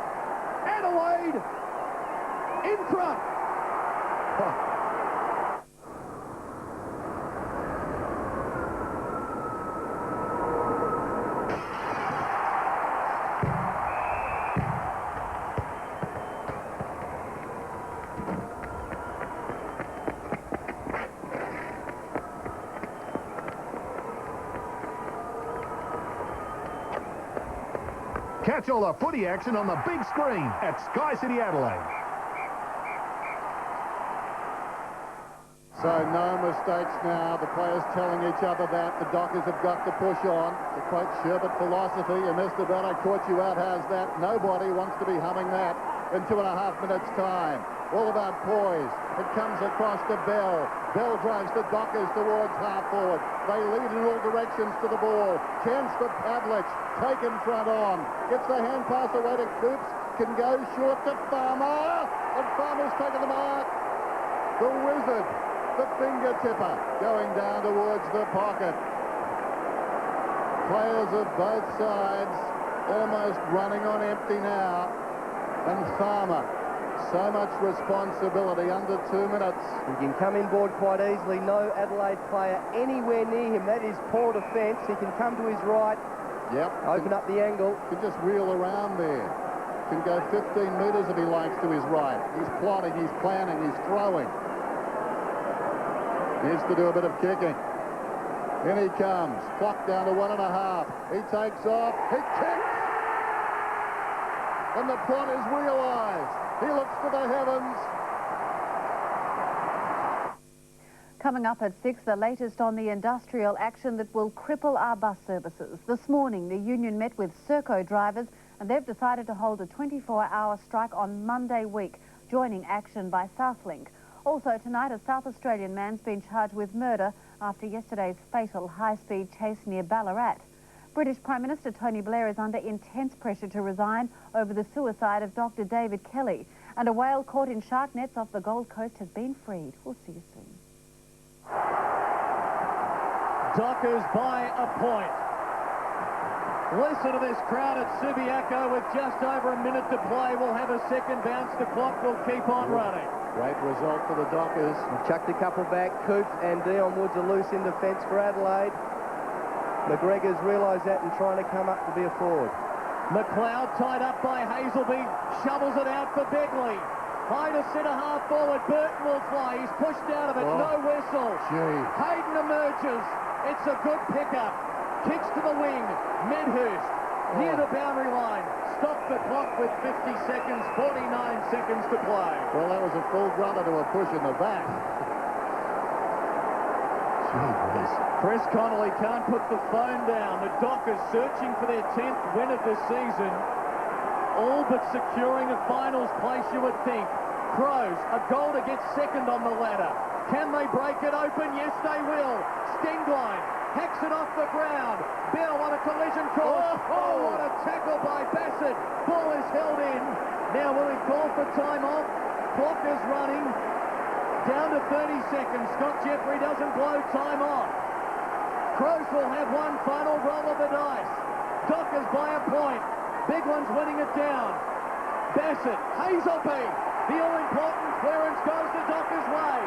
Adelaide in front. Catch all the footy action on the big screen at Sky City Adelaide. So no mistakes now. The players telling each other that. The Dockers have got to push on. To quote Sherbert philosophy, you missed a bet, I caught you out. How's that? Nobody wants to be humming that in 2.5 minutes' time. All about poise. It comes across to Bell. Bell drives the Dockers towards half forward. They lead in all directions to the ball. Chance for Pavlich. Taken front on. Gets the hand pass away to Coops. Can go short to Farmer. And Farmer's taken the mark. The Wizard. The finger tipper. Going down towards the pocket. Players of both sides almost running on empty now. And Farmer. So much responsibility under 2 minutes. He can come inboard quite easily. No Adelaide player anywhere near him. That is poor defence. He can come to his right. Yep. Open up the angle. Can just wheel around there. Can go 15 metres if he likes to his right. He's plotting, he's planning, he's throwing. Needs to do a bit of kicking. In he comes. Clock down to 1.5. He takes off. He kicks. And the plot is realised. He looks to the heavens. Coming up at 6, the latest on the industrial action that will cripple our bus services. This morning, the union met with Serco drivers and they've decided to hold a 24-hour strike on Monday week, joining action by Southlink. Also tonight, a South Australian man's been charged with murder after yesterday's fatal high-speed chase near Ballarat. British Prime Minister Tony Blair is under intense pressure to resign over the suicide of Dr. David Kelly. And a whale caught in shark nets off the Gold Coast has been freed. We'll see you soon. Dockers by a point. Listen to this crowd at Subiaco with just over a minute to play. We'll have a second bounce. The clock will keep on running. Great result for the Dockers. Chucked a couple back. Coops and Dion Woods are loose in defence for Adelaide. McGregor's realised that and trying to come up to be a forward. McLeod tied up by Hazelby. Shovels it out for Begley. High to centre half forward. Burton will fly. He's pushed out of it. No whistle. Hayden emerges. It's a good pickup. Kicks to the wing. Medhurst near the boundary line. Stop the clock with 50 seconds. 49 seconds to play. Well, that was a full brother to a push in the back. Chris Connolly can't put the phone down. The Dockers searching for their 10th win of the season. All but securing a finals place, you would think. Crows, a goal to get second on the ladder. Can they break it open? Yes, they will. Stenglein hacks it off the ground. Bell on a collision course. Oh, what a tackle by Bassett. Ball is held in. Now will he call for time off? Clock is running. Down to 30 seconds. Scott Jeffrey doesn't blow time off. Crows will have one final roll of the dice. Dockers by a point. Big one's winning it down. Bassett, Hazelby. The all-important clearance goes the Dockers' way.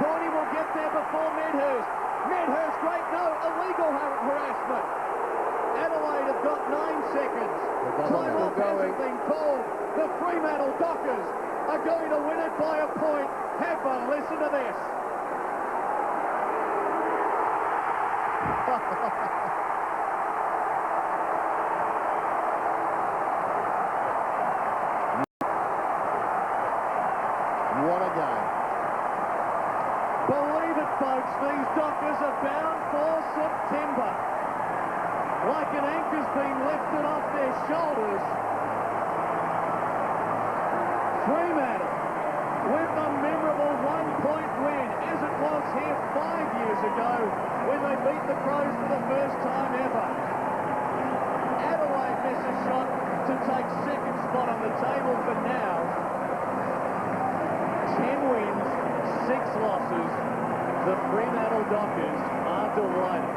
Tony will get there before Medhurst. Medhurst, great, no, illegal harassment. Adelaide have got 9 seconds. Time off hasn't been called. The Fremantle Dockers are going to win it by a point. Have a listen to this. What a game. Believe it, folks, these Dockers are bound for September. Like an anchor's been lifted off their shoulders. Fremantle with a memorable 1-point win, as it was here 5 years ago when they beat the Crows for the first time ever. Adelaide missed a shot to take second spot on the table for now. 10 wins, 6 losses. The Fremantle Dockers are delighted.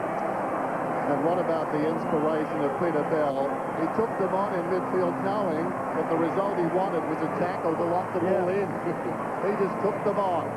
And what about the inspiration of Peter Bell? He took them on in midfield knowing that the result he wanted was a tackle to lock the ball in. He just took them on.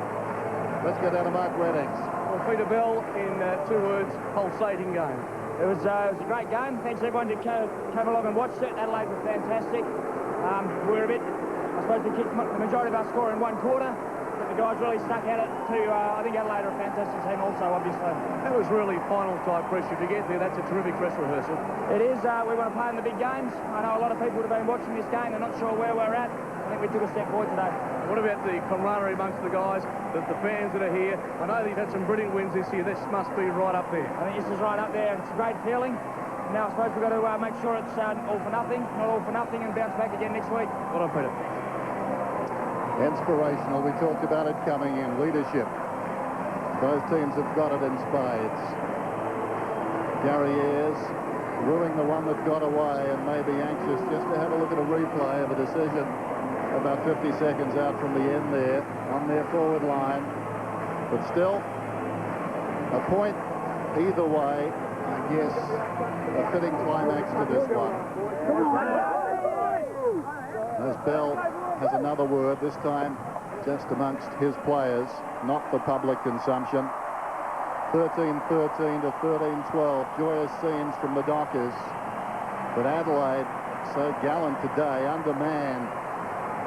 Let's get down to Mark Reddings. Well, Peter Bell, in 2 words, pulsating game. It was a great game. Thanks everyone who came along and watched it. Adelaide were fantastic. We were a bit, I suppose we kicked the majority of our score in 1 quarter. But the guys really stuck at it too. I think Adelaide are a fantastic team also, obviously. That was really final-type pressure. To get there, that's a terrific dress rehearsal. It is. We want to play in the big games. I know a lot of people have been watching this game. They're not sure where we're at. I think we took a step forward today. What about the camaraderie amongst the guys, the fans that are here? I know you've had some brilliant wins this year. This must be right up there. I think this is right up there. It's a great feeling. Now I suppose we've got to make sure it's all for nothing, not all for nothing, and bounce back again next week. Well done, Peter. Inspirational. We talked about it coming in. Leadership. Both teams have got it in spades. Gary Ayres ruining the one that got away and maybe anxious just to have a look at a replay of a decision about 50 seconds out from the end there on their forward line. But still, a point either way, I guess, a fitting climax to this one. As Bell has another word, this time just amongst his players, not for public consumption. 13-13 to 13-12, joyous scenes from the Dockers. But Adelaide, so gallant today, undermanned.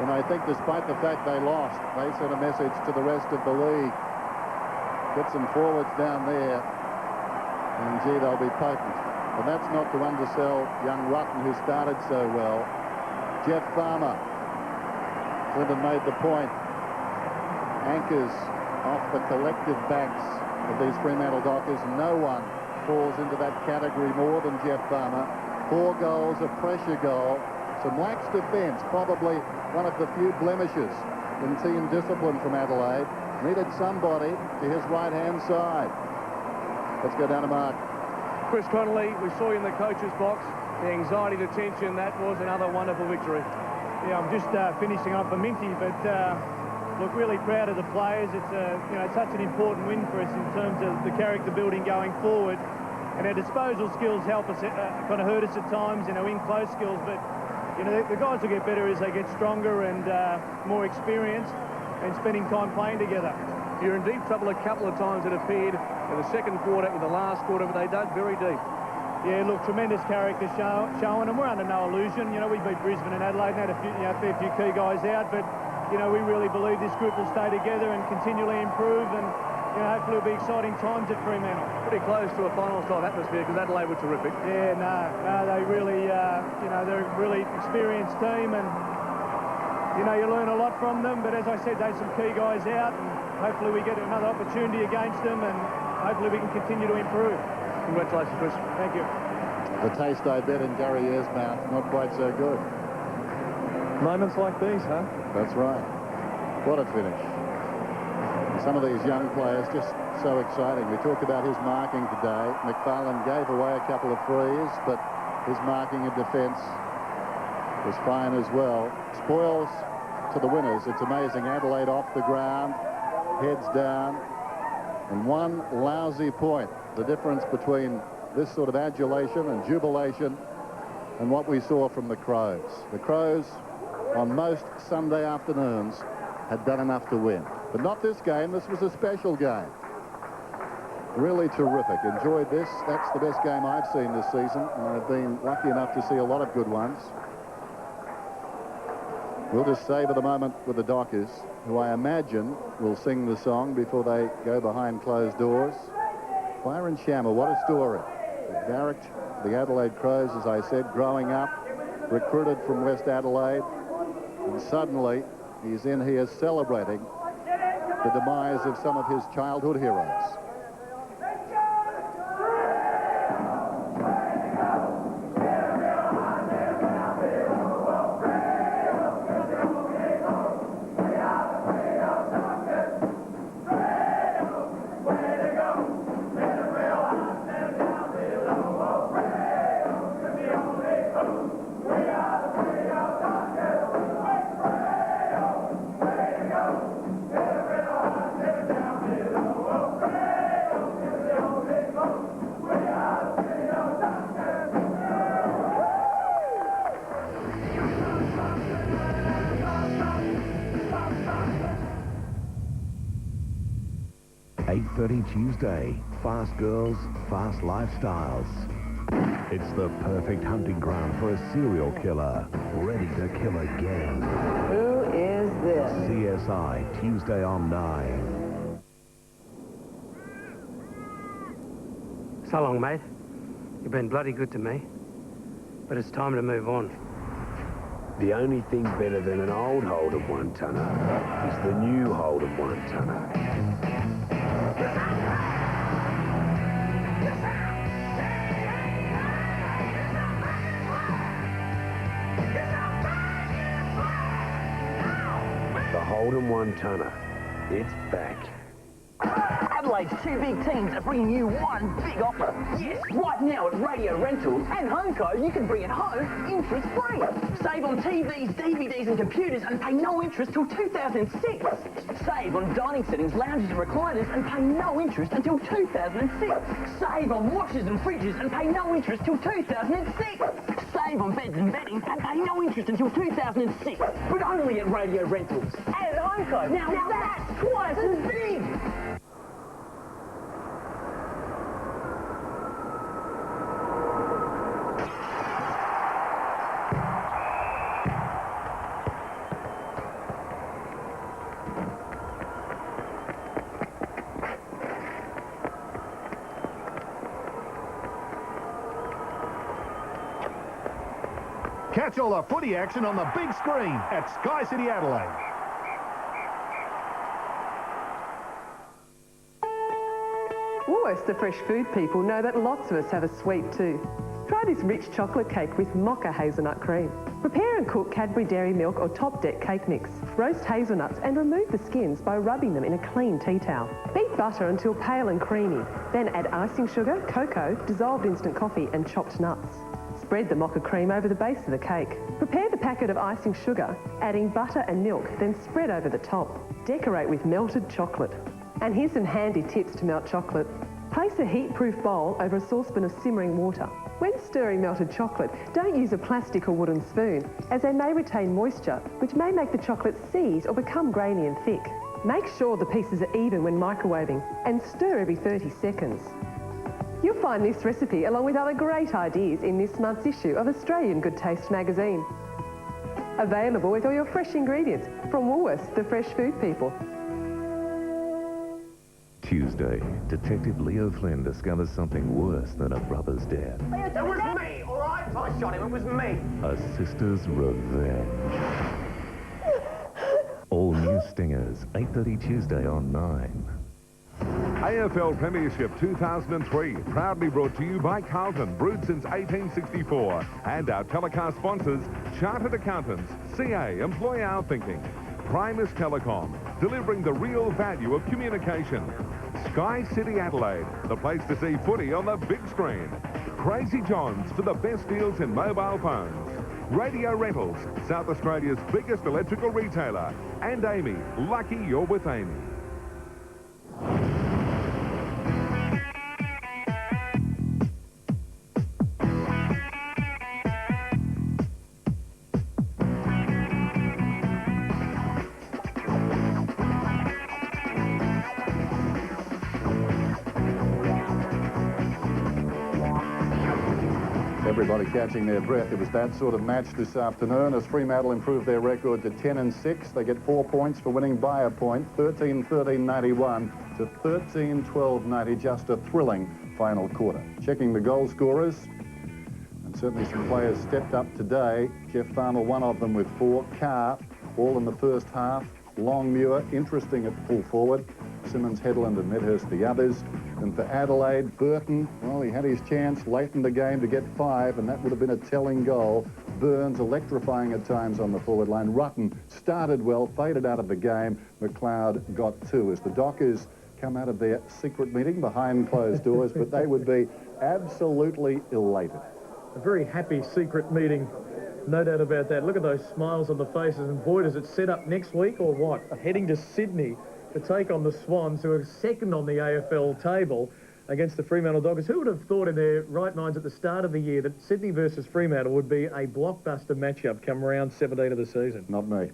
And I think despite the fact they lost, they sent a message to the rest of the league. Get some forwards down there, and gee, they'll be potent. And that's not to undersell young Rutten, who started so well. Jeff Farmer, Clinton made the point. Anchors off the collective backs of these Fremantle Dockers. No one falls into that category more than Jeff Farmer. 4 goals, a pressure goal. Some lax defence, probably one of the few blemishes in team discipline from Adelaide. Needed somebody to his right-hand side. Let's go down to Mark. Chris Connolly, we saw you in the coach's box. The anxiety, the tension, that was another wonderful victory. Yeah, I'm just finishing up for Minty, but look, really proud of the players. It's you know, such an important win for us in terms of the character building going forward, and our disposal skills help us, kind of hurt us at times, you know, in close skills. But you know, the guys will get better as they get stronger and more experienced, and spending time playing together. You're in deep trouble a couple of times, it appeared, in the second quarter, in the last quarter, but they dug very deep. Yeah, look, tremendous character showing, and we're under no illusion. You know, we beat Brisbane and Adelaide and had a fair few key guys out, but, you know, we really believe this group will stay together and continually improve, and, you know, hopefully it'll be exciting times at Fremantle. Pretty close to a finals-type atmosphere, because Adelaide were terrific. Yeah, no, they really, you know, they're a really experienced team, and, you know, you learn a lot from them, but as I said, there's some key guys out, and hopefully we get another opportunity against them, and hopefully we can continue to improve. Congratulations, Chris. Thank you. The taste, I bet, in Gary Ayres' mouth, not quite so good. Moments like these, huh? That's right. What a finish. Some of these young players just so exciting. We talked about his marking today. McFarlane gave away a couple of frees, but his marking and defence was fine as well. Spoils to the winners. It's amazing. Adelaide off the ground, heads down, and one lousy point. The difference between this sort of adulation and jubilation and what we saw from the Crows. The Crows, on most Sunday afternoons, had done enough to win. But not this game. This was a special game. Really terrific. Enjoyed this. That's the best game I've seen this season, and I've been lucky enough to see a lot of good ones. We'll just savour the moment with the Dockers, who I imagine will sing the song before they go behind closed doors. Byron Shammer, what a story. Barracked the Adelaide Crows, as I said, growing up, recruited from West Adelaide, and suddenly he's in here celebrating the demise of some of his childhood heroes. Tuesday, fast girls, fast lifestyles. It's the perfect hunting ground for a serial killer, ready to kill again. Who is this? CSI, Tuesday on 9. So long, mate. You've been bloody good to me. But it's time to move on. The only thing better than an old hold of 1 tonner is the new hold of 1 tonner. The Holden 1 tonner, it's back. Adelaide's 2 big teams are bringing you one big offer. Yes, right now at Radio Rentals and HomeCo, you can bring it home interest-free. Save on TVs, DVDs and computers and pay no interest till 2006. Save on dining settings, lounges and recliners and pay no interest until 2006. Save on washers and fridges and pay no interest till 2006. Save on beds and bedding and pay no interest until 2006. But only at Radio Rentals and at HomeCo. Now that's twice as big. Catch all the footy action on the big screen at Sky City Adelaide. Woolworths, the fresh food people, know that lots of us have a sweet tooth. Try this rich chocolate cake with mocha hazelnut cream. Prepare and cook Cadbury Dairy Milk or Top Deck cake mix. Roast hazelnuts and remove the skins by rubbing them in a clean tea towel. Beat butter until pale and creamy. Then add icing sugar, cocoa, dissolved instant coffee and chopped nuts. spread the mocha cream over the base of the cake. Prepare the packet of icing sugar, adding butter and milk, then spread over the top. Decorate with melted chocolate. And here's some handy tips to melt chocolate. Place a heat-proof bowl over a saucepan of simmering water. When stirring melted chocolate, don't use a plastic or wooden spoon, as they may retain moisture, which may make the chocolate seize or become grainy and thick. Make sure the pieces are even when microwaving, and stir every 30 seconds. You'll find this recipe along with other great ideas in this month's issue of Australian Good Taste magazine. Available with all your fresh ingredients from Woolworths, the fresh food people. Tuesday, Detective Leo Flynn discovers something worse than a brother's death. It was me, all right? I shot him, it was me. A sister's revenge. All new Stingers, 8:30 Tuesday on 9. AFL Premiership 2003, proudly brought to you by Carlton, brewed since 1864. And our telecast sponsors, Chartered Accountants, CA, Employ Our Thinking. Primus Telecom, delivering the real value of communication. Sky City Adelaide, the place to see footy on the big screen. Crazy John's for the best deals in mobile phones. Radio Rentals, South Australia's biggest electrical retailer. And Amy, lucky you're with Amy. Everybody catching their breath. It was that sort of match this afternoon as Fremantle improved their record to 10-6. They get 4 points for winning by a point, 13-13-91 to 13-12-90. Just a thrilling final quarter. Checking the goal scorers, and certainly some players stepped up today. Jeff Farmer, one of them with 4. Carr, all in the first half. Longmuir, interesting at full forward. Simmons, Headland and Medhurst the others. And for Adelaide, Burton, well, he had his chance late in the game to get 5, and that would have been a telling goal. Burns electrifying at times on the forward line. Rutten started well, faded out of the game. McLeod got 2 as the Dockers come out of their secret meeting behind closed doors, but they would be absolutely elated. A very happy secret meeting, no doubt about that. Look at those smiles on the faces, and boy, does it set up next week or what? Heading to Sydney to take on the Swans, who are second on the AFL table against the Fremantle Dockers. Who would have thought in their right minds at the start of the year that Sydney versus Fremantle would be a blockbuster matchup come round 17 of the season? Not me.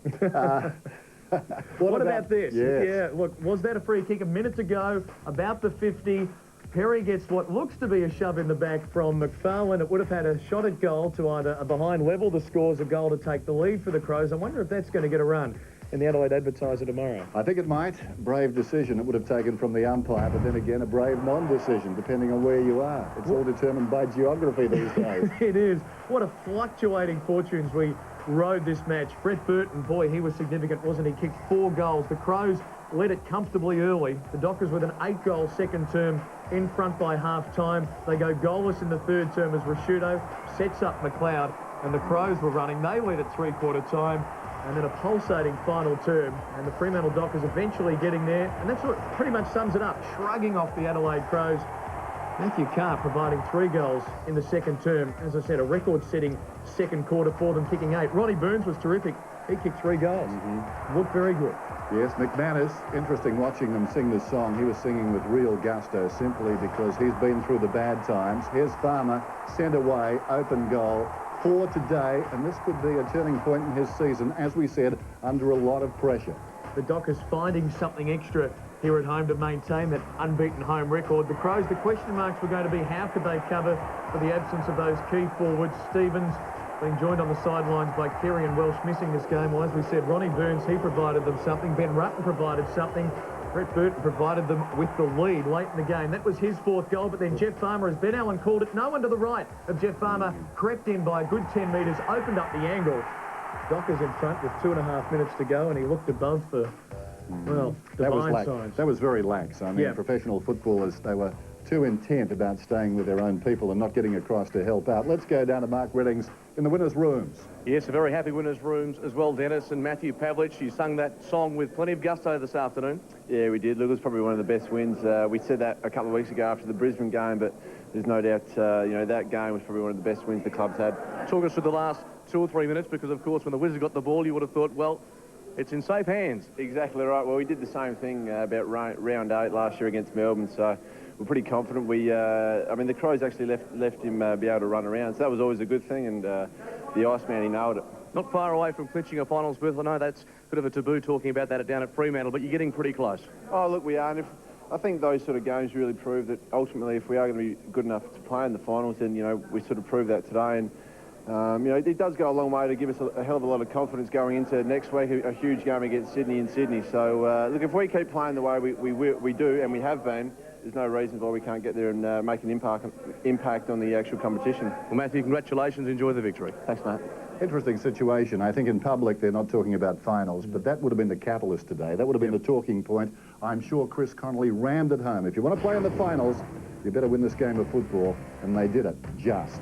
What about this? Yes. Yeah, look, was that a free kick? A minute to go, about the 50. Perry gets what looks to be a shove in the back from McFarlane. It would have had a shot at goal to either a behind level the scores, a goal to take the lead for the Crows. I wonder if that's going to get a run in the Adelaide Advertiser tomorrow. I think it might. Brave decision it would have taken from the umpire, but then again, a brave non-decision, depending on where you are. It's all determined by geography these days. It is. What a fluctuating fortunes we rode this match. Brett Burton, boy, he was significant, wasn't he? Kicked 4 goals. The Crows led it comfortably early. The Dockers with an 8-goal second term in front by half-time. They go goalless in the third term as Rashudo sets up McLeod, and the Crows were running. They led at three-quarter time, and then a pulsating final term, and the Fremantle Dockers eventually getting there, and that's what pretty much sums it up, shrugging off the Adelaide Crows. Matthew Carr providing 3 goals in the second term. As I said, a record-setting second quarter for them, kicking 8. Ronnie Burns was terrific. He kicked 3 goals. Looked very good. Yes, McManus, interesting watching them sing this song. He was singing with real gusto simply because he's been through the bad times. Here's Farmer, sent away, open goal. 4 today, and this could be a turning point in his season, as we said, under a lot of pressure. The Dockers finding something extra here at home to maintain that unbeaten home record. The Crows, the question marks were going to be how could they cover for the absence of those key forwards. Stevens being joined on the sidelines by Kerry and Welsh missing this game. Well, as we said, Ronnie Burns, he provided them something. Ben Rutten provided something. Brett Burton provided them with the lead late in the game. That was his 4th goal, but then Jeff Farmer, as Ben Allen called it, no one to the right of Jeff Farmer, crept in by a good 10 metres, opened up the angle. Dockers in front with 2.5 minutes to go, and he looked above for, well, divine signs. That was very lax. I mean, professional footballers, they were too intent about staying with their own people and not getting across to help out. Let's go down to Mark Reddings in the winners' rooms. Yes, a very happy winners' rooms as well, Dennis. And Matthew Pavlich, you sung that song with plenty of gusto this afternoon. Yeah, we did. Look, it was probably one of the best wins. We said that a couple of weeks ago after the Brisbane game, but there's no doubt, you know, that game was probably one of the best wins the club's had. Talk us through the last 2 or 3 minutes, because, of course, when the Wizards got the ball, you would have thought, well, it's in safe hands. Exactly right. Well, we did the same thing about round 8 last year against Melbourne, so we're pretty confident. I mean, the Crows actually left him be able to run around, so that was always a good thing, and the Iceman, he nailed it. Not far away from clinching a finals berth. I know that's a bit of a taboo talking about that down at Fremantle, but you're getting pretty close. Oh, look, we are. And I think those sort of games really prove that ultimately, if we are going to be good enough to play in the finals, then, you know, we sort of proved that today. And you know, it does go a long way to give us a hell of a lot of confidence going into next week, a huge game against Sydney in Sydney. So, look, if we keep playing the way we do, and we have been, there's no reason why we can't get there and make an impact on the actual competition. Well, Matthew, congratulations. Enjoy the victory. Thanks, mate. Interesting situation. I think in public they're not talking about finals, but that would have been the catalyst today. That would have been the talking point. I'm sure Chris Connolly rammed it home. If you want to play in the finals, you better win this game of football, and they did it, just.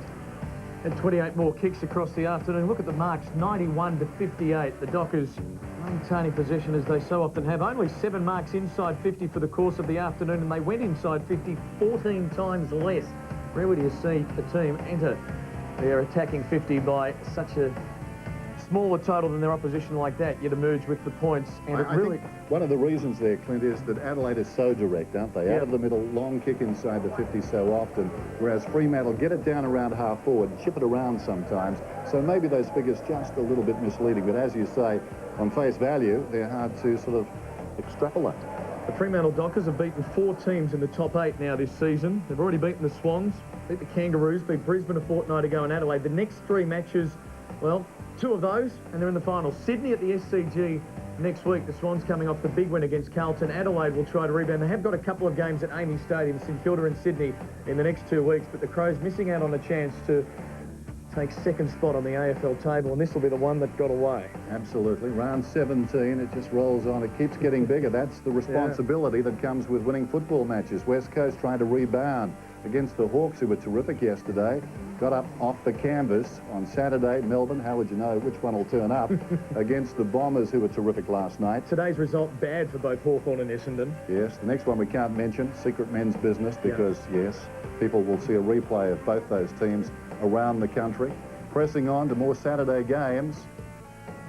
And 28 more kicks across the afternoon. Look at the marks, 91 to 58. The Dockers maintaining possession as they so often have. Only 7 marks inside 50 for the course of the afternoon, and they went inside 50 14 times less. Rarely do you see a team enter their attacking 50 by such a smaller total than their opposition like that, yet emerge with the points. And I think one of the reasons there, Clint, is that Adelaide is so direct, aren't they? Yeah. Out of the middle, long kick inside the 50 so often, whereas Fremantle get it down around half forward, chip it around sometimes. So maybe those figures just a little bit misleading, but as you say, on face value, they're hard to sort of extrapolate. The Fremantle Dockers have beaten 4 teams in the top 8 now this season. They've already beaten the Swans, beat the Kangaroos, beat Brisbane a fortnight ago in Adelaide. The next 3 matches, well, 2 of those, and they're in the final. Sydney at the SCG next week. The Swans coming off the big win against Carlton. Adelaide will try to rebound. They have got a couple of games at Amy Stadium, St Kilda and Sydney, in the next 2 weeks, but the Crows missing out on a chance to take second spot on the AFL table, and this will be the one that got away. Absolutely. Round 17, it just rolls on. It keeps getting bigger. That's the responsibility that comes with winning football matches. West Coast trying to rebound against the Hawks, who were terrific yesterday. Got up off the canvas on Saturday. Melbourne, how would you know which one will turn up? Against the Bombers, who were terrific last night. Today's result bad for both Hawthorn and Essendon. Yes, the next one we can't mention, secret men's business, because, yes, people will see a replay of both those teams around the country. Pressing on to more Saturday games.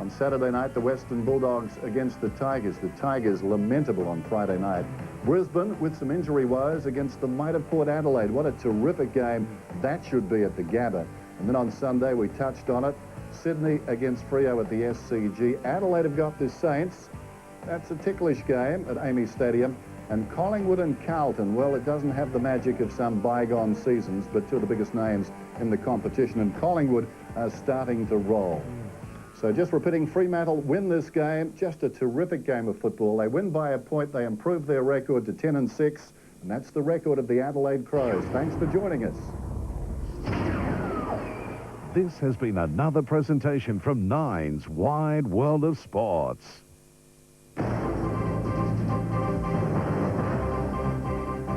On Saturday night, the Western Bulldogs against the Tigers. The Tigers lamentable on Friday night. Brisbane with some injury woes against the might of Port Adelaide. What a terrific game that should be at the Gabba. And then on Sunday, we touched on it. Sydney against Freo at the SCG. Adelaide have got the Saints. That's a ticklish game at Amy Stadium. And Collingwood and Carlton, well, it doesn't have the magic of some bygone seasons, but 2 of the biggest names in the competition. And Collingwood are starting to roll. So just repeating, Fremantle win this game. Just a terrific game of football. They win by a point. They improve their record to 10-6. And that's the record of the Adelaide Crows. Thanks for joining us. This has been another presentation from Nine's Wide World of Sports.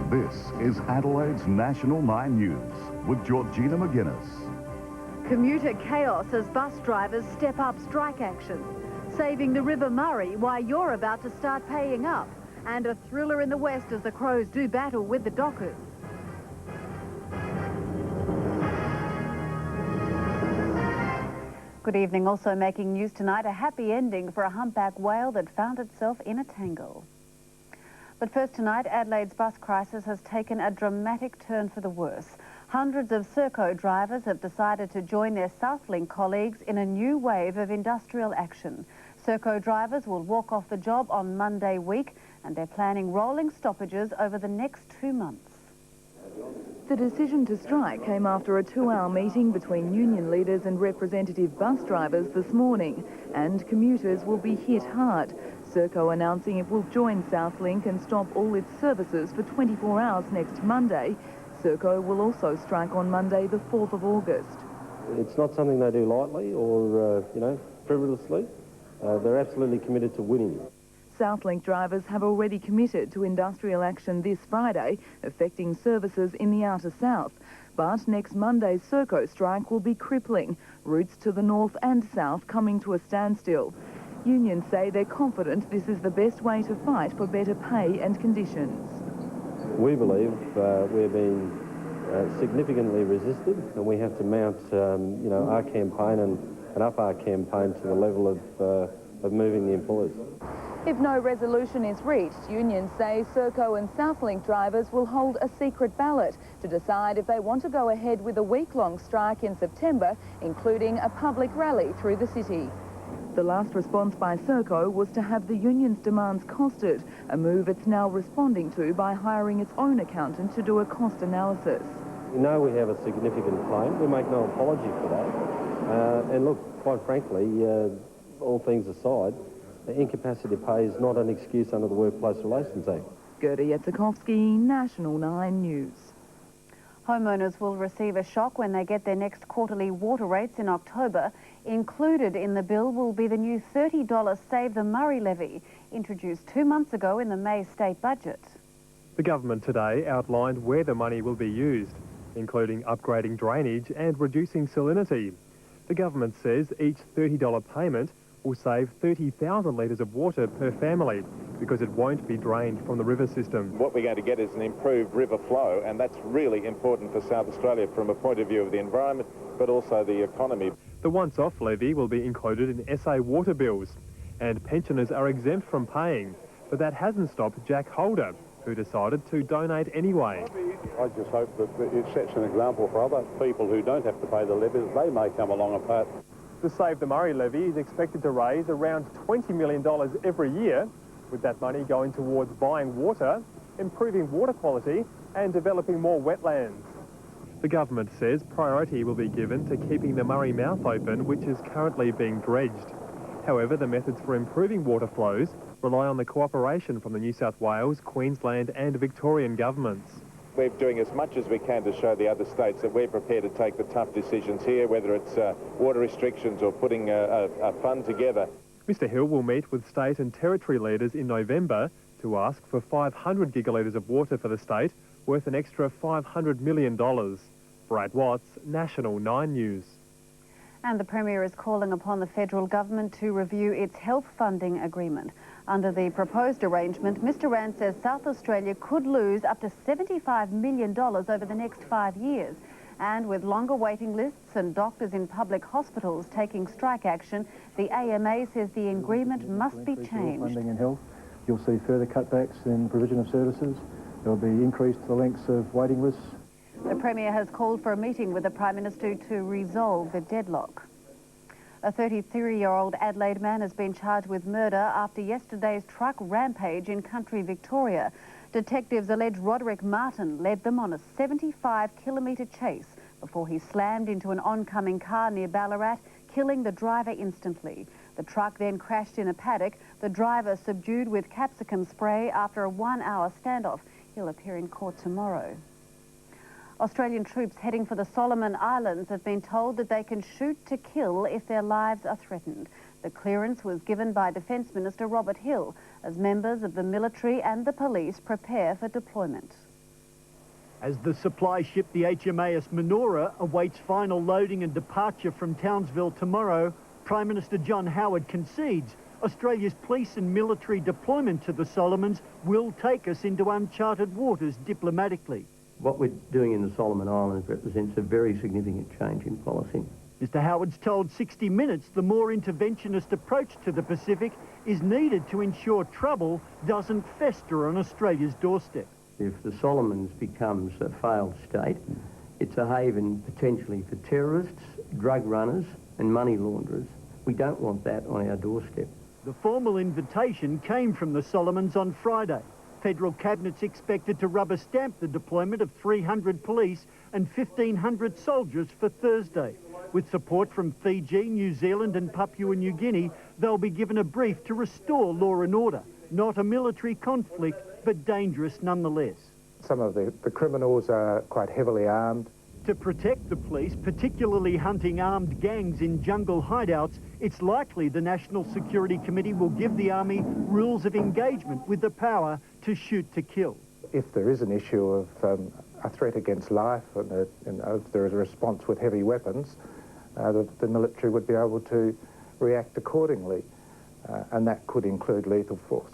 This is Adelaide's National 9 News with Georgina McGuinness. Commuter chaos as bus drivers step up strike action. Saving the River Murray while you're about to start paying up. And a thriller in the West as the Crows do battle with the Dockers. Good evening. Also making news tonight, a happy ending for a humpback whale that found itself in a tangle. But first tonight, Adelaide's bus crisis has taken a dramatic turn for the worse. Hundreds of Serco drivers have decided to join their Southlink colleagues in a new wave of industrial action. Serco drivers will walk off the job on Monday week, and they're planning rolling stoppages over the next 2 months. The decision to strike came after a 2-hour meeting between union leaders and representative bus drivers this morning, and commuters will be hit hard. Serco announcing it will join Southlink and stop all its services for 24 hours next Monday. Serco will also strike on Monday, the 4th of August. It's not something they do lightly or, frivolously. They're absolutely committed to winning. Southlink drivers have already committed to industrial action this Friday, affecting services in the outer south. But next Monday's Serco strike will be crippling, routes to the north and south coming to a standstill. Unions say they're confident this is the best way to fight for better pay and conditions. We believe we're being significantly resisted, and we have to mount, our campaign and up our campaign to the level of moving the employers. If no resolution is reached, unions say Serco and Southlink drivers will hold a secret ballot to decide if they want to go ahead with a week-long strike in September, including a public rally through the city. The last response by Serco was to have the union's demands costed, a move it's now responding to by hiring its own accountant to do a cost analysis. We know we have a significant claim. We make no apology for that. And look, quite frankly, all things aside, incapacity pay is not an excuse under the Workplace Relations Act. Gerda Yetsakovsky, National 9 News. Homeowners will receive a shock when they get their next quarterly water rates in October. Included in the bill will be the new $30 Save the Murray levy, introduced 2 months ago in the May state budget. The government today outlined where the money will be used, including upgrading drainage and reducing salinity. The government says each $30 payment will save 30,000 litres of water per family because it won't be drained from the river system. What we're going to get is an improved river flow, and that's really important for South Australia from a point of view of the environment, but also the economy. The once-off levy will be included in SA water bills, and pensioners are exempt from paying, but that hasn't stopped Jack Holder, who decided to donate anyway. I just hope that it sets an example for other people who don't have to pay the levies. They may come along and pay it. The Save the Murray levy is expected to raise around $20 million every year, with that money going towards buying water, improving water quality and developing more wetlands. The government says priority will be given to keeping the Murray mouth open, which is currently being dredged. However, the methods for improving water flows rely on the cooperation from the New South Wales, Queensland and Victorian governments. We're doing as much as we can to show the other states that we're prepared to take the tough decisions here, whether it's water restrictions or putting a fund together. Mr Hill will meet with state and territory leaders in November to ask for 500 gigalitres of water for the state, worth an extra $500 million. Brad Watts, National 9 News. And the Premier is calling upon the federal government to review its health funding agreement. Under the proposed arrangement, Mr Rand says South Australia could lose up to $75 million over the next 5 years. And with longer waiting lists and doctors in public hospitals taking strike action, the AMA says the agreement must be changed. Funding in health, you'll see further cutbacks in provision of services. There will be increased lengths of waiting lists. The Premier has called for a meeting with the Prime Minister to resolve the deadlock. A 33-year-old Adelaide man has been charged with murder after yesterday's truck rampage in country Victoria. Detectives allege Roderick Martin led them on a 75-kilometre chase before he slammed into an oncoming car near Ballarat, killing the driver instantly. The truck then crashed in a paddock. The driver subdued with capsicum spray after a 1-hour standoff. He'll appear in court tomorrow. Australian troops heading for the Solomon Islands have been told that they can shoot to kill if their lives are threatened. The clearance was given by Defence Minister Robert Hill as members of the military and the police prepare for deployment. As the supply ship, the HMAS Menorah, awaits final loading and departure from Townsville tomorrow, Prime Minister John Howard concedes Australia's police and military deployment to the Solomons will take us into uncharted waters diplomatically. What we're doing in the Solomon Islands represents a very significant change in policy. Mr Howard's told 60 Minutes the more interventionist approach to the Pacific is needed to ensure trouble doesn't fester on Australia's doorstep. If the Solomons becomes a failed state, it's a haven potentially for terrorists, drug runners and money launderers. We don't want that on our doorstep. The formal invitation came from the Solomons on Friday. Federal Cabinet's expected to rubber stamp the deployment of 300 police and 1,500 soldiers for Thursday. With support from Fiji, New Zealand and Papua New Guinea, they'll be given a brief to restore law and order. Not a military conflict, but dangerous nonetheless. Some of the criminals are quite heavily armed. To protect the police, particularly hunting armed gangs in jungle hideouts, it's likely the National Security Committee will give the Army rules of engagement with the power to shoot to kill. If there is an issue of a threat against life and if there is a response with heavy weapons, the military would be able to react accordingly, and that could include lethal force.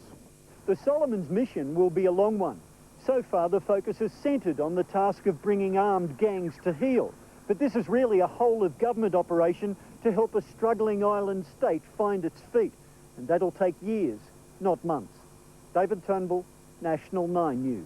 The Solomons mission will be a long one. So far, the focus is centred on the task of bringing armed gangs to heel. But this is really a whole-of-government operation to help a struggling island state find its feet. And that'll take years, not months. David Turnbull, National 9 News.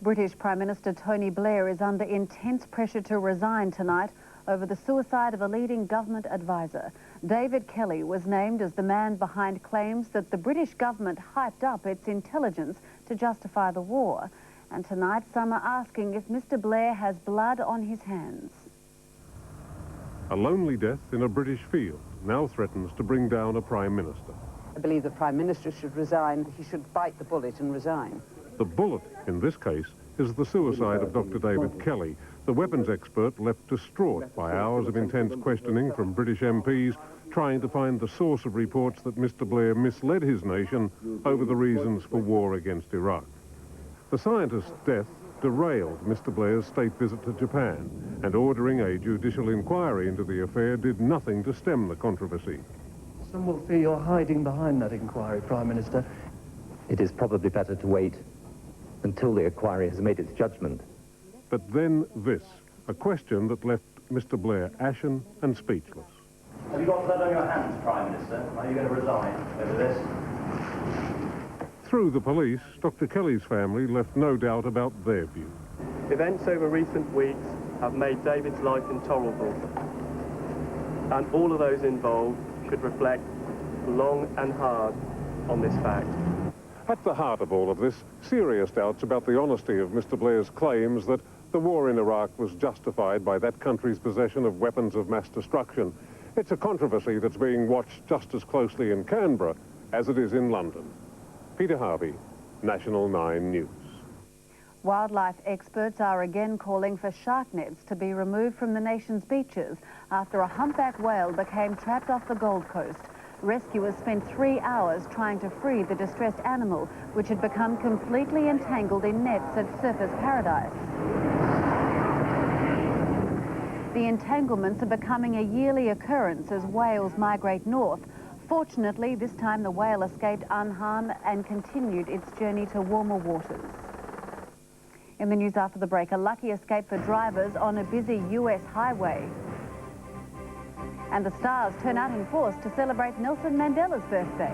British Prime Minister Tony Blair is under intense pressure to resign tonight over the suicide of a leading government advisor. David Kelly was named as the man behind claims that the British government hyped up its intelligence to justify the war. And tonight some are asking if Mr. Blair has blood on his hands. A lonely death in a British field now threatens to bring down a Prime Minister. I believe the Prime Minister should resign. He should bite the bullet and resign. The bullet, in this case, is the suicide of Dr. David Kelly, the weapons expert left distraught by hours of intense questioning from British MPs trying to find the source of reports that Mr. Blair misled his nation over the reasons for war against Iraq. The scientist's death derailed Mr. Blair's state visit to Japan, and ordering a judicial inquiry into the affair did nothing to stem the controversy. Some will fear you're hiding behind that inquiry, Prime Minister. It is probably better to wait until the inquiry has made its judgment. But then this, a question that left Mr. Blair ashen and speechless. Have you got blood on your hands, Prime Minister? Are you going to resign over this? Through the police, Dr. Kelly's family left no doubt about their view. Events over recent weeks have made David's life intolerable, and all of those involved should reflect long and hard on this fact. At the heart of all of this, serious doubts about the honesty of Mr. Blair's claims that the war in Iraq was justified by that country's possession of weapons of mass destruction. It's a controversy that's being watched just as closely in Canberra as it is in London. Peter Harvey, National 9 News. Wildlife experts are again calling for shark nets to be removed from the nation's beaches after a humpback whale became trapped off the Gold Coast. Rescuers spent 3 hours trying to free the distressed animal, which had become completely entangled in nets at Surfers Paradise. The entanglements are becoming a yearly occurrence as whales migrate north. Fortunately, this time the whale escaped unharmed and continued its journey to warmer waters. In the news after the break, a lucky escape for drivers on a busy US highway. And the stars turn out in force to celebrate Nelson Mandela's birthday.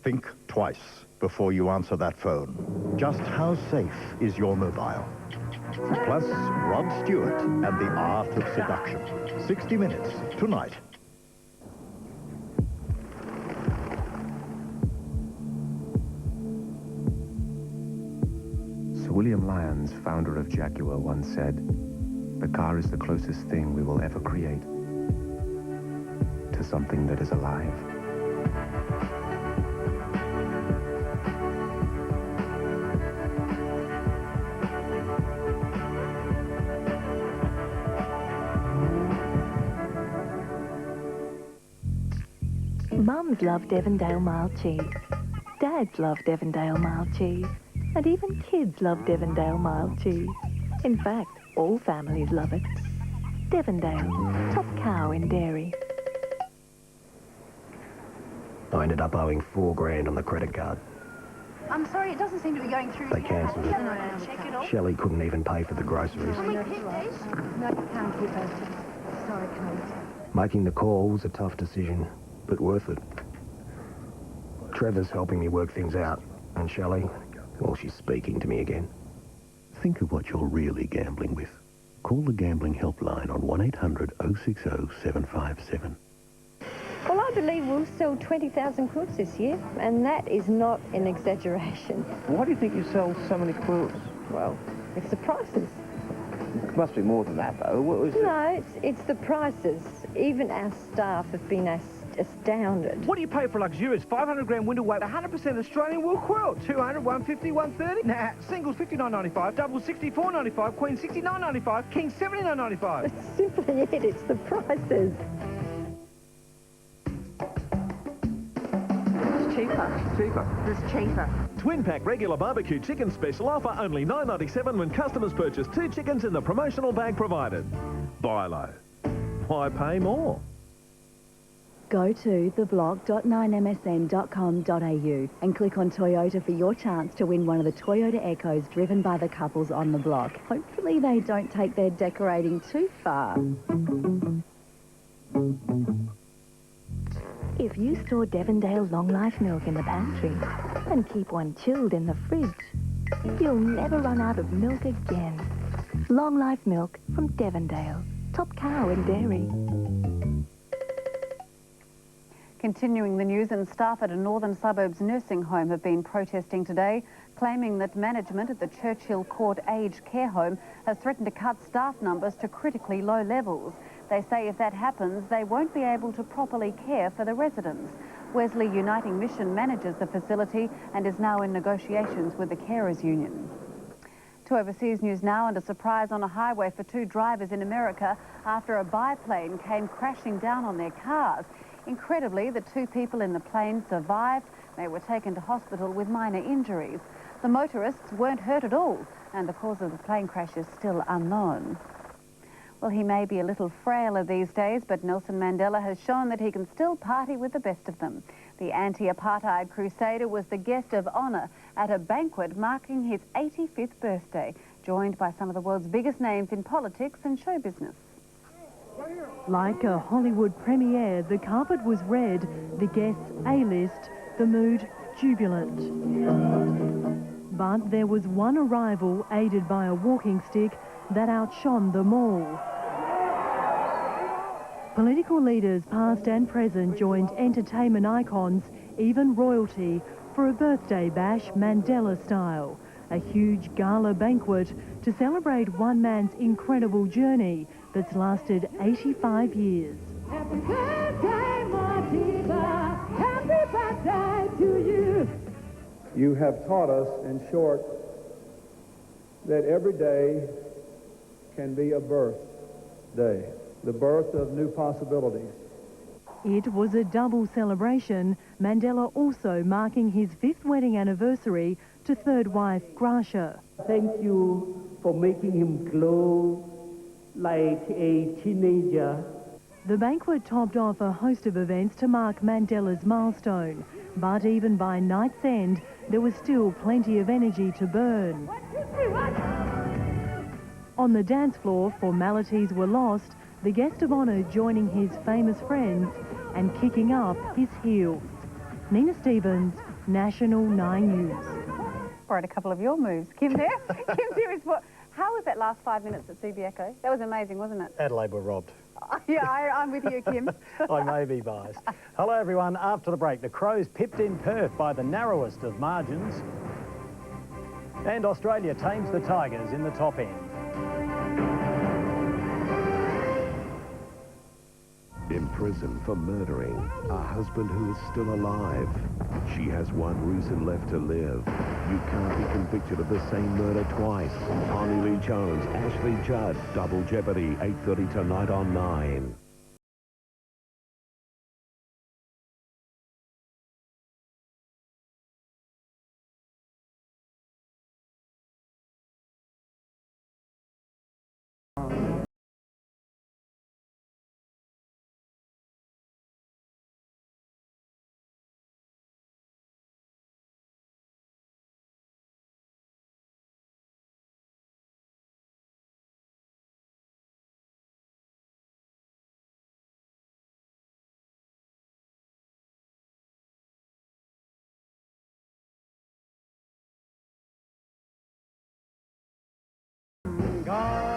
Think twice before you answer that phone. Just how safe is your mobile? Plus, Rod Stewart and the Art of Seduction. 60 Minutes, tonight. Sir William Lyons, founder of Jaguar, once said, "The car is the closest thing we will ever create to something that is alive." Mums love Devondale mild cheese. Dads love Devondale mild cheese. And even kids love Devondale mild cheese. In fact, all families love it. Devondale, top cow in dairy. I ended up owing $4 on the credit card. I'm sorry, it doesn't seem to be going through. They cancelled it. Check it off. Shelley couldn't even pay for the groceries. Can we keep these? No, you can't keep those things. Sorry, Kate. Making the call was a tough decision, but worth it. Trevor's helping me work things out. And Shelley, well, she's speaking to me again. Think of what you're really gambling with. Call the gambling helpline on 1-800-060-757. Well, I believe we'll sell 20,000 quilts this year, and that is not an exaggeration. Why do you think you sell so many quilts? Well, it's the prices. It must be more than that, though. What was it? No, it's the prices. Even our staff have been astounded. What do you pay for a luxurious 500-gram window weight, 100% Australian wool quilt? 200, 150, 130? Nah, singles $59.95, doubles $64.95, queen $69.95, king $79.95. It's simply it. It's the prices. Cheaper. It's cheaper. Twin Pack regular barbecue chicken special offer only $9.97 when customers purchase 2 chickens in the promotional bag provided. Buy low. Why pay more? Go to theblog.9msn.com.au and click on Toyota for your chance to win one of the Toyota Echoes driven by the couples on the block. Hopefully they don't take their decorating too far. If you store Devondale Long Life milk in the pantry and keep one chilled in the fridge, you'll never run out of milk again. Long Life milk from Devondale, top cow in dairy. Continuing the news, and staff at a northern suburbs nursing home have been protesting today, claiming that management at the Churchill Court Aged Care Home has threatened to cut staff numbers to critically low levels. They say if that happens, they won't be able to properly care for the residents. Wesley Uniting Mission manages the facility and is now in negotiations with the Carers Union. To overseas news now, and a surprise on a highway for 2 drivers in America after a biplane came crashing down on their cars. Incredibly, the 2 people in the plane survived. They were taken to hospital with minor injuries. The motorists weren't hurt at all, and the cause of the plane crash is still unknown. Well, he may be a little frailer these days, but Nelson Mandela has shown that he can still party with the best of them. The anti-apartheid crusader was the guest of honour at a banquet marking his 85th birthday, joined by some of the world's biggest names in politics and show business. Like a Hollywood premiere, the carpet was red, the guests A-list, the mood jubilant. But there was one arrival aided by a walking stick that outshone them all. Political leaders past and present joined entertainment icons, even royalty, for a birthday bash Mandela style. A huge gala banquet to celebrate one man's incredible journey that's lasted 85 years. Happy birthday, Madiba. Happy birthday to you. You have taught us, in short, that every day can be a birth day, the birth of new possibilities. It was a double celebration, Mandela also marking his 5th wedding anniversary to third wife Gracia. Thank you for making him glow like a teenager. The banquet topped off a host of events to mark Mandela's milestone, but even by night's end, there was still plenty of energy to burn. 1, 2, 3, 1. On the dance floor, formalities were lost, the guest of honour joining his famous friends and kicking up his heels. Nina Stevens, National 9 News. Borrowed a couple of your moves. Kim there? Kim there is what? How was that last 5 minutes at CB Echo? That was amazing, wasn't it? Adelaide were robbed. Yeah, I'm with you, Kim. I may be biased. Hello, everyone. After the break, the Crows pipped in Perth by the narrowest of margins. And Australia tames the Tigers in the top end. In prison for murdering a husband who is still alive. She has one reason left to live. You can't be convicted of the same murder twice. Connie Lee Jones, Ashley Judd, Double Jeopardy, 8:30 tonight on 9.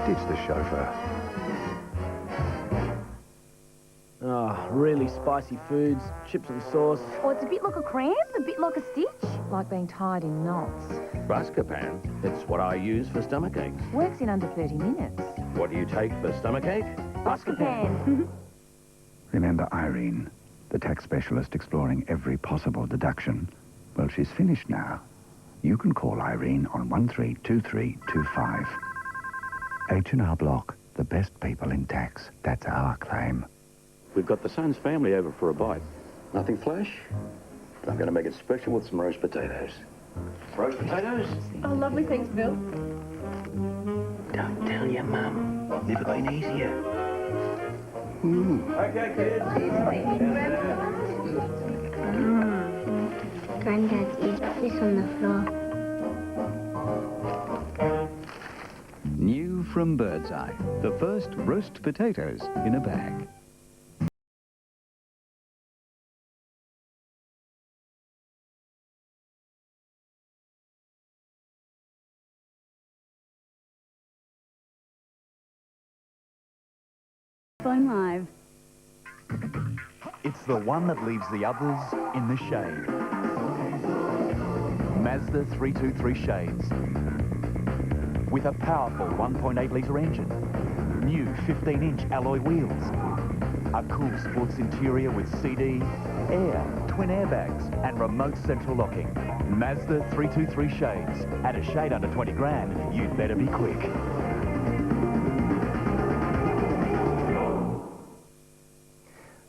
Ditch the chauffeur. Oh, really spicy foods, chips and sauce. Oh, it's a bit like a cramp, a bit like a stitch. Like being tied in knots. Buscopan. It's what I use for stomach aches. Works in under 30 minutes. What do you take for stomach ache? Buscopan. Remember Irene, the tax specialist exploring every possible deduction. Well, she's finished now. You can call Irene on 132325. H&R Block, the best people in tax. That's our claim. We've got the son's family over for a bite. Nothing flash? I'm going to make it special with some roast potatoes. Roast potatoes? Oh, lovely. Thanks, Bill. Don't tell your mum. Never been easier. Okay, kids. Granddad's eat this on the floor. New from Birdseye, the first roast potatoes in a bag. Going live. It's the one that leaves the others in the shade. Mazda 323 Shades. With a powerful 1.8-litre engine, new 15-inch alloy wheels, a cool sports interior with CD, air, twin airbags and remote central locking. Mazda 323 Shades. At a shade under 20 grand, you'd better be quick.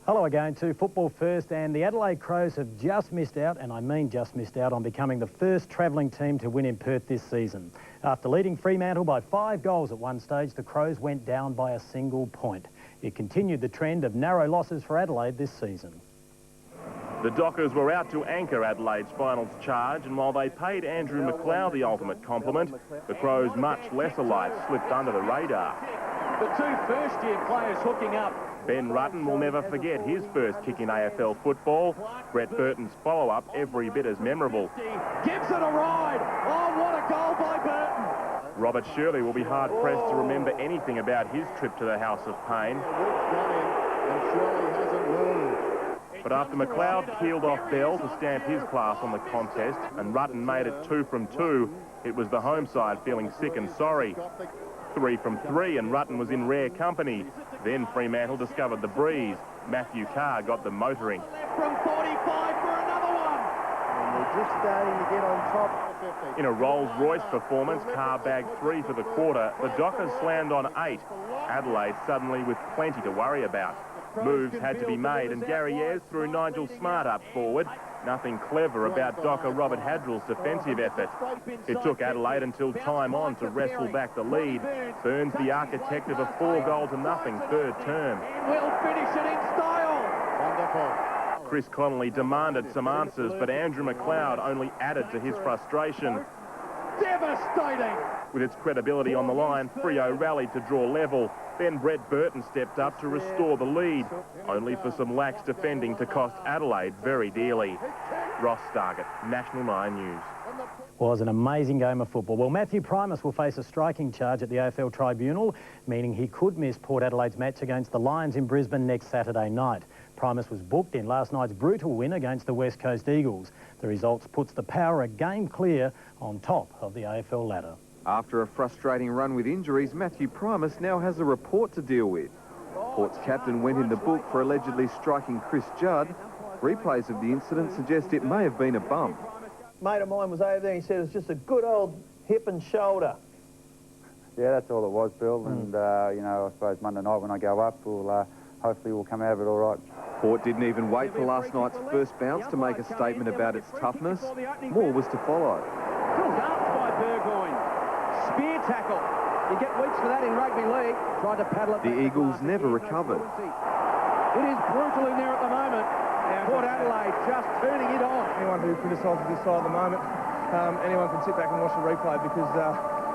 Hello again to Football First, and the Adelaide Crows have just missed out, and I mean just missed out, on becoming the first travelling team to win in Perth this season. After leading Fremantle by 5 goals at one stage, the Crows went down by a single point. It continued the trend of narrow losses for Adelaide this season. The Dockers were out to anchor Adelaide's finals charge, and while they paid Andrew McLeod the ultimate compliment, the Crows' much lesser lights slipped under the radar. The 2 first-year players hooking up. Ben Rutten will never forget his first kick in AFL football. Brett Burton's follow-up every bit as memorable. Gives it a ride. Oh, what a goal by Burton. Robert Shirley will be hard-pressed to remember anything about his trip to the House of Pain. But after McLeod peeled off Bell to stamp his class on the contest and Rutten made it 2 from 2, it was the home side feeling sick and sorry. 3 from 3 and Rutten was in rare company. Then Fremantle discovered the breeze. Matthew Carr got them motoring. From 45 for another one. And we're just starting to get on top. In a Rolls-Royce performance, Carr bagged 3 for the quarter. The Dockers slammed on 8. Adelaide suddenly with plenty to worry about. Moves had to be made, and Gary Ayres threw Nigel Smart up forward. Nothing clever about Docker Robert Hadrill's defensive effort. It took Adelaide until time on to wrestle back the lead. Burns the architect of a 4-goal-to-0 third term. We'll finish it in style. Wonderful. Chris Connolly demanded some answers, but Andrew McLeod only added to his frustration. Devastating. With its credibility on the line, Freo rallied to draw level. Then Brett Burton stepped up to restore the lead, only for some lax defending to cost Adelaide very dearly. Ross Stargett, National 9 News. Was an amazing game of football. Well, Matthew Primus will face a striking charge at the AFL Tribunal, meaning he could miss Port Adelaide's match against the Lions in Brisbane next Saturday night. Primus was booked in last night's brutal win against the West Coast Eagles. The results puts the Power a game clear on top of the AFL ladder. After a frustrating run with injuries, Matthew Primus now has a report to deal with. Port's captain went in the book for allegedly striking Chris Judd. Replays of the incident suggest it may have been a bump. Mate of mine was over there, he said it was just a good old hip and shoulder. Yeah, that's all it was, Bill, and, you know, I suppose Monday night when I go up, hopefully we'll come out of it all right. Port didn't even wait for last night's first bounce to make a statement about its toughness. More was to follow. Good dance by Burgoyne. Spear tackle. You get weeks for that in rugby league. Tried to paddle it. The Eagles never recovered. It is brutal in there at the moment. Port Adelaide just turning it on. Anyone who criticises this side at the moment, anyone can sit back and watch the replay because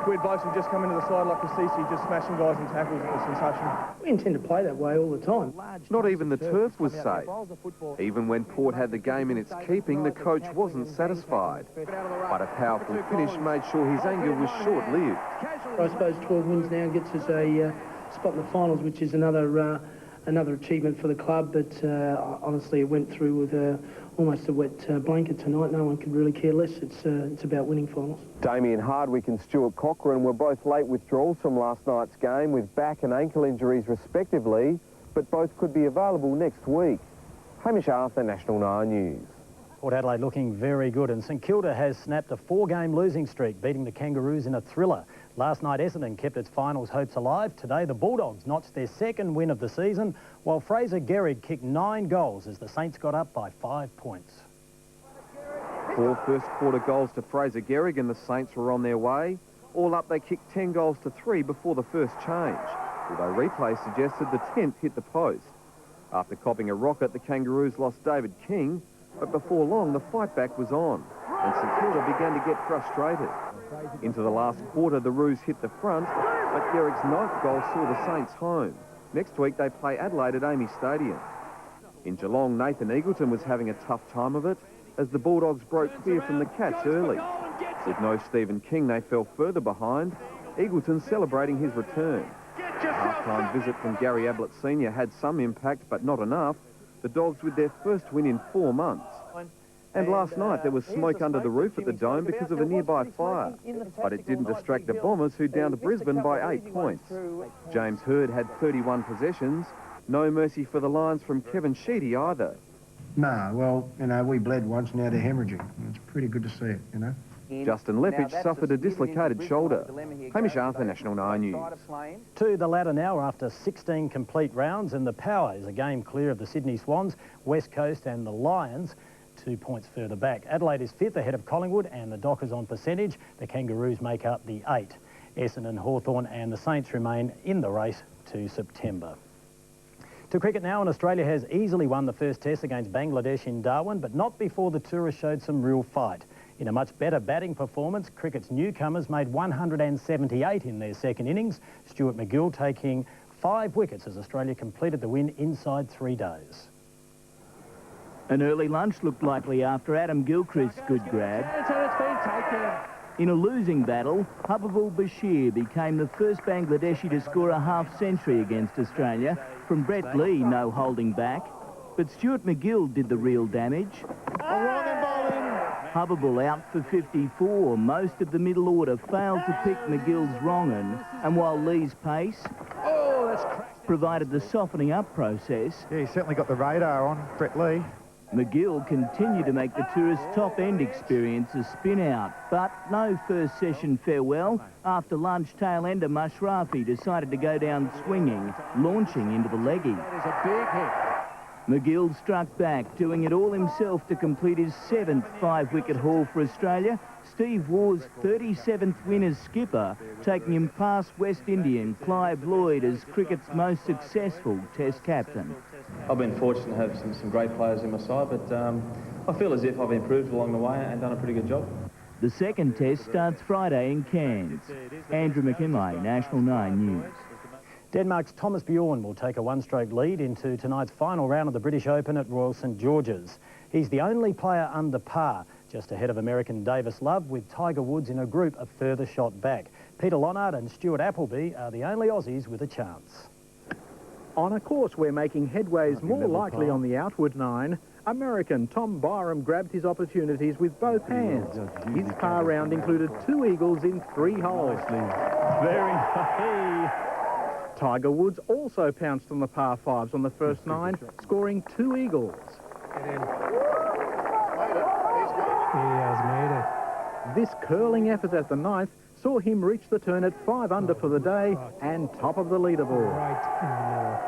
weird blokes who just come into the side like Cassisi just smashing guys in tackles. It was sensational. We intend to play that way all the time. Not even the turf was safe. Even when Port had the game in its keeping, the coach wasn't satisfied. But a powerful finish made sure his anger was short-lived. I suppose 12 wins now gets us a spot in the finals, which is another achievement for the club, but honestly it went through with almost a wet blanket tonight. No one could really care less. It's about winning finals. Damien Hardwick and Stuart Cochrane were both late withdrawals from last night's game with back and ankle injuries respectively, but both could be available next week. Hamish Arthur, National 9 News. Port Adelaide looking very good, and St Kilda has snapped a 4-game losing streak, beating the Kangaroos in a thriller. Last night, Essendon kept its finals hopes alive. Today, the Bulldogs notched their second win of the season, while Fraser Gehrig kicked 9 goals as the Saints got up by 5 points. 4 first-quarter goals to Fraser Gehrig and the Saints were on their way. All up, they kicked 10 goals to 3 before the first change, although replay suggested the 10th hit the post. After copping a rocket, the Kangaroos lost David King, but before long, the fight back was on, and St Kilda began to get frustrated. Into the last quarter, the Roos hit the front, but Gehrig's 9th goal saw the Saints home. Next week, they play Adelaide at Amy Stadium. In Geelong, Nathan Eagleton was having a tough time of it, as the Bulldogs broke clear from the Cats early. With no Stephen King, they fell further behind, Eagleton celebrating his return. A half-time visit from Gary Ablett Sr. had some impact, but not enough. The Dogs with their first win in 4 months. And last night there was smoke under the roof at the Dome because of a nearby fire. But it didn't distract the Bombers, who downed Brisbane by 8 points. James Hird had 31 possessions. No mercy for the Lions from Kevin Sheedy either. No, well, you know, we bled once, now they're hemorrhaging. It's pretty good to see it, you know. Justin Leppich suffered a dislocated shoulder. Hamish Arthur, National 9 News. To the ladder now after 16 complete rounds, and the Power is a game clear of the Sydney Swans, West Coast and the Lions, 2 points further back. Adelaide is 5th ahead of Collingwood and the Dockers on percentage. The Kangaroos make up the 8. Essendon, Hawthorn and the Saints remain in the race to September. To cricket now, and Australia has easily won the first test against Bangladesh in Darwin, but not before the tourists showed some real fight. In a much better batting performance, cricket's newcomers made 178 in their second innings, Stuart MacGill taking 5 wickets as Australia completed the win inside 3 days. An early lunch looked likely after Adam Gilchrist's good grab. In a losing battle, Habibul Bashir became the first Bangladeshi to score a half-century against Australia, from Brett Lee no holding back. But Stuart MacGill did the real damage. Habibul out for 54. Most of the middle order failed to pick McGill's wrong un, and while Lee's pace provided the softening up process... Yeah, he certainly got the radar on Brett Lee. MacGill continued to make the tourists' top-end experience a spin-out, but no first session farewell. After lunch, tail-ender Mashrafi decided to go down swinging, launching into the leggy. That is a big hit. MacGill struck back, doing it all himself to complete his 7th 5-wicket haul for Australia. Steve Waugh's 37th win as skipper, taking him past West Indian Clive Lloyd as cricket's most successful Test captain. I've been fortunate to have some great players in my side, but I feel as if I've improved along the way and done a pretty good job. The second test starts Friday in Cairns. Andrew McKinlay, National 9 News. Denmark's Thomas Bjorn will take a 1-stroke lead into tonight's final round of the British Open at Royal St George's. He's the only player under par, just ahead of American Davis Love, with Tiger Woods in a group a further shot back. Peter Lonard and Stuart Appleby are the only Aussies with a chance. On a course where making headway is more likely on the outward 9, American Tom Byram grabbed his opportunities with both hands. His par round included 2 eagles in 3 holes. Very nice. Tiger Woods also pounced on the par 5s on the first 9, scoring 2 eagles. He has made it. This curling effort at the 9th saw him reach the turn at 5 under for the day and top of the leaderboard. Right in the middle.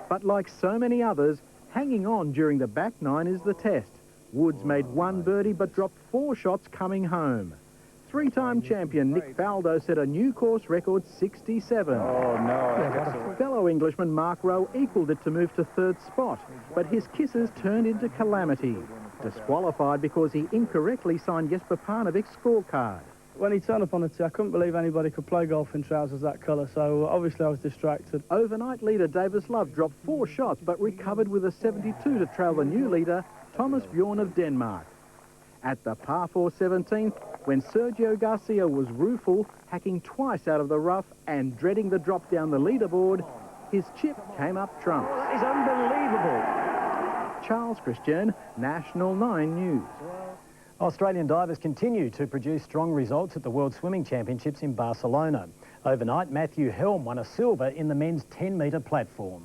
But like so many others, hanging on during the back 9 is the test. Woods made 1 birdie but dropped 4 shots coming home. 3-time champion Nick Faldo set a new course record 67. Oh, no. Fellow Englishman Mark Rowe equalled it to move to 3rd spot, but his kisses turned into calamity. Disqualified because he incorrectly signed Jesper Parnevik's scorecard. When he turned up on the tee, I couldn't believe anybody could play golf in trousers that colour, so obviously I was distracted. Overnight leader Davis Love dropped 4 shots but recovered with a 72 to trail the new leader, Thomas Bjorn of Denmark. At the par 4 17th, when Sergio Garcia was rueful, hacking twice out of the rough and dreading the drop down the leaderboard, his chip came up trumps. Oh, that is unbelievable. Charles Christian, National 9 News. Australian divers continue to produce strong results at the World Swimming Championships in Barcelona. Overnight, Matthew Helm won a silver in the men's 10-metre platform.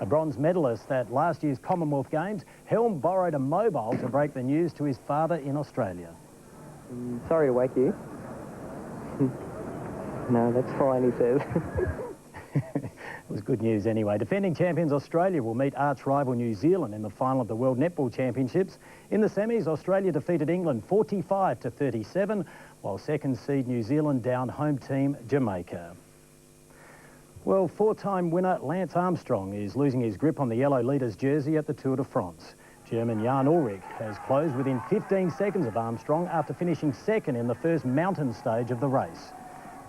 A bronze medalist at last year's Commonwealth Games, Helm borrowed a mobile to break the news to his father in Australia. Sorry to wake you. No, that's fine, he says. It was good news anyway. Defending champions Australia will meet arch-rival New Zealand in the final of the World Netball Championships. In the semis, Australia defeated England 45-37, while second seed New Zealand downed home team Jamaica. Well, four-time winner Lance Armstrong is losing his grip on the yellow leader's jersey at the Tour de France. German Jan Ullrich has closed within 15 seconds of Armstrong after finishing second in the first mountain stage of the race.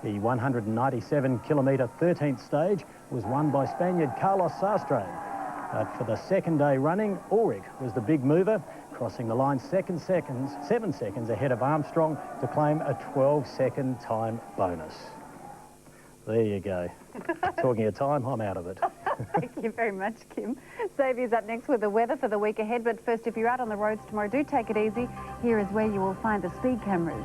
The 197-kilometre 13th stage was won by Spaniard Carlos Sastre. But for the second day running, Ullrich was the big mover, crossing the line 7 seconds ahead of Armstrong to claim a 12-second time bonus. There you go. Talking of time, I'm out of it. Thank you very much, Kim. Xavier's up next with the weather for the week ahead. But first, if you're out on the roads tomorrow, do take it easy. Here is where you will find the speed cameras.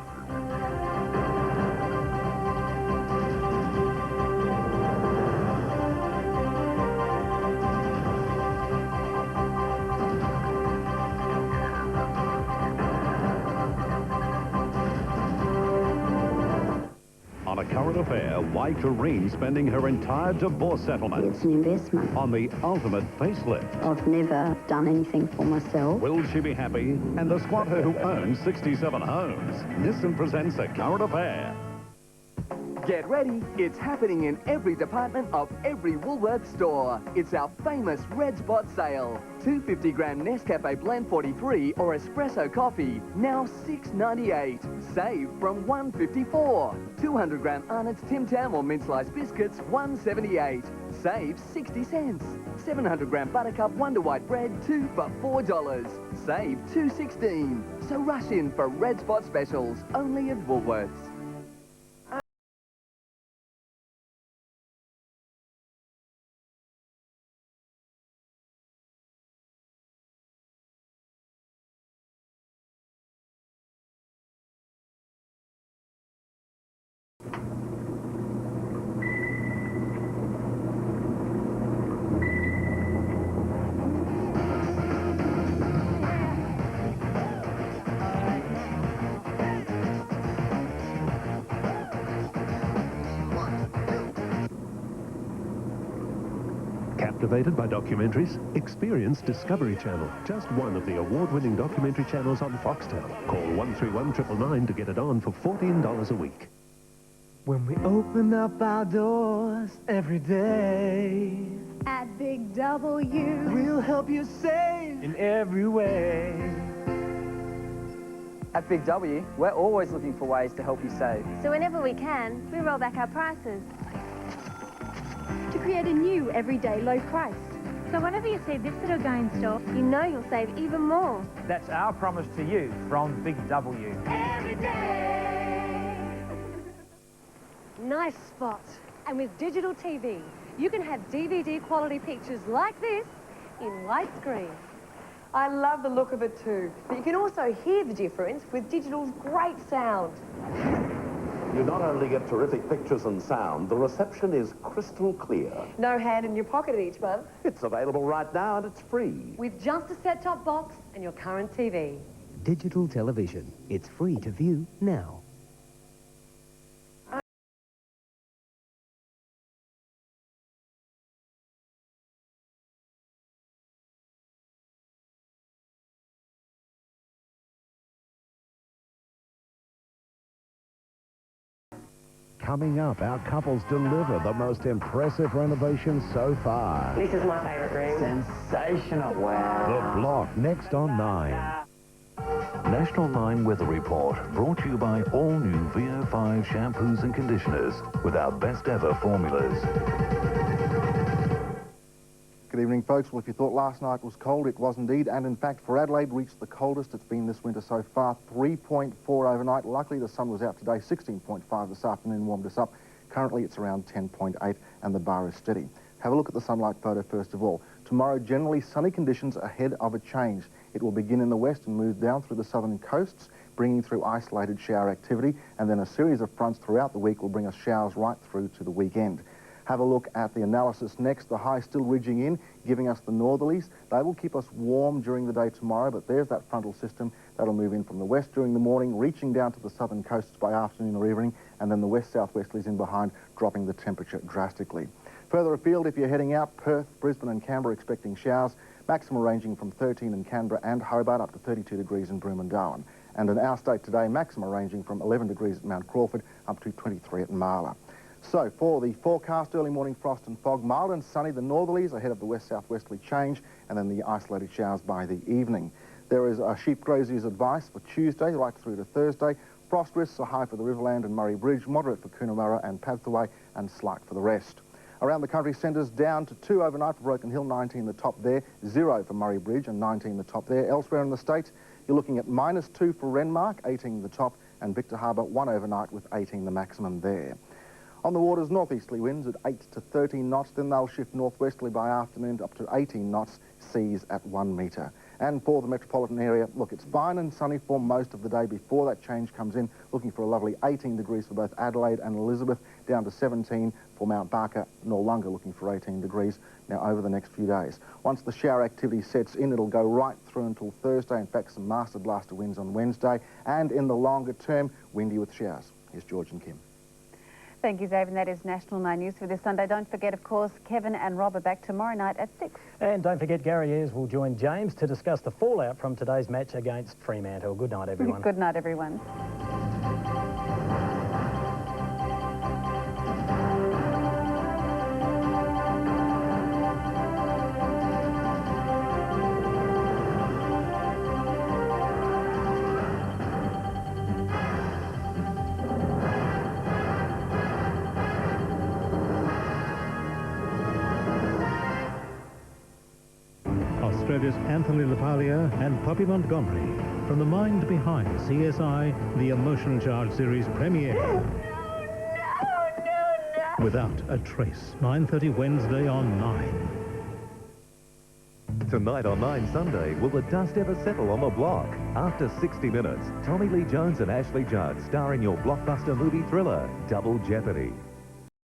On a current affair, why Kareen spending her entire divorce settlement? It's an investment. On the ultimate facelift. I've never done anything for myself. Will she be happy? And the squatter who owns 67 homes. Nissan presents a current affair. Get ready, it's happening in every department of every Woolworths store. It's our famous Red Spot sale. 250-gram Nescafe Blend 43 or Espresso coffee, now $6.98. Save from $1.54. 200-gram Arnott's Tim Tam or Mint Slice biscuits, $1.78. Save 60 cents. 700-gram Buttercup Wonder White bread, 2 for $4. Save $2.16. So rush in for Red Spot specials, only at Woolworths. Captivated by documentaries? Experience Discovery Channel, just one of the award-winning documentary channels on Foxtel. Call 131-999 to get it on for $14 a week. When we open up our doors every day at Big W, we'll help you save in every way. At Big W, we're always looking for ways to help you save. So whenever we can, we roll back our prices to create a new everyday low price. So whenever you see this little guy in store, you know you'll save even more. That's our promise to you from Big W. Every day. Nice spot. And with digital TV, you can have DVD quality pictures like this in widescreen. I love the look of it too, but you can also hear the difference with digital's great sound. You not only get terrific pictures and sound, the reception is crystal clear. No hand in your pocket each month. It's available right now and it's free. With just a set-top box and your current TV. Digital television. It's free to view now. Coming up, our couples deliver the most impressive renovation so far. This is my favourite room. Sensational. Wow. The Block, next on 9. National 9 Weather Report, brought to you by all new VO5 shampoos and conditioners with our best ever formulas. Good evening, folks. Well, if you thought last night was cold, it was indeed. And in fact, for Adelaide, reached the coldest it's been this winter so far, 3.4 overnight. Luckily, the sun was out today, 16.5 this afternoon, warmed us up. Currently, it's around 10.8, and the bar is steady. Have a look at the sunlight photo first of all. Tomorrow, generally sunny conditions ahead of a change. It will begin in the west and move down through the southern coasts, bringing through isolated shower activity, and then a series of fronts throughout the week will bring us showers right through to the weekend. Have a look at the analysis next. The high still ridging in, giving us the northerlies. They will keep us warm during the day tomorrow, but there's that frontal system that'll move in from the west during the morning, reaching down to the southern coasts by afternoon or evening, and then the west-southwesterlies in behind, dropping the temperature drastically. Further afield, if you're heading out, Perth, Brisbane and Canberra expecting showers, maximum ranging from 13 in Canberra and Hobart up to 32 degrees in Broome and Darwin. And in our state today, maximum ranging from 11 degrees at Mount Crawford up to 23 at Marla. So, for the forecast, early morning frost and fog, mild and sunny, the northerlies ahead of the west-southwesterly change, and then the isolated showers by the evening. There is a sheep grazier's advice for Tuesday, right through to Thursday. Frost risks are high for the Riverland and Murray Bridge, moderate for Coonawarra and Padthaway, and slight for the rest. Around the country centres, down to 2 overnight for Broken Hill, 19 the top there, 0 for Murray Bridge and 19 the top there. Elsewhere in the state, you're looking at -2 for Renmark, 18 the top, and Victor Harbour, 1 overnight with 18 the maximum there. On the waters, northeasterly winds at 8 to 13 knots, then they'll shift northwesterly by afternoon to up to 18 knots, seas at 1 metre. And for the metropolitan area, look, it's fine and sunny for most of the day before that change comes in, looking for a lovely 18 degrees for both Adelaide and Elizabeth, down to 17 for Mount Barker, Noarlunga looking for 18 degrees now over the next few days. Once the shower activity sets in, it'll go right through until Thursday. In fact, some master blaster winds on Wednesday, and in the longer term, windy with showers. Here's George and Kim. Thank you, Dave, and that is National 9 News for this Sunday. Don't forget, of course, Kevin and Rob are back tomorrow night at 6. And don't forget, Gary Ayres will join James to discuss the fallout from today's match against Fremantle. Good night, everyone. Good night, everyone. Australia's Anthony LaPaglia and Poppy Montgomery from the mind behind CSI, the Emotion Charge series premiere. Without a Trace, 9:30 Wednesday on 9. Tonight on 9 Sunday, will the dust ever settle on the block? After 60 minutes, Tommy Lee Jones and Ashley Judd star in your blockbuster movie thriller, Double Jeopardy.